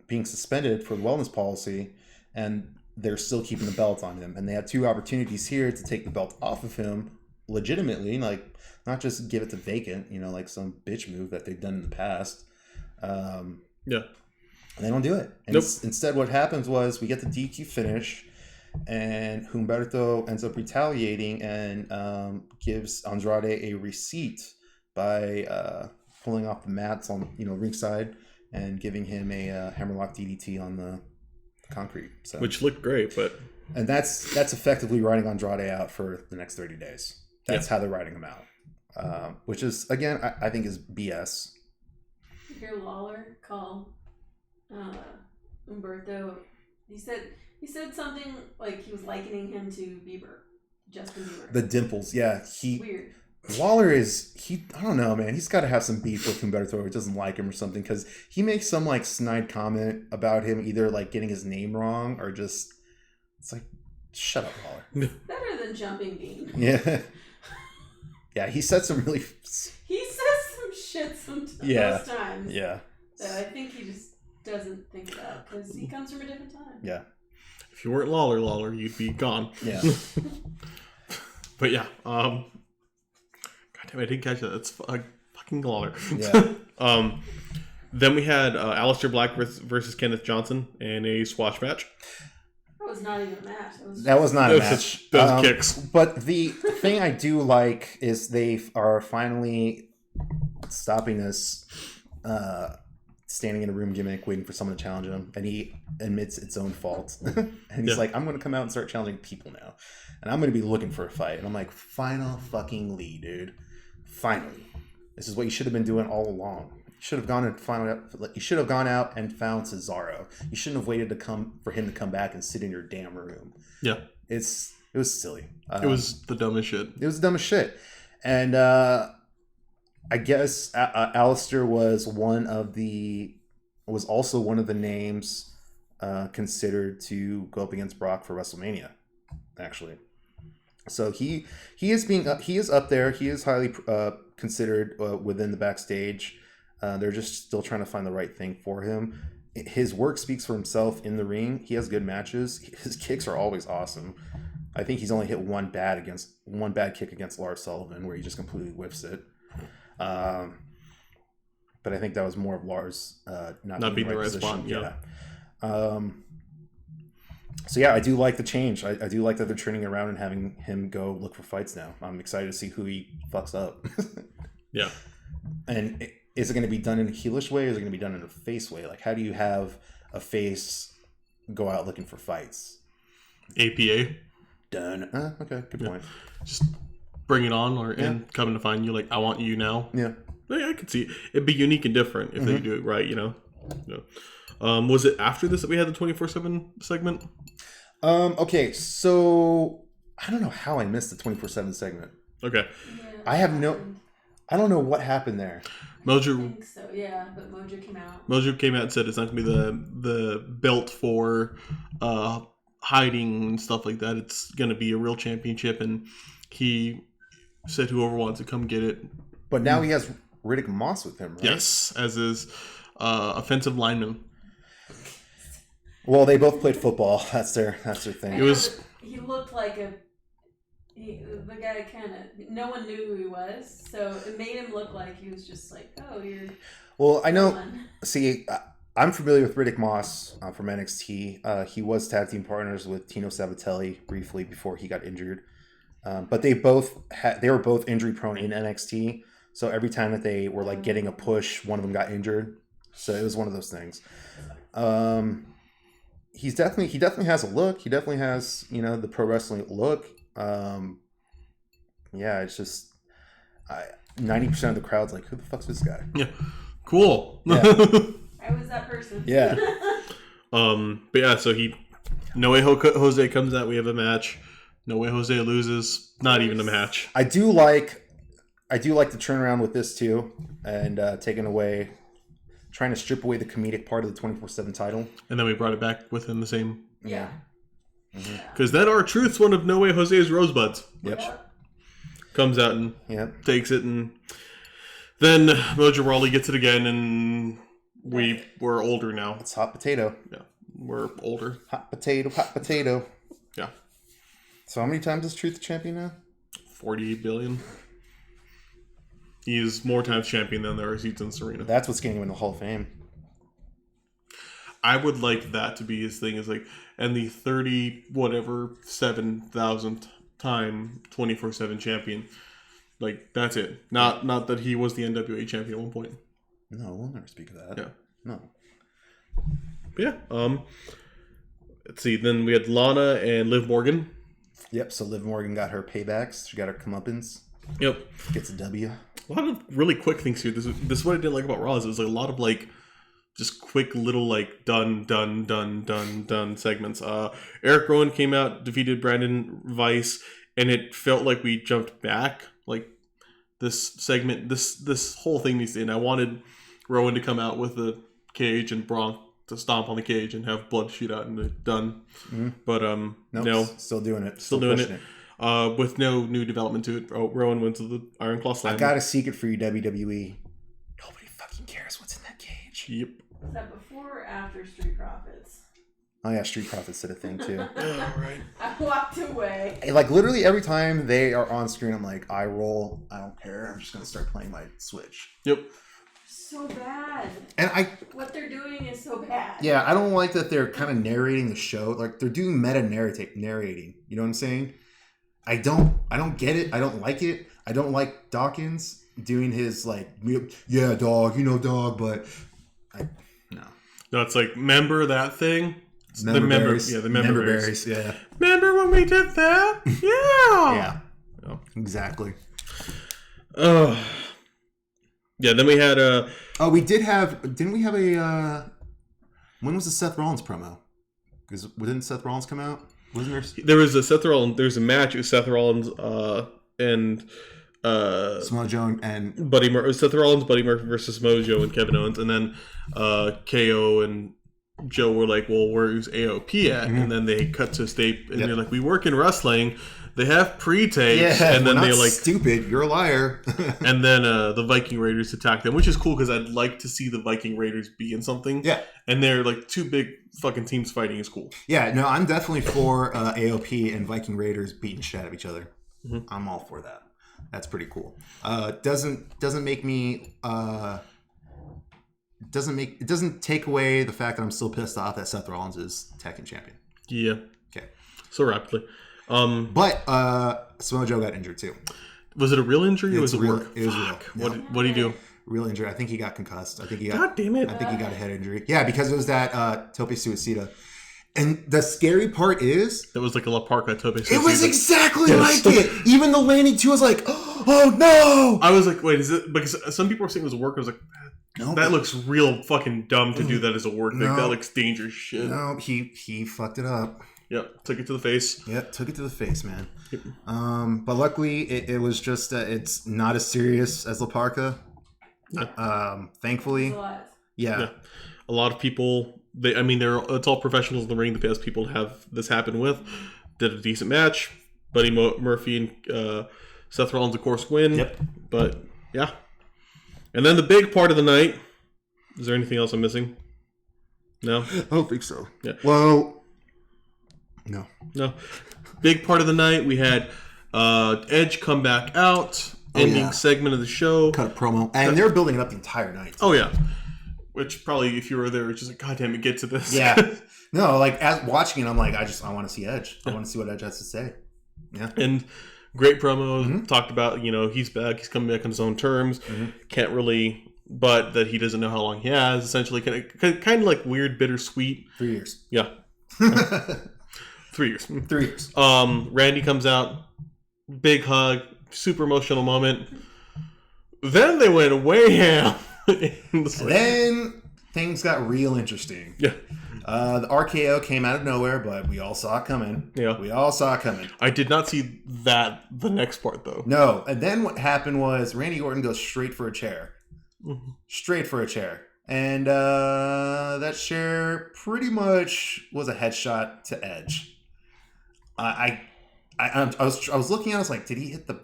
being suspended for the wellness policy, and they're still keeping the belt on him. And they had two opportunities here to take the belt off of him legitimately, like not just give it to vacant, like some bitch move that they've done in the past. Yeah. And they don't do it. And Nope. Instead, what happens was we get the DQ finish, and Humberto ends up retaliating and gives Andrade a receipt by pulling off the mats on ringside and giving him a hammerlock DDT on the concrete. So, Which looked great, but and that's effectively writing Andrade out for the next 30 days. That's how they're writing him out, which is again I think is BS. You hear Lawler call Humberto. He said something like he was likening him to Justin Bieber. The dimples, yeah. Weird. Waller I don't know, man. He's got to have some beef with Humberto or doesn't like him or something because he makes some like snide comment about him either like getting his name wrong or just, it's like, shut up, Waller. Better than Jumping Bean. Yeah. Yeah, he said some really... He says some shit sometimes. Most times. Yeah. So I think he just doesn't think about because he comes from a different time. Yeah. if you weren't Lawler, you'd be gone. Yeah. But yeah, God damn, I didn't catch that. It's fucking Lawler. Yeah. Then we had Aleister Black versus Kenneth Johnson in a squash match. That was not even a match. That was not a match. Just, those kicks. But the thing I do like is they are finally stopping this standing in a room gimmick, waiting for someone to challenge him, and he admits it's own fault. And he's like, I'm going to come out and start challenging people now. And I'm going to be looking for a fight. And I'm like, finally, dude. Finally. This is what you should have been doing all along. You should have gone and found out. You should have gone out and found Cesaro. You shouldn't have waited for him to come back and sit in your damn room. Yeah. It was silly. It was the dumbest shit. It was dumb as shit. And I guess Alistair was also one of the names considered to go up against Brock for WrestleMania, actually. So he is up there. He is highly considered within the backstage. They're just still trying to find the right thing for him. His work speaks for himself in the ring. He has good matches. His kicks are always awesome. I think he's only hit one bad kick against Lars Sullivan where he just completely whiffs it. But I think that was more of Lars not being the right spot. Yeah. So yeah, I do like the change. I do like that they're turning around and having him go look for fights now. I'm excited to see who he fucks up. Yeah. And is it going to be done in a heelish way or is it going to be done in a face way? Like, how do you have a face go out looking for fights? APA. Done. Okay, good point. Just bring it on, and coming to find you, like, I want you now. Yeah. I could see it'd be unique and different if they do it right, Yeah. Was it after this that we had the 24/7 segment? Okay, so I don't know how I missed the 24/7 segment. Okay. Yeah, I don't know what happened there. I Mojo think so, yeah, but Mojo came out. Mojo came out and said it's not going to be the belt for hiding and stuff like that. It's going to be a real championship, and he said whoever wants to come get it. But now he has Riddick Moss with him, right? Yes, as his offensive lineman. Well, they both played football. That's their thing. It was. He looked like the guy kind of. No one knew who he was, so it made him look like he was just like, oh, you're. Well, I know. Fun. See, I'm familiar with Riddick Moss from NXT. He was tag team partners with Tino Sabatelli briefly before he got injured. But they were both injury prone in NXT. So every time that they were like getting a push, one of them got injured. So it was one of those things. He definitely has a look. He definitely has, the pro wrestling look. Yeah, it's just 90% of the crowd's like, who the fuck's this guy? Yeah. Cool. Yeah. I was that person. Yeah. But yeah, so No Way Jose comes out. We have a match. No Way Jose loses. Not even a match. I do like the turnaround with this too, and trying to strip away the comedic part of the 24/7 title. And then we brought it back within the same. Yeah. Because then R-Truth's one of No Way Jose's rosebuds. Yep. Comes out and takes it, and then Mojo Rawley gets it again, and we're older now. It's hot potato. Yeah, we're older. Hot potato. Yeah. So how many times is Truth champion now? 48 billion. He is more times champion than there are seats in Serena. That's what's getting him in the Hall of Fame. I would like that to be his thing. Is like, and the 7,000th time 24/7 champion. Like, that's it. Not that he was the NWA champion at one point. No, we'll never speak of that. Yeah. No. But yeah. Let's see. Then we had Lana and Liv Morgan. Yep. So Liv Morgan got her paybacks. She got her comeuppance. Yep. Gets a W. A lot of really quick things here. This is what I didn't like about Raw. Is it was like a lot of like just quick little like done segments. Eric Rowan came out, defeated Brandon Weiss, and it felt like we jumped back. Like this segment, this whole thing needs to end. I wanted Rowan to come out with the cage and Bronk to stomp on the cage and have blood shoot out and it's done. Mm-hmm. But no, still doing it. Still doing it. With no new development to it. Rowan went to the Iron Claw Slam. I got a secret for you, WWE. Nobody fucking cares what's in that cage. Yep. Is that before or after Street Profits? Oh yeah, Street Profits did a thing too. Yeah, right. I walked away. Like literally every time they are on screen, I'm like, I roll. I don't care. I'm just gonna start playing my Switch. Yep. So bad. And what they're doing is so bad. Yeah, I don't like that they're kind of narrating the show. Like they're doing meta narrating. You know what I'm saying? I don't get it. I don't like it. I don't like Dawkins doing his like, yeah, dog, dog, but No, it's like, remember that thing? The member berries. Yeah. Remember when we did that? Yeah. Yeah. Exactly. Yeah, then we had Oh, we didn't we have a when was the Seth Rollins promo? Because didn't Seth Rollins come out? Wasn't there was a Seth Rollins. There's a match with Seth Rollins and Samoa Joe and Seth Rollins, Buddy Murphy versus Mojo and Kevin Owens, and then KO and Joe were like, "Well, where's AOP at?" And then they cut to Stape, and they're like, "We work in wrestling. They have pre-tapes." And then they're like, "Stupid, you're a liar." and then the Viking Raiders attack them, which is cool because I'd like to see the Viking Raiders be in something. Yeah. And they're like two big fucking teams fighting is cool. Yeah, no, I'm definitely for AOP and Viking Raiders beating shit out of each other. I'm all for that. That's pretty cool. Doesn't make me it doesn't take away the fact that I'm still pissed off that Seth Rollins is tag team champion. Yeah. Okay. So rapidly. But Samoa Joe got injured too. Was it a real injury or was it real. work? It was real. What did he do? Real injury. I think he got concussed. I think he got. God damn it! I think he got a head injury. Yeah, because it was that Tope Suicida. And the scary part is, It was like a La Parca Tope. it was exactly like it. Even the landing too was like, oh no! I was like, wait, is it because some people were saying it was a work? I was like, No, that looks real fucking dumb to do that as a work. Like, No. that looks dangerous shit. no, he fucked it up. Yep, took it to the face. Yep, took it to the face, man. Yep. But luckily, it was just it's not as serious as La Parca. Thankfully, It's a lot. Yeah. A lot of people, it's all professionals in the ring. The best people to have this happen with did a decent match. Buddy Murphy and Seth Rollins, of course, win. Yep. But yeah, and then the big part of the night. Is there anything else I'm missing? No. I don't think so. Yeah. Well, no. No. Big part of the night. We had Edge come back out. Ending yeah. segment of the show. Cut a promo, and they're building it up the entire night. Oh yeah. Which probably, if you were there, it's just like, God damn it, get to this. Yeah. No, like as watching it, I'm like, I want to see Edge. I want to see what Edge has to say. Yeah. And great promo. Talked about, he's back. He's coming back on his own terms. Can't really, but that he doesn't know how long he has. Essentially, kind of like weird, bittersweet. 3 years. Yeah. 3 years. 3 years. Randy comes out. Big hug. Super emotional moment. Then they went way ham. Then things got real interesting. Yeah. The RKO came out of nowhere, but we all saw it coming. Yeah. We all saw it coming. I did not see the next part, though. No. And then what happened was Randy Orton goes straight for a chair. Straight for a chair. And that chair pretty much was a headshot to Edge. I was looking at it, I was like, did he hit the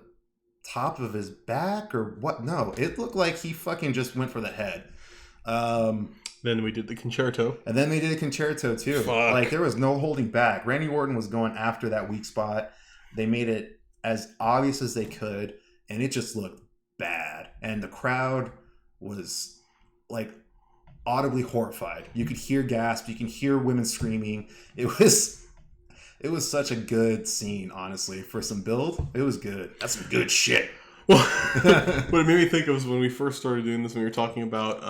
top of his back or what? No, it looked like he fucking just went for the head. Then we did the concerto. And then they did a concerto too. Fuck. Like there was no holding back. Randy Orton was going after that weak spot. They made it as obvious as they could, and it just looked bad. And the crowd was like audibly horrified. You could hear gasp. You can hear women screaming. It was such a good scene, honestly. For some build, it was good. That's some good shit. Well, what it made me think of was when we first started doing this, when we were talking about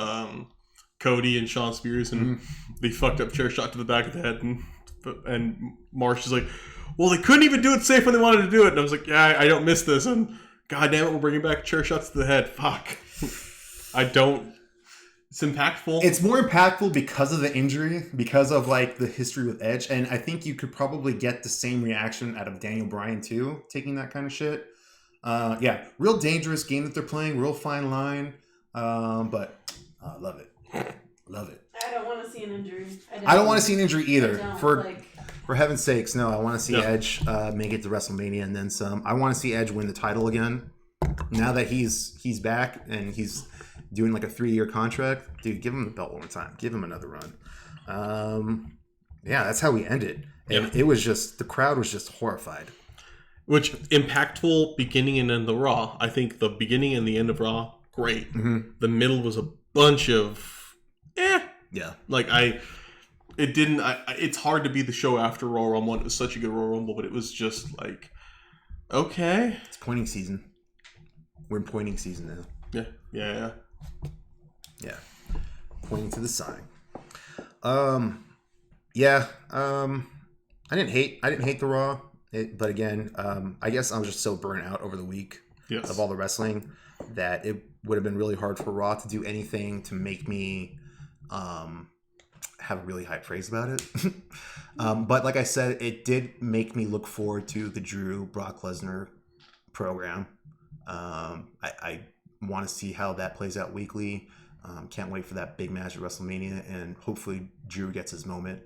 Cody and Shawn Spears, and they fucked up chair shot to the back of the head, and Marsh is like, well, they couldn't even do it safe when they wanted to do it. And I was like, yeah, I don't miss this. And God damn it, we're bringing back chair shots to the head. Fuck. It's impactful. It's more impactful because of the injury, because of like the history with Edge, and I think you could probably get the same reaction out of Daniel Bryan too, taking that kind of shit. Yeah, real dangerous game that they're playing, real fine line, but love it, love it. I don't want to see an injury. I don't want to see an injury either. I don't, For heaven's sakes, no. I want to see No. Edge make it to WrestleMania and then some. I want to see Edge win the title again. Now that he's back and he's doing like a 3-year contract, dude, give him the belt one more time. Give him another run. Yeah, that's how we ended. And it was just, the crowd was just horrified. Which, impactful beginning and end of Raw. I think the beginning and the end of Raw, great. The middle was a bunch of, Yeah. Like, it's hard to be the show after Royal Rumble. It was such a good Royal Rumble, but it was just like, okay. It's pointing season. We're in pointing season now. Yeah. Yeah. Pointing to the sign. I didn't hate the Raw, but again, I guess I was just so burnt out over the week Yes. of all the wrestling. that it would have been really hard for Raw to do anything to make me have a really high praise about it. But like I said, it did make me look forward to the Drew Brock Lesnar program. I want to see how that plays out weekly. Can't wait for that big match at WrestleMania, and hopefully Drew gets his moment.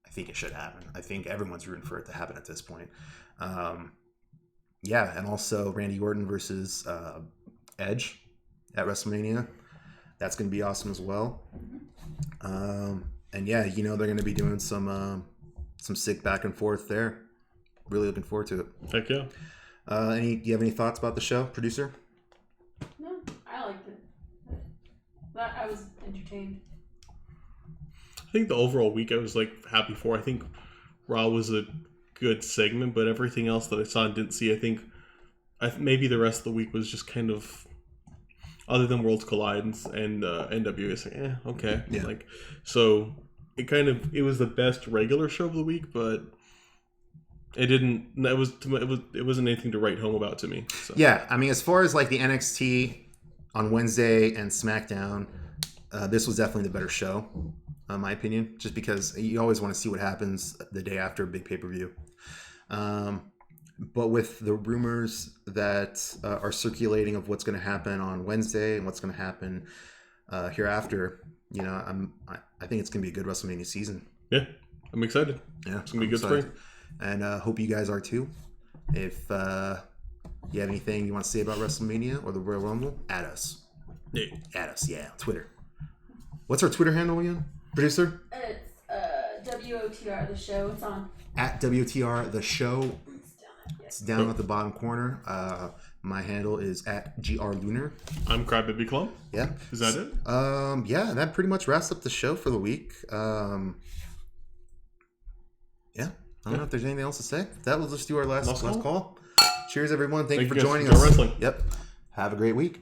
I think it should happen. I think everyone's rooting for it to happen at this point. Yeah, and also Randy Orton versus Edge at WrestleMania. That's going to be awesome as well. And yeah, you know, they're going to be doing some sick back and forth there. Really looking forward to it. Heck yeah. Do you have any thoughts about the show, producer? No, I liked it. I was entertained. I think the overall week I was like happy for. I think Raw was a good segment, but everything else that I saw and didn't see, I think maybe the rest of the week was just kind of, other than Worlds Collide and NWA, it's like, okay. Yeah. Like, so it was the best regular show of the week, but it wasn't anything to write home about to me. So. Yeah, I mean, as far as like the NXT on Wednesday and SmackDown, this was definitely the better show, in my opinion, just because you always want to see what happens the day after a big pay-per-view. But with the rumors that are circulating of what's going to happen on Wednesday and what's going to happen hereafter, you know, I think it's going to be a good WrestleMania season. Yeah, I'm excited. Yeah, It's going to be a good spring. And hope you guys are too. If you have anything you want to say about WrestleMania or the Royal Rumble, add us. Yeah. Add us, yeah, Twitter. What's our Twitter handle again, producer? It's WOTR the show. It's on. At WTR the show. It's down. It's down at the bottom corner. My handle is at GRLunar. I'm Crybaby Clump. Yeah. Is that it? Yeah, that pretty much wraps up the show for the week. Yeah. I don't know if there's anything else to say. That will just do our last call. Cheers, everyone. Thank you for guys joining for us. wrestling. Yep. Have a great week.